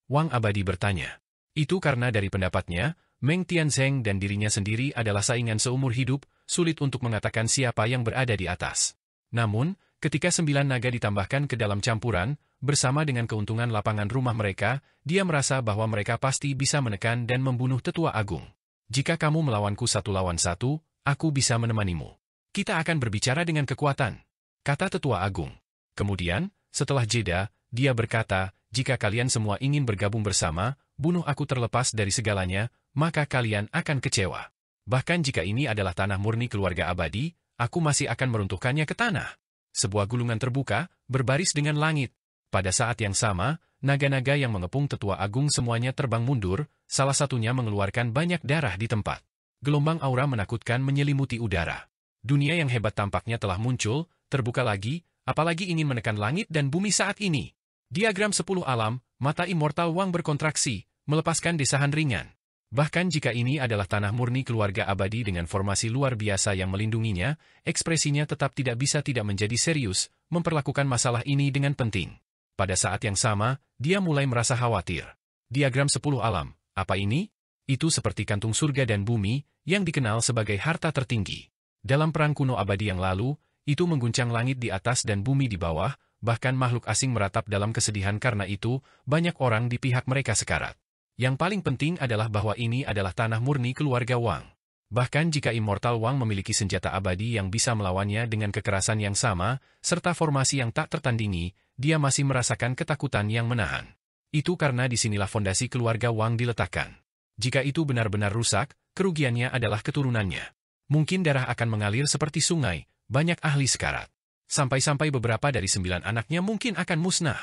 Wang Abadi bertanya. Itu karena dari pendapatnya, Meng Tianzheng dan dirinya sendiri adalah saingan seumur hidup, sulit untuk mengatakan siapa yang berada di atas. Namun, ketika 9 naga ditambahkan ke dalam campuran, bersama dengan keuntungan lapangan rumah mereka, dia merasa bahwa mereka pasti bisa menekan dan membunuh Tetua Agung. Jika kamu melawanku 1 lawan 1, aku bisa menemanimu. Kita akan berbicara dengan kekuatan, kata Tetua Agung. Kemudian, setelah jeda, dia berkata, jika kalian semua ingin bergabung bersama, bunuh aku terlepas dari segalanya, maka kalian akan kecewa. Bahkan jika ini adalah tanah murni keluarga abadi, aku masih akan meruntuhkannya ke tanah. Sebuah gulungan terbuka, berbaris dengan langit. Pada saat yang sama, naga-naga yang mengepung Tetua Agung semuanya terbang mundur, salah satunya mengeluarkan banyak darah di tempat. Gelombang aura menakutkan menyelimuti udara. Dunia yang hebat tampaknya telah muncul, terbuka lagi, apalagi ingin menekan langit dan bumi saat ini. Diagram 10 alam, mata Immortal Wang berkontraksi, melepaskan desahan ringan. Bahkan jika ini adalah tanah murni keluarga abadi dengan formasi luar biasa yang melindunginya, ekspresinya tetap tidak bisa tidak menjadi serius, memperlakukan masalah ini dengan penting. Pada saat yang sama, dia mulai merasa khawatir. Diagram 10 alam, apa ini? Itu seperti kantung surga dan bumi, yang dikenal sebagai harta tertinggi. Dalam perang kuno abadi yang lalu, itu mengguncang langit di atas dan bumi di bawah, bahkan makhluk asing meratap dalam kesedihan karena itu, banyak orang di pihak mereka sekarat. Yang paling penting adalah bahwa ini adalah tanah murni keluarga Wang. Bahkan jika Immortal Wang memiliki senjata abadi yang bisa melawannya dengan kekerasan yang sama, serta formasi yang tak tertandingi, dia masih merasakan ketakutan yang menahan. Itu karena disinilah fondasi keluarga Wang diletakkan. Jika itu benar-benar rusak, kerugiannya adalah keturunannya. Mungkin darah akan mengalir seperti sungai, banyak ahli sekarat. Sampai-sampai beberapa dari 9 anaknya mungkin akan musnah.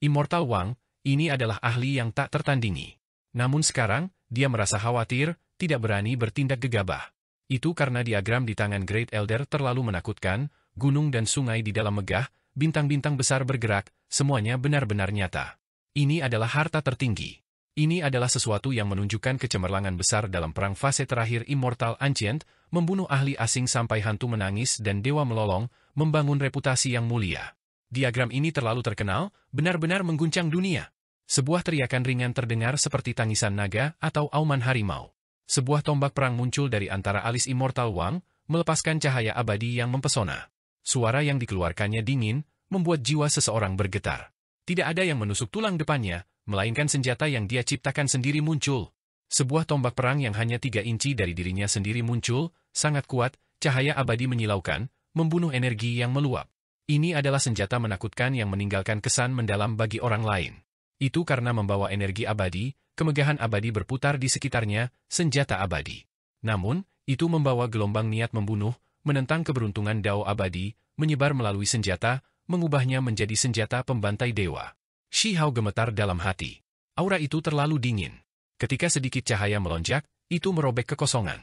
Immortal Wang, ini adalah ahli yang tak tertandingi. Namun sekarang, dia merasa khawatir, tidak berani bertindak gegabah. Itu karena diagram di tangan Great Elder terlalu menakutkan, gunung dan sungai di dalam megah, bintang-bintang besar bergerak, semuanya benar-benar nyata. Ini adalah harta tertinggi. Ini adalah sesuatu yang menunjukkan kecemerlangan besar dalam perang fase terakhir Immortal Ancient, membunuh ahli asing sampai hantu menangis dan dewa melolong, membangun reputasi yang mulia. Diagram ini terlalu terkenal, benar-benar mengguncang dunia. Sebuah teriakan ringan terdengar seperti tangisan naga atau auman harimau. Sebuah tombak perang muncul dari antara alis Immortal Wang, melepaskan cahaya abadi yang mempesona. Suara yang dikeluarkannya dingin, membuat jiwa seseorang bergetar. Tidak ada yang menusuk tulang depannya, melainkan senjata yang dia ciptakan sendiri muncul. Sebuah tombak perang yang hanya 3 inci dari dirinya sendiri muncul, sangat kuat, cahaya abadi menyilaukan, membunuh energi yang meluap. Ini adalah senjata menakutkan yang meninggalkan kesan mendalam bagi orang lain. Itu karena membawa energi abadi, kemegahan abadi berputar di sekitarnya, senjata abadi. Namun, itu membawa gelombang niat membunuh, menentang keberuntungan Dao abadi, menyebar melalui senjata, mengubahnya menjadi senjata pembantai dewa. Shi Hao gemetar dalam hati. Aura itu terlalu dingin. Ketika sedikit cahaya melonjak, itu merobek kekosongan.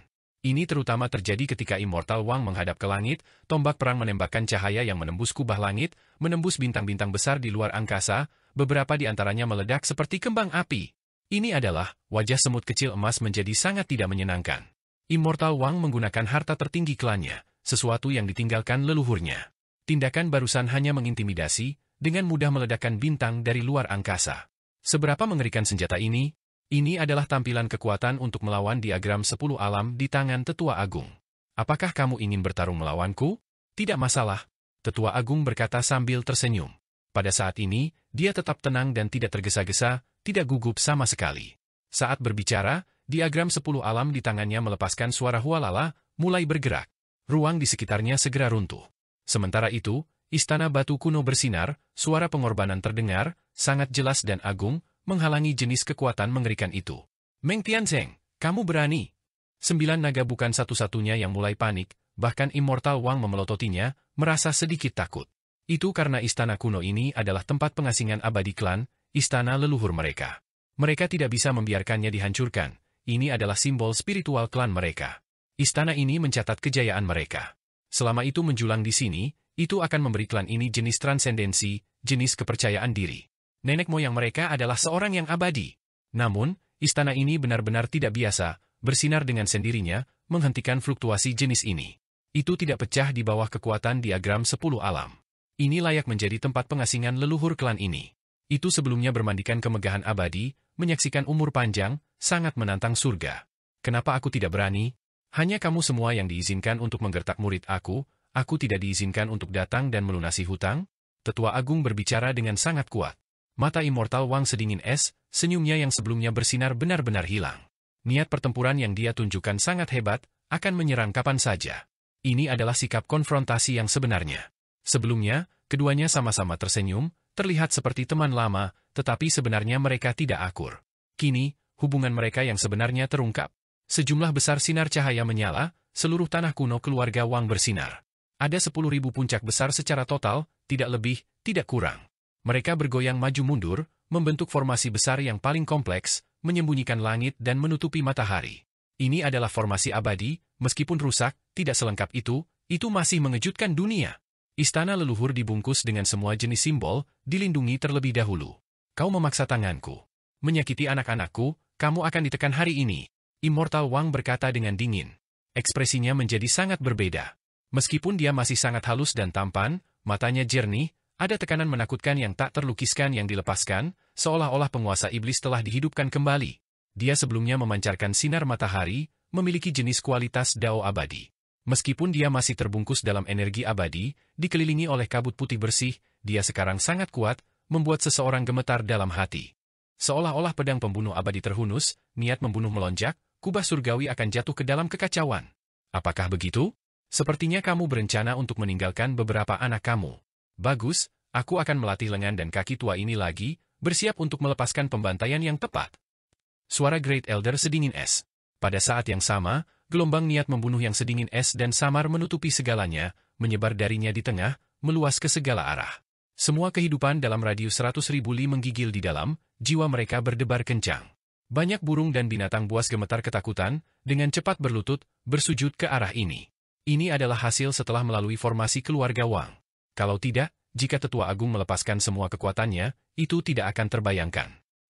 Ini terutama terjadi ketika Immortal Wang menghadap ke langit, tombak perang menembakkan cahaya yang menembus kubah langit, menembus bintang-bintang besar di luar angkasa, beberapa di antaranya meledak seperti kembang api. Ini adalah, wajah semut kecil emas menjadi sangat tidak menyenangkan. Immortal Wang menggunakan harta tertinggi klannya, sesuatu yang ditinggalkan leluhurnya. Tindakan barusan hanya mengintimidasi, dengan mudah meledakkan bintang dari luar angkasa. Seberapa mengerikan senjata ini? Ini adalah tampilan kekuatan untuk melawan diagram 10 alam di tangan Tetua Agung. Apakah kamu ingin bertarung melawanku? Tidak masalah, Tetua Agung berkata sambil tersenyum. Pada saat ini, dia tetap tenang dan tidak tergesa-gesa, tidak gugup sama sekali. Saat berbicara, diagram 10 alam di tangannya melepaskan suara hualala, mulai bergerak. Ruang di sekitarnya segera runtuh. Sementara itu, istana batu kuno bersinar, suara pengorbanan terdengar, sangat jelas dan agung, menghalangi jenis kekuatan mengerikan itu. Meng Tianzeng, kamu berani? 9 naga bukan satu-satunya yang mulai panik, bahkan Immortal Wang memelototinya, merasa sedikit takut. Itu karena istana kuno ini adalah tempat pengasingan abadi klan, istana leluhur mereka. Mereka tidak bisa membiarkannya dihancurkan, ini adalah simbol spiritual klan mereka. Istana ini mencatat kejayaan mereka. Selama itu menjulang di sini, itu akan memberi klan ini jenis transendensi, jenis kepercayaan diri. Nenek moyang mereka adalah seorang yang abadi. Namun, istana ini benar-benar tidak biasa, bersinar dengan sendirinya, menghentikan fluktuasi jenis ini. Itu tidak pecah di bawah kekuatan diagram 10 alam. Ini layak menjadi tempat pengasingan leluhur klan ini. Itu sebelumnya bermandikan kemegahan abadi, menyaksikan umur panjang, sangat menantang surga. Kenapa aku tidak berani? Hanya kamu semua yang diizinkan untuk menggertak murid aku tidak diizinkan untuk datang dan melunasi hutang? Tetua Agung berbicara dengan sangat kuat. Mata Immortal Wang sedingin es, senyumnya yang sebelumnya bersinar benar-benar hilang. Niat pertempuran yang dia tunjukkan sangat hebat, akan menyerang kapan saja. Ini adalah sikap konfrontasi yang sebenarnya. Sebelumnya, keduanya sama-sama tersenyum, terlihat seperti teman lama, tetapi sebenarnya mereka tidak akur. Kini, hubungan mereka yang sebenarnya terungkap. Sejumlah besar sinar cahaya menyala, seluruh tanah kuno keluarga Wang bersinar. Ada 10.000 puncak besar secara total, tidak lebih, tidak kurang. Mereka bergoyang maju mundur, membentuk formasi besar yang paling kompleks, menyembunyikan langit dan menutupi matahari. Ini adalah formasi abadi, meskipun rusak, tidak selengkap itu masih mengejutkan dunia. Istana leluhur dibungkus dengan semua jenis simbol, dilindungi terlebih dahulu. Kau memaksa tanganku. Menyakiti anak-anakku, kamu akan ditekan hari ini. Immortal Wang berkata dengan dingin. Ekspresinya menjadi sangat berbeda. Meskipun dia masih sangat halus dan tampan, matanya jernih, ada tekanan menakutkan yang tak terlukiskan yang dilepaskan, seolah-olah penguasa iblis telah dihidupkan kembali. Dia sebelumnya memancarkan sinar matahari, memiliki jenis kualitas Dao abadi. Meskipun dia masih terbungkus dalam energi abadi, dikelilingi oleh kabut putih bersih, dia sekarang sangat kuat, membuat seseorang gemetar dalam hati. Seolah-olah pedang pembunuh abadi terhunus, niat membunuh melonjak, kubah surgawi akan jatuh ke dalam kekacauan. Apakah begitu? Sepertinya kamu berencana untuk meninggalkan beberapa anak kamu. Bagus, aku akan melatih lengan dan kaki tua ini lagi, bersiap untuk melepaskan pembantaian yang tepat. Suara Great Elder sedingin es. Pada saat yang sama, gelombang niat membunuh yang sedingin es dan samar menutupi segalanya, menyebar darinya di tengah, meluas ke segala arah. Semua kehidupan dalam radius 100.000 li menggigil di dalam, jiwa mereka berdebar kencang. Banyak burung dan binatang buas gemetar ketakutan, dengan cepat berlutut, bersujud ke arah ini. Ini adalah hasil setelah melalui formasi keluarga Wang. Kalau tidak, jika Tetua Agung melepaskan semua kekuatannya, itu tidak akan terbayangkan.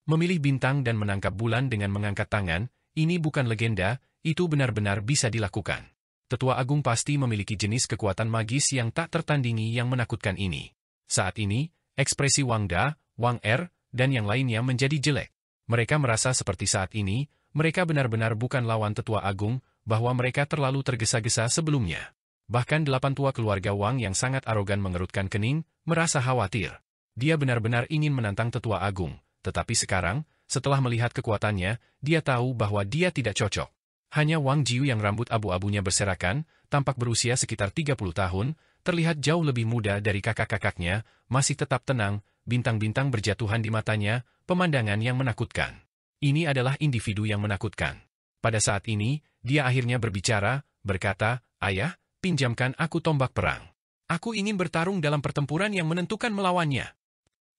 Memilih bintang dan menangkap bulan dengan mengangkat tangan, ini bukan legenda, itu benar-benar bisa dilakukan. Tetua Agung pasti memiliki jenis kekuatan magis yang tak tertandingi yang menakutkan ini. Saat ini, ekspresi Wang Da, Wang Er, dan yang lainnya menjadi jelek. Mereka merasa seperti saat ini, mereka benar-benar bukan lawan Tetua Agung, bahwa mereka terlalu tergesa-gesa sebelumnya. Bahkan 8 tua keluarga Wang yang sangat arogan mengerutkan kening, merasa khawatir. Dia benar-benar ingin menantang Tetua Agung, tetapi sekarang, setelah melihat kekuatannya, dia tahu bahwa dia tidak cocok. Hanya Wang Jiu yang rambut abu-abunya berserakan, tampak berusia sekitar 30 tahun, terlihat jauh lebih muda dari kakak-kakaknya, masih tetap tenang, bintang-bintang berjatuhan di matanya, pemandangan yang menakutkan. Ini adalah individu yang menakutkan. Pada saat ini, dia akhirnya berbicara, berkata, "Ayah, pinjamkan aku tombak perang. Aku ingin bertarung dalam pertempuran yang menentukan melawannya."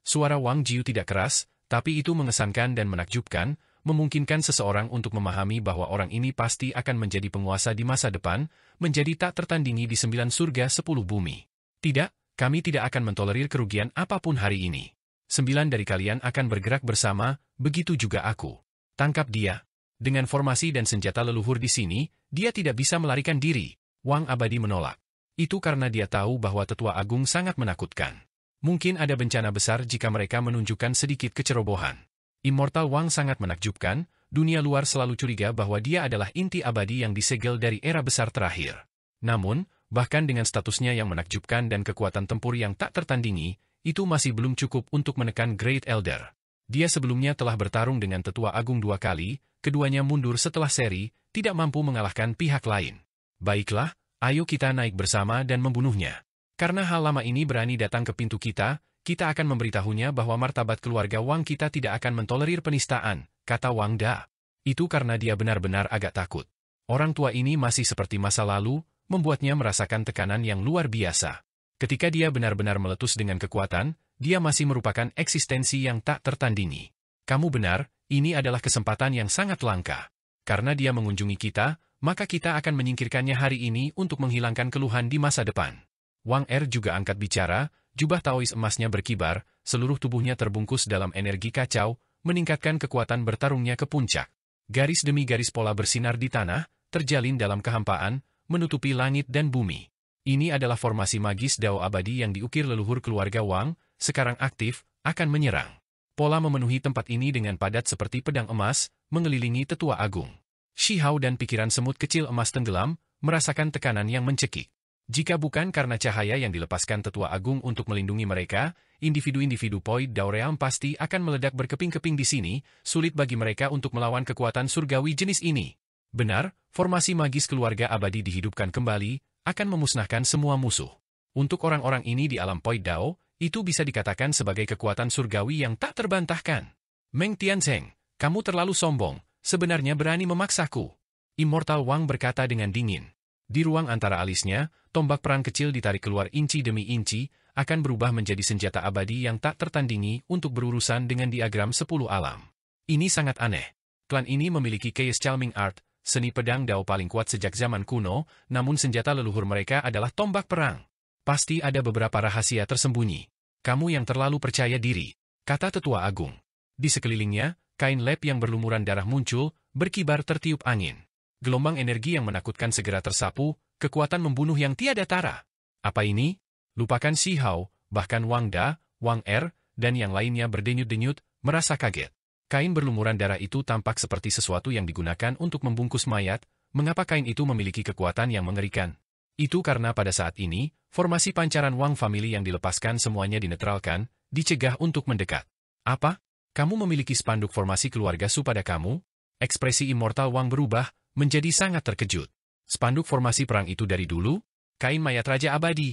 Suara Wang Jiu tidak keras, tapi itu mengesankan dan menakjubkan, memungkinkan seseorang untuk memahami bahwa orang ini pasti akan menjadi penguasa di masa depan, menjadi tak tertandingi di 9 surga 10 bumi. Tidak, kami tidak akan mentolerir kerugian apapun hari ini. 9 dari kalian akan bergerak bersama, begitu juga aku. Tangkap dia. Dengan formasi dan senjata leluhur di sini, dia tidak bisa melarikan diri. Wang Abadi menolak. Itu karena dia tahu bahwa Tetua Agung sangat menakutkan. Mungkin ada bencana besar jika mereka menunjukkan sedikit kecerobohan. Immortal Wang sangat menakjubkan, dunia luar selalu curiga bahwa dia adalah inti abadi yang disegel dari era besar terakhir. Namun, bahkan dengan statusnya yang menakjubkan dan kekuatan tempur yang tak tertandingi, itu masih belum cukup untuk menekan Great Elder. Dia sebelumnya telah bertarung dengan Tetua Agung 2 kali, keduanya mundur setelah seri, tidak mampu mengalahkan pihak lain. Baiklah, ayo kita naik bersama dan membunuhnya. Karena hal lama ini berani datang ke pintu kita akan memberitahunya bahwa martabat keluarga Wang kita tidak akan mentolerir penistaan, kata Wang Da. Itu karena dia benar-benar agak takut. Orang tua ini masih seperti masa lalu, membuatnya merasakan tekanan yang luar biasa. Ketika dia benar-benar meletus dengan kekuatan, dia masih merupakan eksistensi yang tak tertandingi. Kamu benar, ini adalah kesempatan yang sangat langka. Karena dia mengunjungi kita, maka kita akan menyingkirkannya hari ini untuk menghilangkan keluhan di masa depan. Wang Er juga angkat bicara, jubah Taois emasnya berkibar, seluruh tubuhnya terbungkus dalam energi kacau, meningkatkan kekuatan bertarungnya ke puncak. Garis demi garis pola bersinar di tanah, terjalin dalam kehampaan, menutupi langit dan bumi. Ini adalah formasi magis Dao abadi yang diukir leluhur keluarga Wang, sekarang aktif, akan menyerang. Pola memenuhi tempat ini dengan padat seperti pedang emas, mengelilingi Tetua Agung. Shi Hao dan pikiran semut kecil emas tenggelam, merasakan tekanan yang mencekik. Jika bukan karena cahaya yang dilepaskan Tetua Agung untuk melindungi mereka, individu-individu Poi Dao Ream pasti akan meledak berkeping-keping di sini, sulit bagi mereka untuk melawan kekuatan surgawi jenis ini. Benar, formasi magis keluarga abadi dihidupkan kembali, akan memusnahkan semua musuh. Untuk orang-orang ini di alam Poi Dao, itu bisa dikatakan sebagai kekuatan surgawi yang tak terbantahkan. Meng Tianzeng, kamu terlalu sombong, sebenarnya berani memaksaku. Immortal Wang berkata dengan dingin. Di ruang antara alisnya, tombak perang kecil ditarik keluar inci demi inci, akan berubah menjadi senjata abadi yang tak tertandingi untuk berurusan dengan diagram 10 alam. Ini sangat aneh. Klan ini memiliki Chaos Calming Art, seni pedang Dao paling kuat sejak zaman kuno, namun senjata leluhur mereka adalah tombak perang. Pasti ada beberapa rahasia tersembunyi. Kamu yang terlalu percaya diri, kata Tetua Agung. Di sekelilingnya, kain lap yang berlumuran darah muncul, berkibar tertiup angin. Gelombang energi yang menakutkan segera tersapu, kekuatan membunuh yang tiada tara. Apa ini? Lupakan Shi Hao, bahkan Wang Da, Wang Er, dan yang lainnya berdenyut-denyut, merasa kaget. Kain berlumuran darah itu tampak seperti sesuatu yang digunakan untuk membungkus mayat, mengapa kain itu memiliki kekuatan yang mengerikan? Itu karena pada saat ini, formasi pancaran Wang Family yang dilepaskan semuanya dinetralkan, dicegah untuk mendekat. Apa? Kamu memiliki spanduk formasi keluarga Su pada kamu? Ekspresi Immortal Wang berubah, menjadi sangat terkejut. Spanduk formasi perang itu dari dulu? Kain mayat Raja Abadi.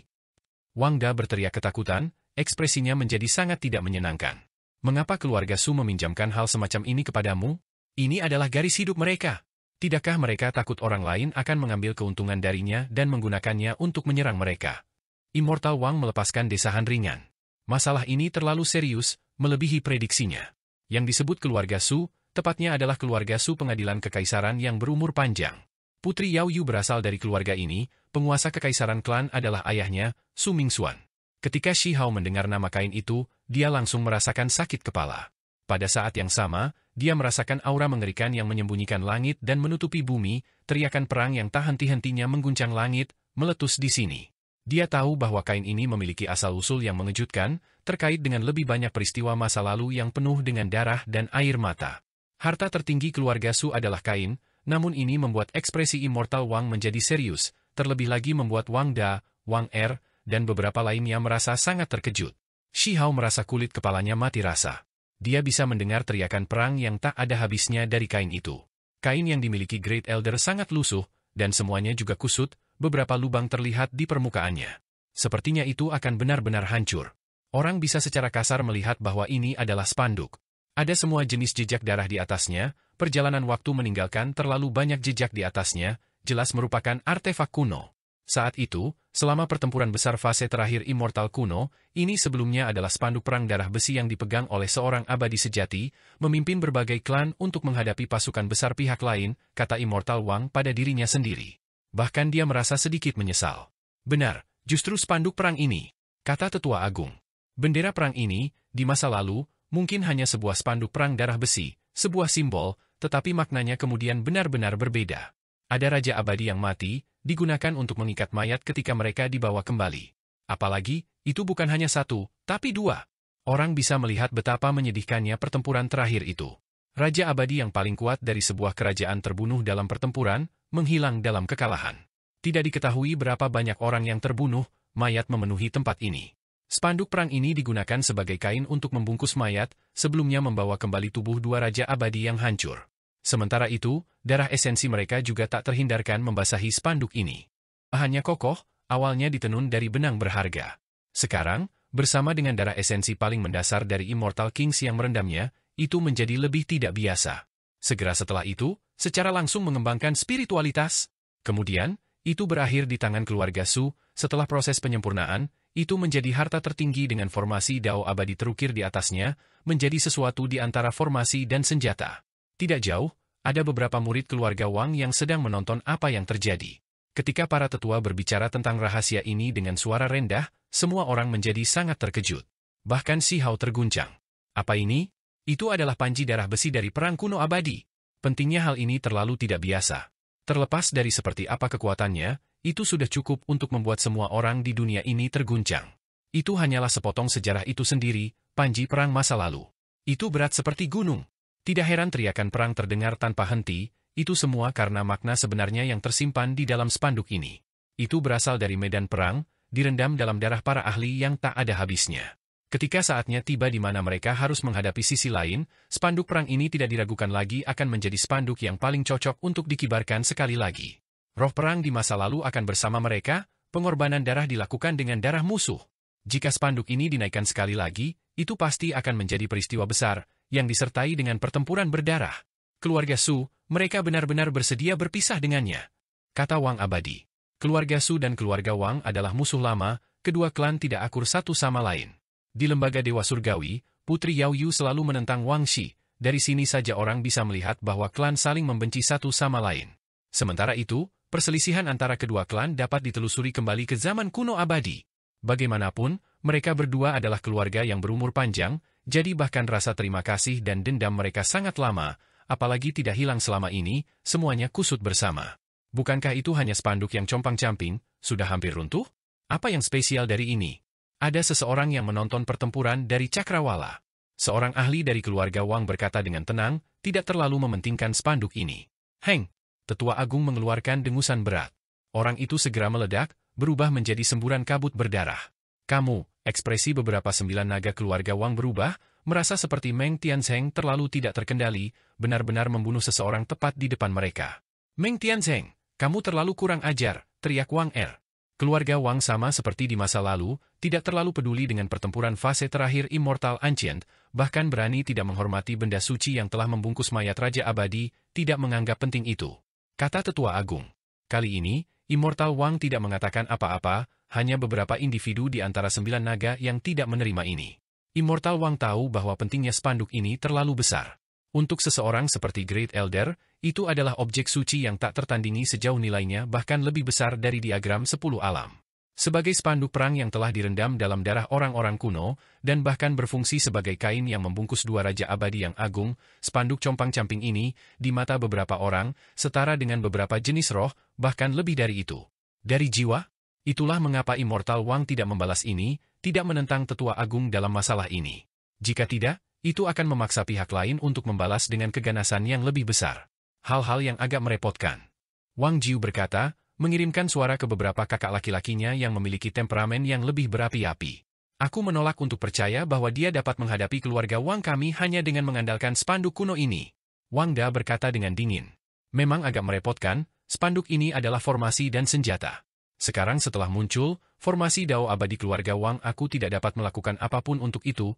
Wang Da berteriak ketakutan, ekspresinya menjadi sangat tidak menyenangkan. Mengapa keluarga Su meminjamkan hal semacam ini kepadamu? Ini adalah garis hidup mereka. Tidakkah mereka takut orang lain akan mengambil keuntungan darinya dan menggunakannya untuk menyerang mereka? Immortal Wang melepaskan desahan ringan. Masalah ini terlalu serius, melebihi prediksinya. Yang disebut keluarga Su, tepatnya adalah keluarga Su pengadilan kekaisaran yang berumur panjang. Putri Yao Yu berasal dari keluarga ini, penguasa kekaisaran klan adalah ayahnya, Su Mingxuan. Ketika Shi Hao mendengar nama kain itu, dia langsung merasakan sakit kepala. Pada saat yang sama, dia merasakan aura mengerikan yang menyembunyikan langit dan menutupi bumi, teriakan perang yang tak henti-hentinya mengguncang langit, meletus di sini. Dia tahu bahwa kain ini memiliki asal-usul yang mengejutkan, terkait dengan lebih banyak peristiwa masa lalu yang penuh dengan darah dan air mata. Harta tertinggi keluarga Su adalah kain, namun ini membuat ekspresi Immortal Wang menjadi serius, terlebih lagi membuat Wang Da, Wang Er, dan beberapa lainnya merasa sangat terkejut. Shi Hao merasa kulit kepalanya mati rasa. Dia bisa mendengar teriakan perang yang tak ada habisnya dari kain itu. Kain yang dimiliki Great Elder sangat lusuh, dan semuanya juga kusut, beberapa lubang terlihat di permukaannya. Sepertinya itu akan benar-benar hancur. Orang bisa secara kasar melihat bahwa ini adalah spanduk. Ada semua jenis jejak darah di atasnya, perjalanan waktu meninggalkan terlalu banyak jejak di atasnya, jelas merupakan artefak kuno. Saat itu, selama pertempuran besar fase terakhir Immortal kuno, ini sebelumnya adalah spanduk perang darah besi yang dipegang oleh seorang abadi sejati, memimpin berbagai klan untuk menghadapi pasukan besar pihak lain, kata Immortal Wang pada dirinya sendiri. Bahkan dia merasa sedikit menyesal. Benar, justru spanduk perang ini, kata Tetua Agung. Bendera perang ini, di masa lalu, mungkin hanya sebuah spanduk perang darah besi, sebuah simbol, tetapi maknanya kemudian benar-benar berbeda. Ada raja abadi yang mati, digunakan untuk mengikat mayat ketika mereka dibawa kembali. Apalagi, itu bukan hanya satu, tapi dua. Orang bisa melihat betapa menyedihkannya pertempuran terakhir itu. Raja abadi yang paling kuat dari sebuah kerajaan terbunuh dalam pertempuran, menghilang dalam kekalahan. Tidak diketahui berapa banyak orang yang terbunuh, mayat memenuhi tempat ini. Spanduk perang ini digunakan sebagai kain untuk membungkus mayat, sebelumnya membawa kembali tubuh dua raja abadi yang hancur. Sementara itu, darah esensi mereka juga tak terhindarkan membasahi spanduk ini. Bahannya kokoh, awalnya ditenun dari benang berharga. Sekarang, bersama dengan darah esensi paling mendasar dari Immortal Kings yang merendamnya, itu menjadi lebih tidak biasa. Segera setelah itu, secara langsung mengembangkan spiritualitas. Kemudian, itu berakhir di tangan keluarga Su, setelah proses penyempurnaan, itu menjadi harta tertinggi dengan formasi Dao abadi terukir di atasnya, menjadi sesuatu di antara formasi dan senjata. Tidak jauh, ada beberapa murid keluarga Wang yang sedang menonton apa yang terjadi. Ketika para tetua berbicara tentang rahasia ini dengan suara rendah, semua orang menjadi sangat terkejut. Bahkan Shi Hao terguncang. Apa ini? Itu adalah panji darah besi dari perang kuno abadi. Pentingnya hal ini terlalu tidak biasa. Terlepas dari seperti apa kekuatannya, itu sudah cukup untuk membuat semua orang di dunia ini terguncang. Itu hanyalah sepotong sejarah itu sendiri, panji perang masa lalu. Itu berat seperti gunung. Tidak heran teriakan perang terdengar tanpa henti, itu semua karena makna sebenarnya yang tersimpan di dalam spanduk ini. Itu berasal dari medan perang, direndam dalam darah para ahli yang tak ada habisnya. Ketika saatnya tiba di mana mereka harus menghadapi sisi lain, spanduk perang ini tidak diragukan lagi akan menjadi spanduk yang paling cocok untuk dikibarkan sekali lagi. Roh perang di masa lalu akan bersama mereka, pengorbanan darah dilakukan dengan darah musuh. Jika spanduk ini dinaikkan sekali lagi, itu pasti akan menjadi peristiwa besar, yang disertai dengan pertempuran berdarah. Keluarga Su, mereka benar-benar bersedia berpisah dengannya, kata Wang abadi. Keluarga Su dan keluarga Wang adalah musuh lama, kedua klan tidak akur satu sama lain. Di lembaga Dewa Surgawi, Putri Yao Yu selalu menentang Wang Shi, dari sini saja orang bisa melihat bahwa klan saling membenci satu sama lain. Sementara itu, perselisihan antara kedua klan dapat ditelusuri kembali ke zaman kuno abadi. Bagaimanapun, mereka berdua adalah keluarga yang berumur panjang, jadi bahkan rasa terima kasih dan dendam mereka sangat lama, apalagi tidak hilang selama ini, semuanya kusut bersama. Bukankah itu hanya spanduk yang compang-camping, sudah hampir runtuh? Apa yang spesial dari ini? Ada seseorang yang menonton pertempuran dari Cakrawala. Seorang ahli dari keluarga Wang berkata dengan tenang, tidak terlalu mementingkan spanduk ini. Heng! Tetua Agung mengeluarkan dengusan berat. Orang itu segera meledak, berubah menjadi semburan kabut berdarah. Kamu, ekspresi beberapa 9 naga keluarga Wang berubah, merasa seperti Meng Tianzeng terlalu tidak terkendali, benar-benar membunuh seseorang tepat di depan mereka. Meng Tianzeng, kamu terlalu kurang ajar, teriak Wang Er. Keluarga Wang sama seperti di masa lalu, tidak terlalu peduli dengan pertempuran fase terakhir Immortal Ancient, bahkan berani tidak menghormati benda suci yang telah membungkus mayat Raja Abadi, tidak menganggap penting itu. Kata Tetua Agung. Kali ini, Immortal Wang tidak mengatakan apa-apa, hanya beberapa individu di antara 9 naga yang tidak menerima ini. Immortal Wang tahu bahwa pentingnya spanduk ini terlalu besar. Untuk seseorang seperti Great Elder, itu adalah objek suci yang tak tertandingi sejauh nilainya bahkan lebih besar dari diagram 10 alam. Sebagai spanduk perang yang telah direndam dalam darah orang-orang kuno, dan bahkan berfungsi sebagai kain yang membungkus dua raja abadi yang agung, spanduk compang-camping ini, di mata beberapa orang, setara dengan beberapa jenis roh, bahkan lebih dari itu. Dari jiwa? Itulah mengapa Immortal Wang tidak membalas ini, tidak menentang Tetua Agung dalam masalah ini. Jika tidak, itu akan memaksa pihak lain untuk membalas dengan keganasan yang lebih besar. Hal-hal yang agak merepotkan. Wang Jiu berkata, mengirimkan suara ke beberapa kakak laki-lakinya yang memiliki temperamen yang lebih berapi-api. Aku menolak untuk percaya bahwa dia dapat menghadapi keluarga Wang kami hanya dengan mengandalkan spanduk kuno ini. Wang Da berkata dengan dingin. Memang agak merepotkan, spanduk ini adalah formasi dan senjata. Sekarang setelah muncul, formasi Dao abadi keluarga Wang aku tidak dapat melakukan apapun untuk itu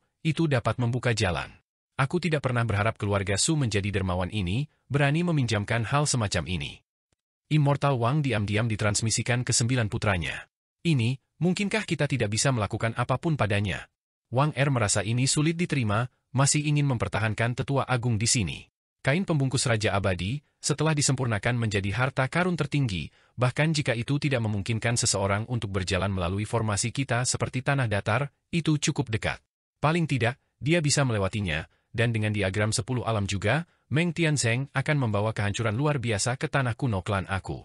dapat membuka jalan. Aku tidak pernah berharap keluarga Su menjadi dermawan ini, berani meminjamkan hal semacam ini. Immortal Wang diam-diam ditransmisikan ke 9 putranya. Ini, mungkinkah kita tidak bisa melakukan apapun padanya? Wang Er merasa ini sulit diterima, masih ingin mempertahankan Tetua Agung di sini. Kain pembungkus Raja Abadi, setelah disempurnakan menjadi harta karun tertinggi, bahkan jika itu tidak memungkinkan seseorang untuk berjalan melalui formasi kita seperti tanah datar, itu cukup dekat. Paling tidak, dia bisa melewatinya, dan dengan diagram 10 alam juga, Meng Tianzeng akan membawa kehancuran luar biasa ke tanah kuno klan aku.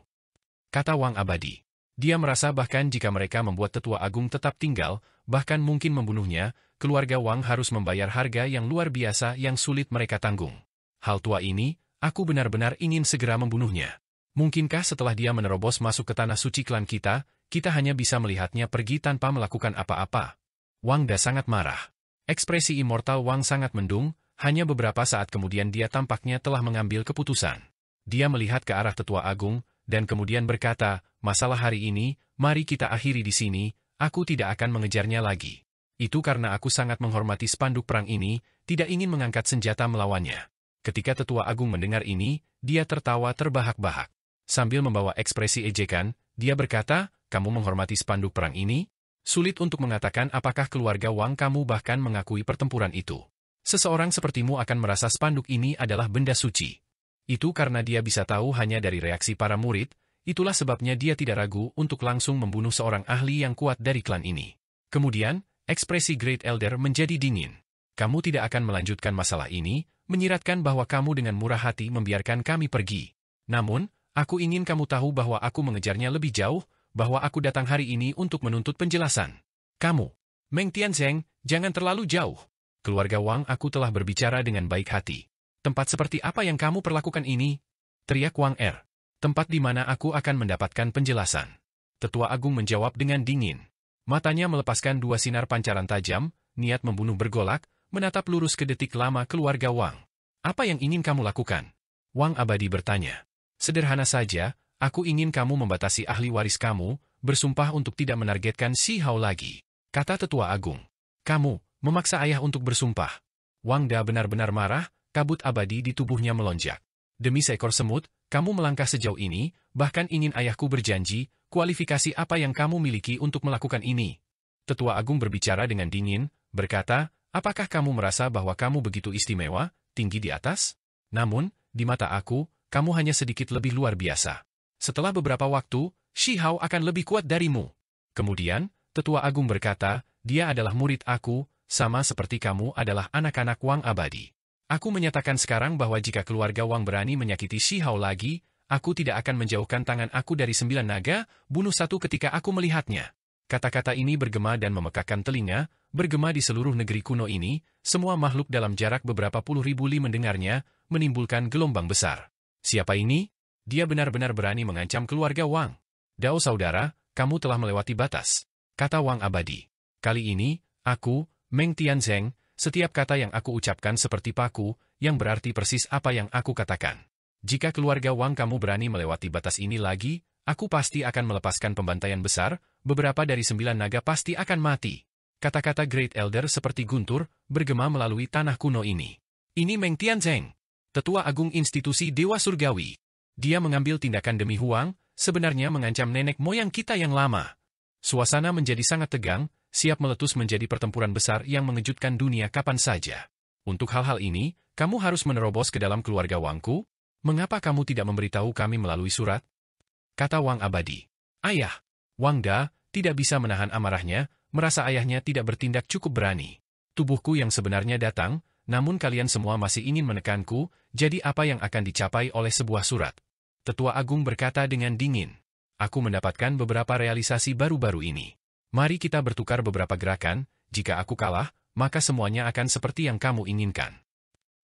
Kata Wang Abadi. Dia merasa bahkan jika mereka membuat Tetua Agung tetap tinggal, bahkan mungkin membunuhnya, keluarga Wang harus membayar harga yang luar biasa yang sulit mereka tanggung. Hal tua ini, aku benar-benar ingin segera membunuhnya. Mungkinkah setelah dia menerobos masuk ke tanah suci klan kita hanya bisa melihatnya pergi tanpa melakukan apa-apa? Wang Da sangat marah. Ekspresi Immortal Wang sangat mendung, hanya beberapa saat kemudian dia tampaknya telah mengambil keputusan. Dia melihat ke arah Tetua Agung, dan kemudian berkata, masalah hari ini, mari kita akhiri di sini, aku tidak akan mengejarnya lagi. Itu karena aku sangat menghormati spanduk perang ini, tidak ingin mengangkat senjata melawannya. Ketika Tetua Agung mendengar ini, dia tertawa terbahak-bahak. Sambil membawa ekspresi ejekan, dia berkata, kamu menghormati spanduk perang ini? Sulit untuk mengatakan apakah keluarga Wang kamu bahkan mengakui pertempuran itu. Seseorang sepertimu akan merasa spanduk ini adalah benda suci. Itu karena dia bisa tahu hanya dari reaksi para murid, itulah sebabnya dia tidak ragu untuk langsung membunuh seorang ahli yang kuat dari klan ini. Kemudian, ekspresi Great Elder menjadi dingin. Kamu tidak akan melanjutkan masalah ini, menyiratkan bahwa kamu dengan murah hati membiarkan kami pergi. Namun, aku ingin kamu tahu bahwa aku mengejarnya lebih jauh, bahwa aku datang hari ini untuk menuntut penjelasan. Kamu, Meng Tianzeng, jangan terlalu jauh. Keluarga Wang aku telah berbicara dengan baik hati. Tempat seperti apa yang kamu perlakukan ini? Teriak Wang Er. Tempat di mana aku akan mendapatkan penjelasan. Tetua Agung menjawab dengan dingin. Matanya melepaskan dua sinar pancaran tajam, niat membunuh bergolak, menatap lurus ke detik lama keluarga Wang. Apa yang ingin kamu lakukan? Wang Abadi bertanya. Sederhana saja, aku ingin kamu membatasi ahli waris kamu, bersumpah untuk tidak menargetkan Si Hao lagi. Kata Tetua Agung. Kamu memaksa ayah untuk bersumpah. Wang Da benar-benar marah, kabut abadi di tubuhnya melonjak. Demi seekor semut, kamu melangkah sejauh ini, bahkan ingin ayahku berjanji, kualifikasi apa yang kamu miliki untuk melakukan ini? Tetua Agung berbicara dengan dingin, berkata, apakah kamu merasa bahwa kamu begitu istimewa, tinggi di atas? Namun, di mata aku, kamu hanya sedikit lebih luar biasa. Setelah beberapa waktu, Si Hao akan lebih kuat darimu. Kemudian, Tetua Agung berkata, dia adalah murid aku, sama seperti kamu adalah anak-anak Wang Abadi. Aku menyatakan sekarang bahwa jika keluarga Wang berani menyakiti Si Hao lagi, aku tidak akan menjauhkan tangan aku dari 9 naga, bunuh satu ketika aku melihatnya. Kata-kata ini bergema dan memekakkan telinga, bergema di seluruh negeri kuno ini, semua makhluk dalam jarak beberapa puluh ribu li mendengarnya, menimbulkan gelombang besar. Siapa ini? Dia benar-benar berani mengancam keluarga Wang. Dao saudara, kamu telah melewati batas. Kata Wang Abadi. Kali ini, aku, Meng Tianzeng, setiap kata yang aku ucapkan seperti paku, yang berarti persis apa yang aku katakan. Jika keluarga Wang kamu berani melewati batas ini lagi, aku pasti akan melepaskan pembantaian besar, beberapa dari 9 naga pasti akan mati. Kata-kata Great Elder seperti guntur, bergema melalui tanah kuno ini. Ini Meng Tianzeng, Tetua Agung Institusi Dewa Surgawi. Dia mengambil tindakan demi Huang, sebenarnya mengancam nenek moyang kita yang lama. Suasana menjadi sangat tegang, siap meletus menjadi pertempuran besar yang mengejutkan dunia kapan saja. Untuk hal-hal ini, kamu harus menerobos ke dalam keluarga Wangku? Mengapa kamu tidak memberitahu kami melalui surat? Kata Wang Abadi. Ayah, Wang Da, tidak bisa menahan amarahnya, merasa ayahnya tidak bertindak cukup berani. Tubuhku yang sebenarnya datang, namun kalian semua masih ingin menekanku, jadi apa yang akan dicapai oleh sebuah surat? Tetua Agung berkata dengan dingin. Aku mendapatkan beberapa realisasi baru-baru ini. Mari kita bertukar beberapa gerakan, jika aku kalah, maka semuanya akan seperti yang kamu inginkan.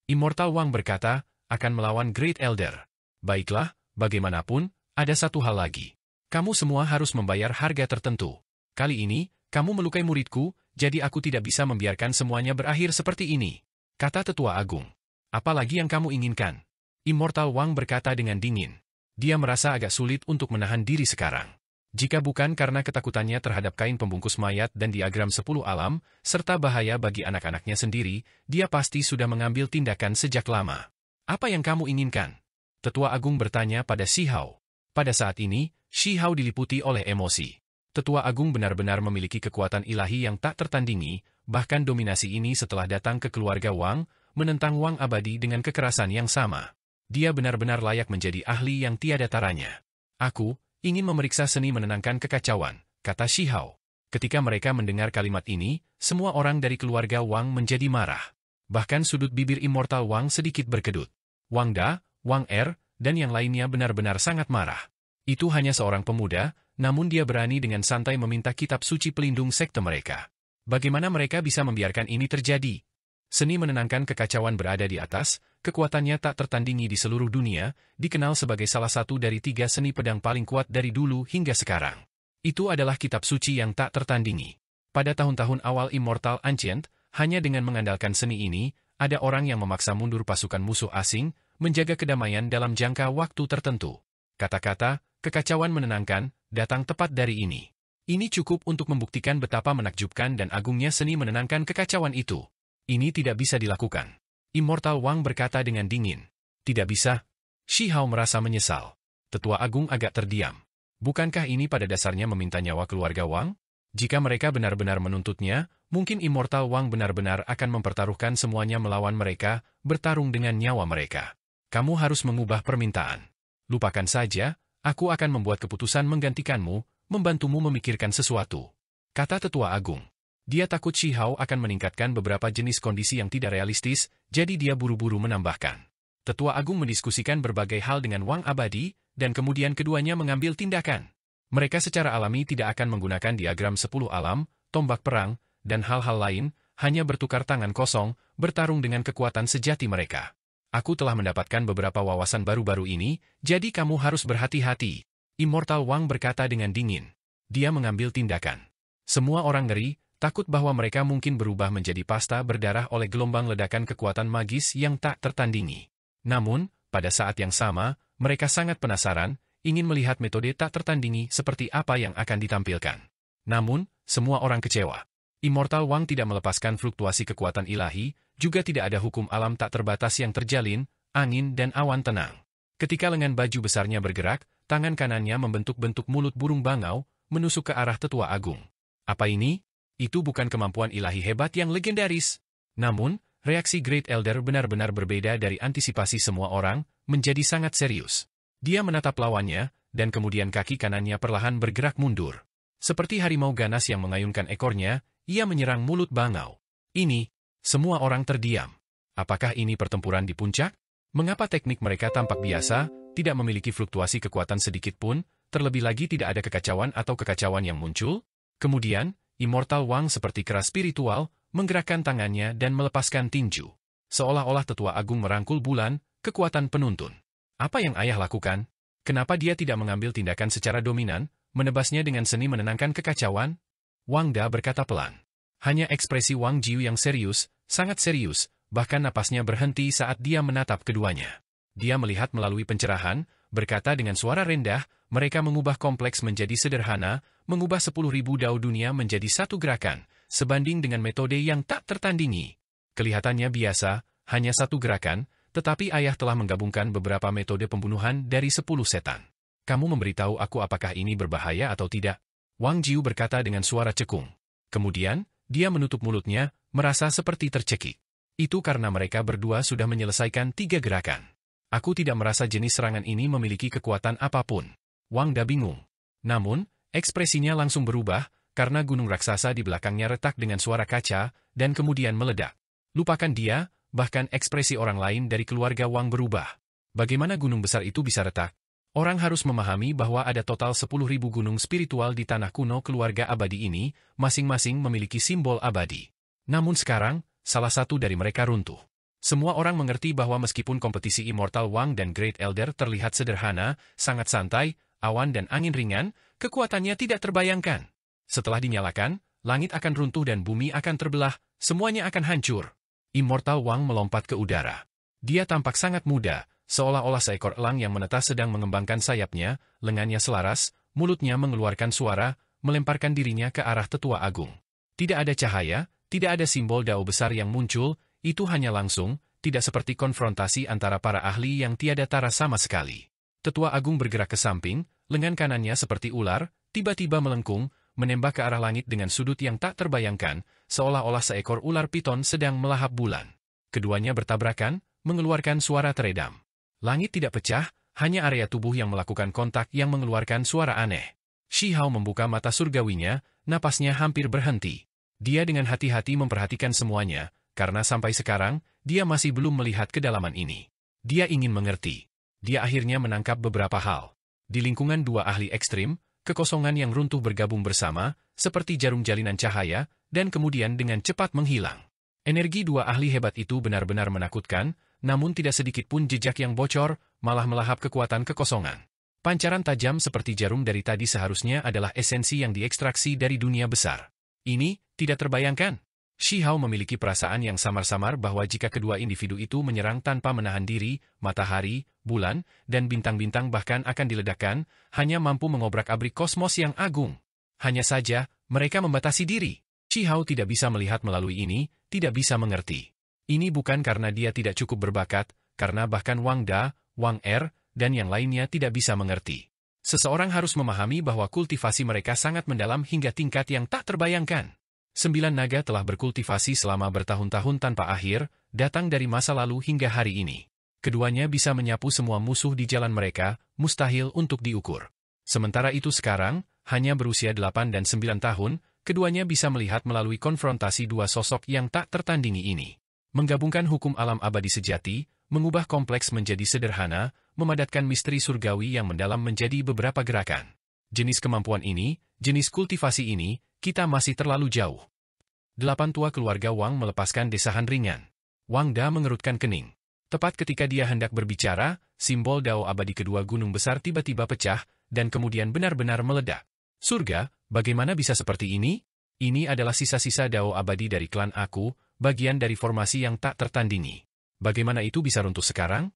Immortal Wang berkata, akan melawan Great Elder. Baiklah, bagaimanapun, ada satu hal lagi. Kamu semua harus membayar harga tertentu. Kali ini, kamu melukai muridku, jadi aku tidak bisa membiarkan semuanya berakhir seperti ini. Kata Tetua Agung. Apalagi yang kamu inginkan? Immortal Wang berkata dengan dingin. Dia merasa agak sulit untuk menahan diri sekarang. Jika bukan karena ketakutannya terhadap kain pembungkus mayat dan diagram 10 alam, serta bahaya bagi anak-anaknya sendiri, dia pasti sudah mengambil tindakan sejak lama. Apa yang kamu inginkan? Tetua Agung bertanya pada Shi Hao. Pada saat ini, Shi Hao diliputi oleh emosi. Tetua Agung benar-benar memiliki kekuatan ilahi yang tak tertandingi, bahkan dominasi ini setelah datang ke keluarga Wang, menentang Wang abadi dengan kekerasan yang sama. Dia benar-benar layak menjadi ahli yang tiada taranya. Aku ingin memeriksa seni menenangkan kekacauan, kata Shi Hao. Ketika mereka mendengar kalimat ini, semua orang dari keluarga Wang menjadi marah. Bahkan sudut bibir Immortal Wang sedikit berkedut. Wang Da, Wang Er, dan yang lainnya benar-benar sangat marah. Itu hanya seorang pemuda, namun dia berani dengan santai meminta kitab suci pelindung sekte mereka. Bagaimana mereka bisa membiarkan ini terjadi? Seni menenangkan kekacauan berada di atas, kekuatannya tak tertandingi di seluruh dunia, dikenal sebagai salah satu dari 3 seni pedang paling kuat dari dulu hingga sekarang. Itu adalah kitab suci yang tak tertandingi. Pada tahun-tahun awal Immortal Ancient, hanya dengan mengandalkan seni ini, ada orang yang memaksa mundur pasukan musuh asing, menjaga kedamaian dalam jangka waktu tertentu. Kata-kata, kekacauan menenangkan, datang tepat dari ini. Ini cukup untuk membuktikan betapa menakjubkan dan agungnya seni menenangkan kekacauan itu. Ini tidak bisa dilakukan. Immortal Wang berkata dengan dingin. Tidak bisa. Shi Hao merasa menyesal. Tetua Agung agak terdiam. Bukankah ini pada dasarnya meminta nyawa keluarga Wang? Jika mereka benar-benar menuntutnya, mungkin Immortal Wang benar-benar akan mempertaruhkan semuanya melawan mereka, bertarung dengan nyawa mereka. Kamu harus mengubah permintaan. Lupakan saja, aku akan membuat keputusan menggantikanmu, membantumu memikirkan sesuatu. Kata Tetua Agung. Dia takut Shi Hao akan meningkatkan beberapa jenis kondisi yang tidak realistis, jadi dia buru-buru menambahkan. Tetua Agung mendiskusikan berbagai hal dengan Wang abadi, dan kemudian keduanya mengambil tindakan. Mereka secara alami tidak akan menggunakan diagram 10 alam, tombak perang, dan hal-hal lain, hanya bertukar tangan kosong, bertarung dengan kekuatan sejati mereka. Aku telah mendapatkan beberapa wawasan baru-baru ini, jadi kamu harus berhati-hati. Immortal Wang berkata dengan dingin. Dia mengambil tindakan. Semua orang ngeri, takut bahwa mereka mungkin berubah menjadi pasta berdarah oleh gelombang ledakan kekuatan magis yang tak tertandingi. Namun, pada saat yang sama, mereka sangat penasaran, ingin melihat metode tak tertandingi seperti apa yang akan ditampilkan. Namun, semua orang kecewa. Immortal Wang tidak melepaskan fluktuasi kekuatan ilahi, juga tidak ada hukum alam tak terbatas yang terjalin, angin dan awan tenang. Ketika lengan baju besarnya bergerak, tangan kanannya membentuk-bentuk mulut burung bangau, menusuk ke arah Tetua Agung. Apa ini? Itu bukan kemampuan ilahi hebat yang legendaris. Namun, reaksi Great Elder benar-benar berbeda dari antisipasi semua orang, menjadi sangat serius. Dia menatap lawannya, dan kemudian kaki kanannya perlahan bergerak mundur. Seperti harimau ganas yang mengayunkan ekornya, ia menyerang mulut bangau. Ini, semua orang terdiam. Apakah ini pertempuran di puncak? Mengapa teknik mereka tampak biasa, tidak memiliki fluktuasi kekuatan sedikit pun, terlebih lagi tidak ada kekacauan atau kekacauan yang muncul? Kemudian, Immortal Wang seperti keras spiritual, menggerakkan tangannya dan melepaskan tinju. Seolah-olah Tetua Agung merangkul bulan, kekuatan penuntun. Apa yang ayah lakukan? Kenapa dia tidak mengambil tindakan secara dominan, menebasnya dengan seni menenangkan kekacauan? Wang Da berkata pelan. Hanya ekspresi Wang Jiu yang serius, sangat serius, bahkan napasnya berhenti saat dia menatap keduanya. Dia melihat melalui pencerahan, berkata dengan suara rendah, mereka mengubah kompleks menjadi sederhana, mengubah 10.000 dao dunia menjadi satu gerakan, sebanding dengan metode yang tak tertandingi. Kelihatannya biasa, hanya satu gerakan, tetapi ayah telah menggabungkan beberapa metode pembunuhan dari 10 setan. Kamu memberitahu aku apakah ini berbahaya atau tidak? Wang Jiu berkata dengan suara cekung. Kemudian, dia menutup mulutnya, merasa seperti tercekik. Itu karena mereka berdua sudah menyelesaikan 3 gerakan. Aku tidak merasa jenis serangan ini memiliki kekuatan apapun. Wang Da bingung. Namun, Ekspresinya langsung berubah, karena gunung raksasa di belakangnya retak dengan suara kaca, dan kemudian meledak. Lupakan dia, bahkan ekspresi orang lain dari keluarga Wang berubah. Bagaimana gunung besar itu bisa retak? Orang harus memahami bahwa ada total 10.000 gunung spiritual di tanah kuno keluarga abadi ini, masing-masing memiliki simbol abadi. Namun sekarang, salah satu dari mereka runtuh. Semua orang mengerti bahwa meskipun kompetisi Immortal Wang dan Great Elder terlihat sederhana, sangat santai, awan dan angin ringan, kekuatannya tidak terbayangkan. Setelah dinyalakan, langit akan runtuh dan bumi akan terbelah, semuanya akan hancur. Immortal Wang melompat ke udara. Dia tampak sangat muda, seolah-olah seekor elang yang menetas sedang mengembangkan sayapnya, lengannya selaras, mulutnya mengeluarkan suara, melemparkan dirinya ke arah Tetua Agung. Tidak ada cahaya, tidak ada simbol dao besar yang muncul, itu hanya langsung, tidak seperti konfrontasi antara para ahli yang tiada tara sama sekali. Tetua Agung bergerak ke samping, lengan kanannya seperti ular, tiba-tiba melengkung, menembak ke arah langit dengan sudut yang tak terbayangkan, seolah-olah seekor ular piton sedang melahap bulan. Keduanya bertabrakan, mengeluarkan suara teredam. Langit tidak pecah, hanya area tubuh yang melakukan kontak yang mengeluarkan suara aneh. Shi Hao membuka mata surgawinya, napasnya hampir berhenti. Dia dengan hati-hati memperhatikan semuanya, karena sampai sekarang, dia masih belum melihat kedalaman ini. Dia ingin mengerti. Dia akhirnya menangkap beberapa hal. Di lingkungan dua ahli ekstrim, kekosongan yang runtuh bergabung bersama, seperti jarum jalinan cahaya, dan kemudian dengan cepat menghilang. Energi dua ahli hebat itu benar-benar menakutkan, namun tidak sedikit pun jejak yang bocor, malah melahap kekuatan kekosongan. Pancaran tajam seperti jarum dari tadi seharusnya adalah esensi yang diekstraksi dari dunia besar. Ini, tidak terbayangkan. Shi Hao memiliki perasaan yang samar-samar bahwa jika kedua individu itu menyerang tanpa menahan diri, matahari, bulan, dan bintang-bintang bahkan akan diledakkan, hanya mampu mengobrak-abrik kosmos yang agung. Hanya saja, mereka membatasi diri. Shi Hao tidak bisa melihat melalui ini, tidak bisa mengerti. Ini bukan karena dia tidak cukup berbakat, karena bahkan Wang Da, Wang Er, dan yang lainnya tidak bisa mengerti. Seseorang harus memahami bahwa kultivasi mereka sangat mendalam hingga tingkat yang tak terbayangkan. 9 naga telah berkultivasi selama bertahun-tahun tanpa akhir, datang dari masa lalu hingga hari ini. Keduanya bisa menyapu semua musuh di jalan mereka, mustahil untuk diukur. Sementara itu sekarang, hanya berusia 8 dan 9 tahun, keduanya bisa melihat melalui konfrontasi dua sosok yang tak tertandingi ini. Menggabungkan hukum alam abadi sejati, mengubah kompleks menjadi sederhana, memadatkan misteri surgawi yang mendalam menjadi beberapa gerakan. Jenis kemampuan ini, jenis kultivasi ini, kita masih terlalu jauh. 8 tua keluarga Wang melepaskan desahan ringan. Wang Da mengerutkan kening. Tepat ketika dia hendak berbicara, simbol dao abadi kedua gunung besar tiba-tiba pecah, dan kemudian benar-benar meledak. Surga, bagaimana bisa seperti ini? Ini adalah sisa-sisa dao abadi dari klan aku, bagian dari formasi yang tak tertandingi. Bagaimana itu bisa runtuh sekarang?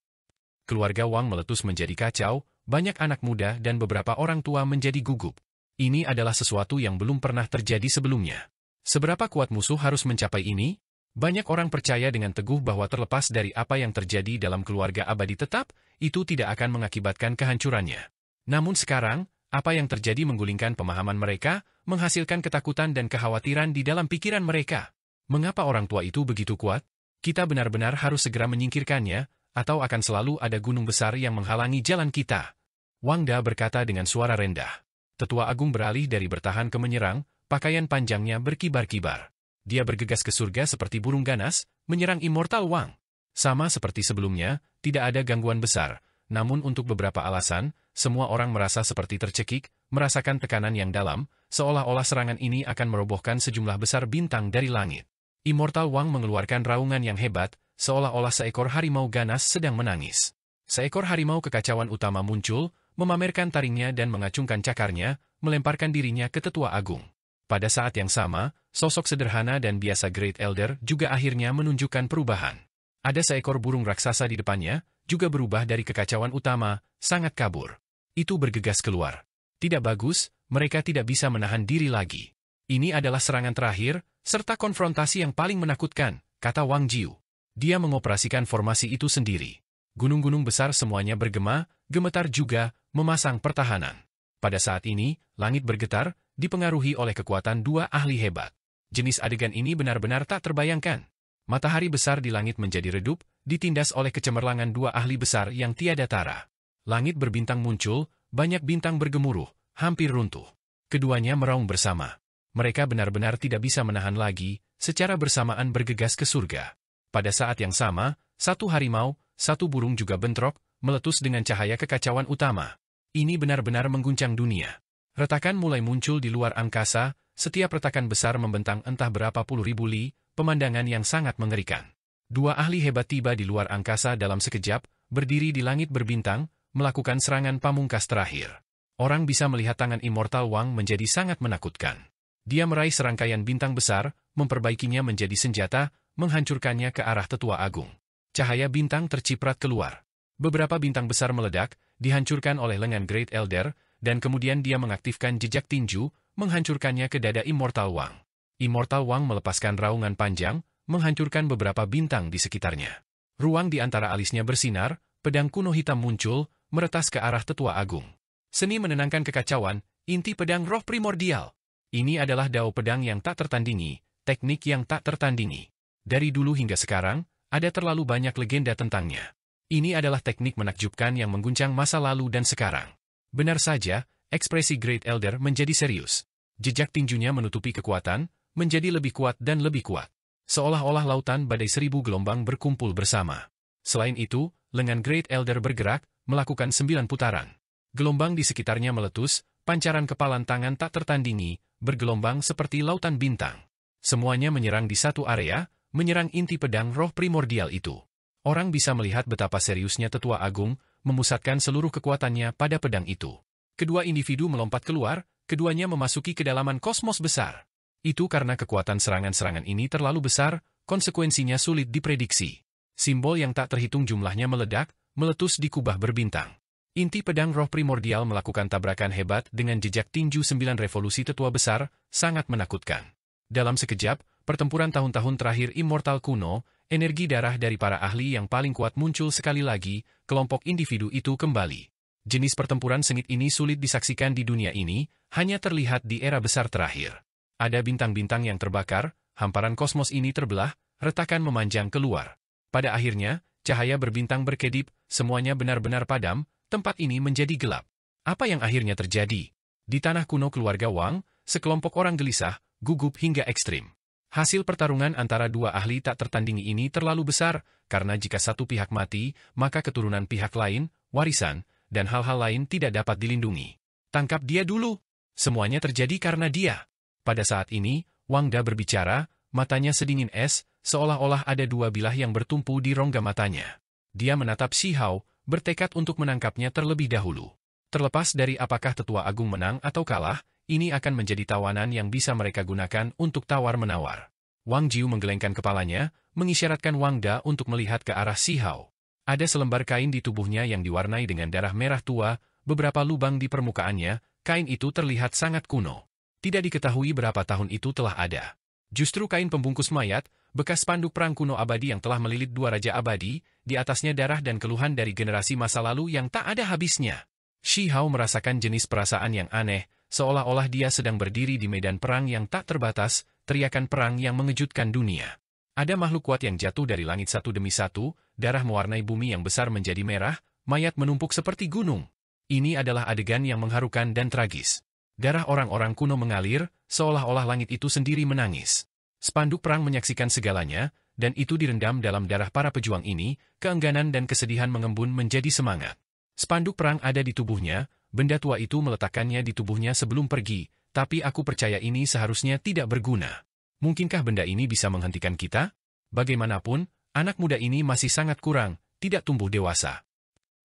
Keluarga Wang meletus menjadi kacau, banyak anak muda dan beberapa orang tua menjadi gugup. Ini adalah sesuatu yang belum pernah terjadi sebelumnya. Seberapa kuat musuh harus mencapai ini? Banyak orang percaya dengan teguh bahwa terlepas dari apa yang terjadi dalam keluarga abadi tetap, itu tidak akan mengakibatkan kehancurannya. Namun sekarang, apa yang terjadi menggulingkan pemahaman mereka, menghasilkan ketakutan dan kekhawatiran di dalam pikiran mereka. Mengapa orang tua itu begitu kuat? Kita benar-benar harus segera menyingkirkannya, atau akan selalu ada gunung besar yang menghalangi jalan kita. Wang Da berkata dengan suara rendah. Tetua Agung beralih dari bertahan ke menyerang, pakaian panjangnya berkibar-kibar. Dia bergegas ke surga seperti burung ganas, menyerang Immortal Wang. Sama seperti sebelumnya, tidak ada gangguan besar, namun untuk beberapa alasan, semua orang merasa seperti tercekik, merasakan tekanan yang dalam, seolah-olah serangan ini akan merobohkan sejumlah besar bintang dari langit. Immortal Wang mengeluarkan raungan yang hebat, seolah-olah seekor harimau ganas sedang menangis. Seekor harimau kekacauan utama muncul, memamerkan taringnya dan mengacungkan cakarnya, melemparkan dirinya ke Tetua Agung. Pada saat yang sama, sosok sederhana dan biasa Great Elder juga akhirnya menunjukkan perubahan. Ada seekor burung raksasa di depannya, juga berubah dari kekacauan utama, sangat kabur. Itu bergegas keluar. Tidak bagus, mereka tidak bisa menahan diri lagi. Ini adalah serangan terakhir, serta konfrontasi yang paling menakutkan, kata Wang Jiu. Dia mengoperasikan formasi itu sendiri. Gunung-gunung besar semuanya bergema, gemetar juga, memasang pertahanan. Pada saat ini, langit bergetar, dipengaruhi oleh kekuatan dua ahli hebat. Jenis adegan ini benar-benar tak terbayangkan. Matahari besar di langit menjadi redup, ditindas oleh kecemerlangan dua ahli besar yang tiada tara. Langit berbintang muncul, banyak bintang bergemuruh, hampir runtuh. Keduanya meraung bersama. Mereka benar-benar tidak bisa menahan lagi, secara bersamaan bergegas ke surga. Pada saat yang sama, satu harimau, satu burung juga bentrok, meletus dengan cahaya kekacauan utama. Ini benar-benar mengguncang dunia. Retakan mulai muncul di luar angkasa, setiap retakan besar membentang entah berapa puluh ribu li, pemandangan yang sangat mengerikan. Dua ahli hebat tiba di luar angkasa dalam sekejap, berdiri di langit berbintang, melakukan serangan pamungkas terakhir. Orang bisa melihat tangan Immortal Wang menjadi sangat menakutkan. Dia meraih serangkaian bintang besar, memperbaikinya menjadi senjata, menghancurkannya ke arah Tetua Agung. Cahaya bintang terciprat keluar. Beberapa bintang besar meledak, dihancurkan oleh lengan Great Elder, dan kemudian dia mengaktifkan jejak tinju, menghancurkannya ke dada Immortal Wang. Immortal Wang melepaskan raungan panjang, menghancurkan beberapa bintang di sekitarnya. Ruang di antara alisnya bersinar, pedang kuno hitam muncul, meretas ke arah Tetua Agung. Seni menenangkan kekacauan, inti pedang roh primordial. Ini adalah dao pedang yang tak tertandingi, teknik yang tak tertandingi. Dari dulu hingga sekarang, ada terlalu banyak legenda tentangnya. Ini adalah teknik menakjubkan yang mengguncang masa lalu dan sekarang. Benar saja, ekspresi Great Elder menjadi serius. Jejak tinjunya menutupi kekuatan, menjadi lebih kuat dan lebih kuat. Seolah-olah lautan badai 1000 gelombang berkumpul bersama. Selain itu, lengan Great Elder bergerak, melakukan 9 putaran. Gelombang di sekitarnya meletus, pancaran kepalan tangan tak tertandingi, bergelombang seperti lautan bintang. Semuanya menyerang di satu area, menyerang inti pedang roh primordial itu. Orang bisa melihat betapa seriusnya Tetua Agung, memusatkan seluruh kekuatannya pada pedang itu. Kedua individu melompat keluar, keduanya memasuki kedalaman kosmos besar. Itu karena kekuatan serangan-serangan ini terlalu besar, konsekuensinya sulit diprediksi. Simbol yang tak terhitung jumlahnya meledak, meletus di kubah berbintang. Inti pedang roh primordial melakukan tabrakan hebat dengan jejak tinju 9 revolusi tetua besar, sangat menakutkan. Dalam sekejap, pertempuran tahun-tahun terakhir Immortal kuno, energi darah dari para ahli yang paling kuat muncul sekali lagi, kelompok individu itu kembali. Jenis pertempuran sengit ini sulit disaksikan di dunia ini, hanya terlihat di era besar terakhir. Ada bintang-bintang yang terbakar, hamparan kosmos ini terbelah, retakan memanjang keluar. Pada akhirnya, cahaya berbintang berkedip, semuanya benar-benar padam, tempat ini menjadi gelap. Apa yang akhirnya terjadi? Di tanah kuno keluarga Wang, sekelompok orang gelisah, gugup hingga ekstrim. Hasil pertarungan antara dua ahli tak tertandingi ini terlalu besar, karena jika satu pihak mati, maka keturunan pihak lain, warisan, dan hal-hal lain tidak dapat dilindungi. Tangkap dia dulu. Semuanya terjadi karena dia. Pada saat ini, Wang Da berbicara, matanya sedingin es, seolah-olah ada dua bilah yang bertumpu di rongga matanya. Dia menatap Shi Hao, bertekad untuk menangkapnya terlebih dahulu. Terlepas dari apakah Tetua Agung menang atau kalah, ini akan menjadi tawanan yang bisa mereka gunakan untuk tawar-menawar. Wang Jiu menggelengkan kepalanya, mengisyaratkan Wang Da untuk melihat ke arah Shi Hao. Ada selembar kain di tubuhnya yang diwarnai dengan darah merah tua, beberapa lubang di permukaannya, kain itu terlihat sangat kuno. Tidak diketahui berapa tahun itu telah ada. Justru kain pembungkus mayat, bekas spanduk perang kuno abadi yang telah melilit dua raja abadi, di atasnya darah dan keluhan dari generasi masa lalu yang tak ada habisnya. Shi Hao merasakan jenis perasaan yang aneh, seolah-olah dia sedang berdiri di medan perang yang tak terbatas, teriakan perang yang mengejutkan dunia. Ada makhluk kuat yang jatuh dari langit satu demi satu, darah mewarnai bumi yang besar menjadi merah, mayat menumpuk seperti gunung. Ini adalah adegan yang mengharukan dan tragis. Darah orang-orang kuno mengalir, seolah-olah langit itu sendiri menangis. Spanduk perang menyaksikan segalanya, dan itu direndam dalam darah para pejuang ini, keengganan dan kesedihan mengembun menjadi semangat. Spanduk perang ada di tubuhnya, benda tua itu meletakkannya di tubuhnya sebelum pergi, tapi aku percaya ini seharusnya tidak berguna. Mungkinkah benda ini bisa menghentikan kita? Bagaimanapun, anak muda ini masih sangat kurang, tidak tumbuh dewasa.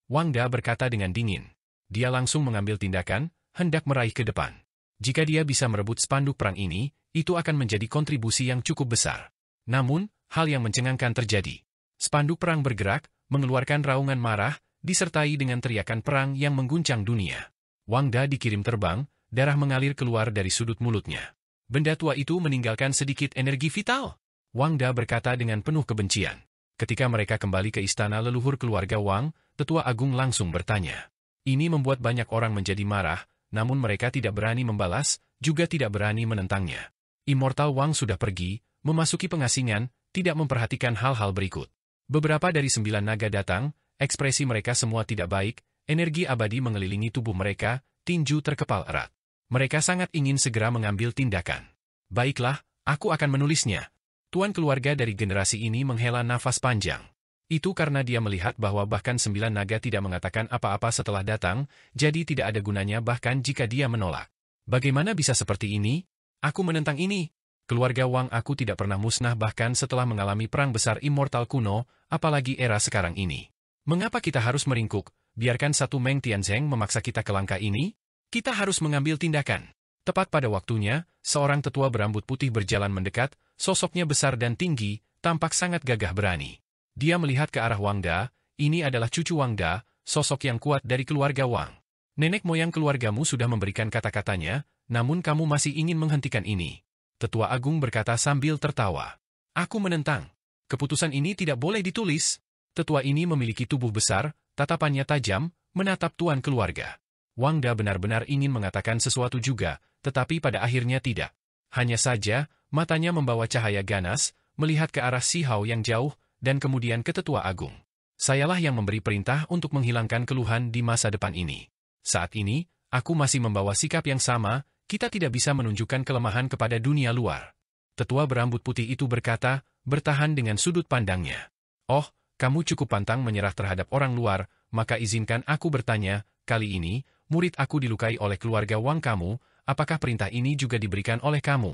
Wang Da berkata dengan dingin. Dia langsung mengambil tindakan, hendak meraih ke depan. Jika dia bisa merebut spanduk perang ini, itu akan menjadi kontribusi yang cukup besar. Namun, hal yang mencengangkan terjadi. Spanduk perang bergerak, mengeluarkan raungan marah, disertai dengan teriakan perang yang mengguncang dunia. Wang Da dikirim terbang, darah mengalir keluar dari sudut mulutnya. Benda tua itu meninggalkan sedikit energi vital. Wang Da berkata dengan penuh kebencian. Ketika mereka kembali ke istana leluhur keluarga Wang, Tetua Agung langsung bertanya. Ini membuat banyak orang menjadi marah, namun mereka tidak berani membalas, juga tidak berani menentangnya. Immortal Wang sudah pergi, memasuki pengasingan, tidak memperhatikan hal-hal berikut. Beberapa dari 9 naga datang, ekspresi mereka semua tidak baik, energi abadi mengelilingi tubuh mereka, tinju terkepal erat. Mereka sangat ingin segera mengambil tindakan. Baiklah, aku akan menulisnya. Tuan keluarga dari generasi ini menghela nafas panjang. Itu karena dia melihat bahwa bahkan 9 naga tidak mengatakan apa-apa setelah datang, jadi tidak ada gunanya bahkan jika dia menolak. Bagaimana bisa seperti ini? Aku menentang ini. Keluarga Wang aku tidak pernah musnah bahkan setelah mengalami perang besar immortal kuno, apalagi era sekarang ini. Mengapa kita harus meringkuk? Biarkan satu Meng Tianzeng memaksa kita ke langkah ini? Kita harus mengambil tindakan. Tepat pada waktunya, seorang tetua berambut putih berjalan mendekat, sosoknya besar dan tinggi, tampak sangat gagah berani. Dia melihat ke arah Wang Da, ini adalah cucu Wang Da, sosok yang kuat dari keluarga Wang. Nenek moyang keluargamu sudah memberikan kata-katanya, namun kamu masih ingin menghentikan ini. Tetua Agung berkata sambil tertawa. Aku menentang. Keputusan ini tidak boleh ditulis. Tetua ini memiliki tubuh besar, tatapannya tajam, menatap tuan keluarga. Wang Da benar-benar ingin mengatakan sesuatu juga, tetapi pada akhirnya tidak. Hanya saja, matanya membawa cahaya ganas, melihat ke arah Si Hao yang jauh, dan kemudian ke Tetua Agung. Sayalah yang memberi perintah untuk menghilangkan keluhan di masa depan ini. Saat ini, aku masih membawa sikap yang sama, kita tidak bisa menunjukkan kelemahan kepada dunia luar. Tetua berambut putih itu berkata, bertahan dengan sudut pandangnya. Oh, kamu cukup pantang menyerah terhadap orang luar, maka izinkan aku bertanya, kali ini, murid aku dilukai oleh keluarga Wang kamu, apakah perintah ini juga diberikan oleh kamu?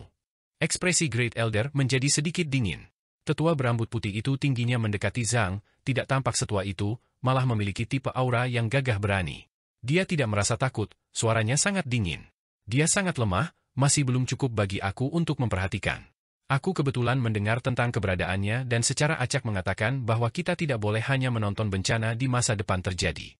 Ekspresi Great Elder menjadi sedikit dingin. Tetua berambut putih itu tingginya mendekati Zhang, tidak tampak setua itu, malah memiliki tipe aura yang gagah berani. Dia tidak merasa takut, suaranya sangat dingin. Dia sangat lemah, masih belum cukup bagi aku untuk memperhatikan. Aku kebetulan mendengar tentang keberadaannya dan secara acak mengatakan bahwa kita tidak boleh hanya menonton bencana di masa depan terjadi.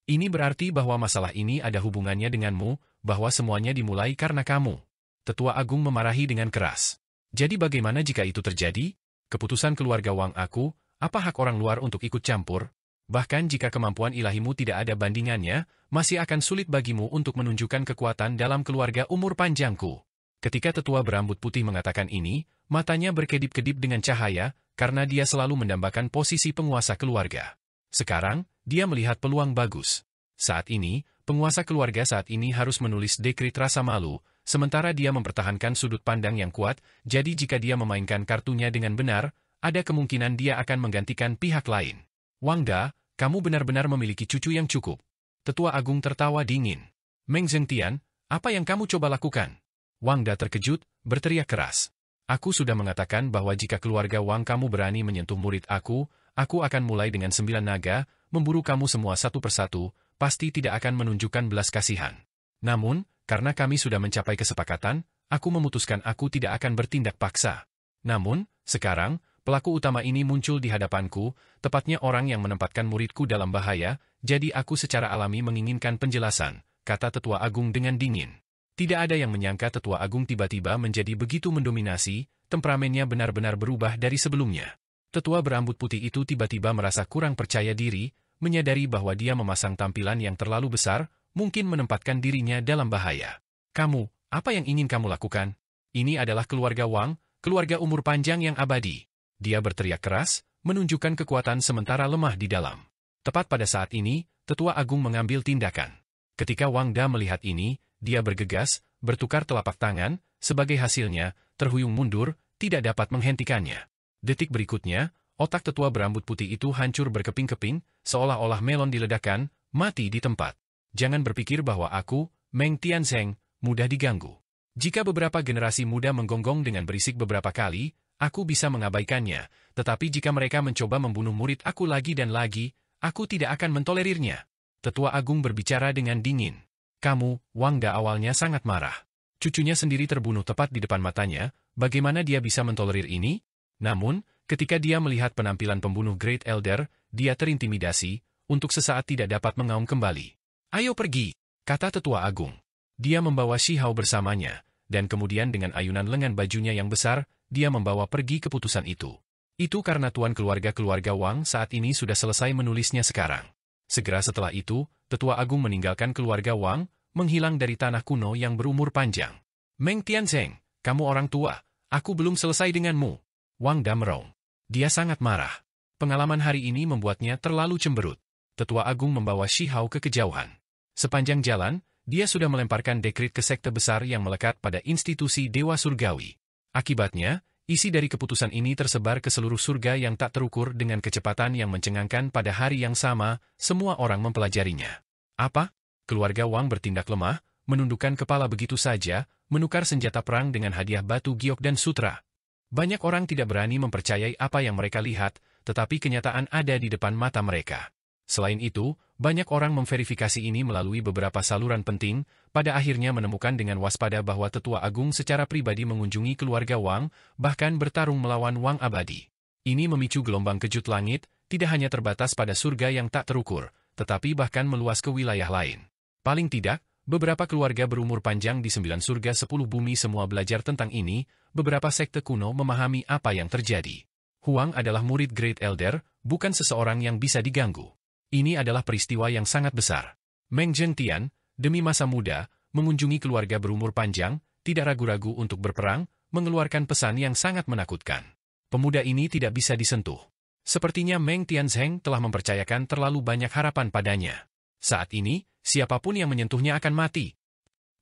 Ini berarti bahwa masalah ini ada hubungannya denganmu, bahwa semuanya dimulai karena kamu. Tetua Agung memarahi dengan keras. Jadi bagaimana jika itu terjadi? Keputusan keluarga Wang aku, apa hak orang luar untuk ikut campur? Bahkan jika kemampuan ilahimu tidak ada bandingannya, masih akan sulit bagimu untuk menunjukkan kekuatan dalam keluarga umur panjangku. Ketika tetua berambut putih mengatakan ini, matanya berkedip-kedip dengan cahaya, karena dia selalu mendambakan posisi penguasa keluarga. Sekarang, dia melihat peluang bagus. Saat ini, penguasa keluarga saat ini harus menulis dekret rasa malu, sementara dia mempertahankan sudut pandang yang kuat, jadi jika dia memainkan kartunya dengan benar, ada kemungkinan dia akan menggantikan pihak lain. Wang Da, kamu benar-benar memiliki cucu yang cukup. Tetua Agung tertawa dingin. Meng Zhengtian, apa yang kamu coba lakukan? Wang Da terkejut, berteriak keras. Aku sudah mengatakan bahwa jika keluarga Wang kamu berani menyentuh murid aku akan mulai dengan 9 naga, memburu kamu semua satu persatu, pasti tidak akan menunjukkan belas kasihan. Namun, karena kami sudah mencapai kesepakatan, aku memutuskan aku tidak akan bertindak paksa. Namun, sekarang, pelaku utama ini muncul di hadapanku, tepatnya orang yang menempatkan muridku dalam bahaya, jadi aku secara alami menginginkan penjelasan, kata Tetua Agung dengan dingin. Tidak ada yang menyangka Tetua Agung tiba-tiba menjadi begitu mendominasi, temperamennya benar-benar berubah dari sebelumnya. Tetua berambut putih itu tiba-tiba merasa kurang percaya diri, menyadari bahwa dia memasang tampilan yang terlalu besar, mungkin menempatkan dirinya dalam bahaya. Kamu, apa yang ingin kamu lakukan? Ini adalah keluarga Wang, keluarga umur panjang yang abadi. Dia berteriak keras, menunjukkan kekuatan sementara lemah di dalam. Tepat pada saat ini, Tetua Agung mengambil tindakan. Ketika Wang Da melihat ini, dia bergegas, bertukar telapak tangan, sebagai hasilnya, terhuyung mundur, tidak dapat menghentikannya. Detik berikutnya, otak tetua berambut putih itu hancur berkeping-keping, seolah-olah melon diledakkan, mati di tempat. Jangan berpikir bahwa aku, Meng Tianzeng, mudah diganggu. Jika beberapa generasi muda menggonggong dengan berisik beberapa kali, aku bisa mengabaikannya, tetapi jika mereka mencoba membunuh murid aku lagi dan lagi, aku tidak akan mentolerirnya. Tetua Agung berbicara dengan dingin. Kamu, Wang Da awalnya sangat marah. Cucunya sendiri terbunuh tepat di depan matanya, bagaimana dia bisa mentolerir ini? Namun, ketika dia melihat penampilan pembunuh Great Elder, dia terintimidasi, untuk sesaat tidak dapat mengaum kembali. Ayo pergi, kata Tetua Agung. Dia membawa Si Hao bersamanya, dan kemudian dengan ayunan lengan bajunya yang besar, dia membawa pergi keputusan itu. Itu karena tuan keluarga Wang saat ini sudah selesai menulisnya sekarang. Segera setelah itu, Tetua Agung meninggalkan keluarga Wang, menghilang dari tanah kuno yang berumur panjang. Meng Tianzeng, kamu orang tua, aku belum selesai denganmu. Wang Da meraung. Dia sangat marah. Pengalaman hari ini membuatnya terlalu cemberut. Tetua Agung membawa Si Hao ke kejauhan. Sepanjang jalan, dia sudah melemparkan dekrit ke sekte besar yang melekat pada institusi Dewa Surgawi. Akibatnya, isi dari keputusan ini tersebar ke seluruh surga yang tak terukur dengan kecepatan yang mencengangkan. Pada hari yang sama, semua orang mempelajarinya. Apa? Keluarga Wang bertindak lemah, menundukkan kepala begitu saja, menukar senjata perang dengan hadiah batu giok dan sutra. Banyak orang tidak berani mempercayai apa yang mereka lihat, tetapi kenyataan ada di depan mata mereka. Selain itu, banyak orang memverifikasi ini melalui beberapa saluran penting, pada akhirnya menemukan dengan waspada bahwa Tetua Agung secara pribadi mengunjungi keluarga Wang, bahkan bertarung melawan Wang abadi. Ini memicu gelombang kejut langit, tidak hanya terbatas pada surga yang tak terukur, tetapi bahkan meluas ke wilayah lain. Paling tidak, beberapa keluarga berumur panjang di 9 surga 10 bumi semua belajar tentang ini, beberapa sekte kuno memahami apa yang terjadi. Huang adalah murid Great Elder, bukan seseorang yang bisa diganggu. Ini adalah peristiwa yang sangat besar. Meng Zhengtian, demi masa muda, mengunjungi keluarga berumur panjang, tidak ragu-ragu untuk berperang, mengeluarkan pesan yang sangat menakutkan. Pemuda ini tidak bisa disentuh. Sepertinya Meng Tianzheng telah mempercayakan terlalu banyak harapan padanya. Saat ini, siapapun yang menyentuhnya akan mati.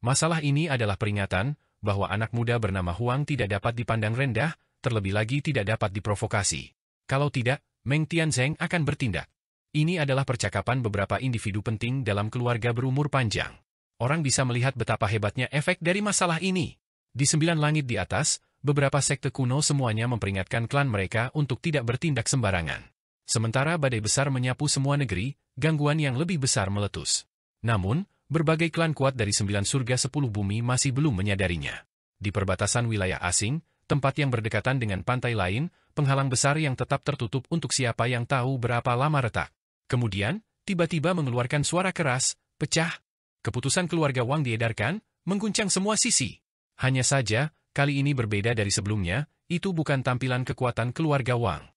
Masalah ini adalah peringatan bahwa anak muda bernama Huang tidak dapat dipandang rendah, terlebih lagi tidak dapat diprovokasi. Kalau tidak, Meng Tianzheng akan bertindak. Ini adalah percakapan beberapa individu penting dalam keluarga berumur panjang. Orang bisa melihat betapa hebatnya efek dari masalah ini. Di 9 langit di atas, beberapa sekte kuno semuanya memperingatkan klan mereka untuk tidak bertindak sembarangan. Sementara badai besar menyapu semua negeri, gangguan yang lebih besar meletus. Namun, berbagai klan kuat dari 9 surga 10 bumi masih belum menyadarinya. Di perbatasan wilayah asing, tempat yang berdekatan dengan pantai lain, penghalang besar yang tetap tertutup untuk siapa yang tahu berapa lama retak. Kemudian, tiba-tiba mengeluarkan suara keras, pecah. Keputusan keluarga Wang diedarkan, mengguncang semua sisi. Hanya saja, kali ini berbeda dari sebelumnya, itu bukan tampilan kekuatan keluarga Wang.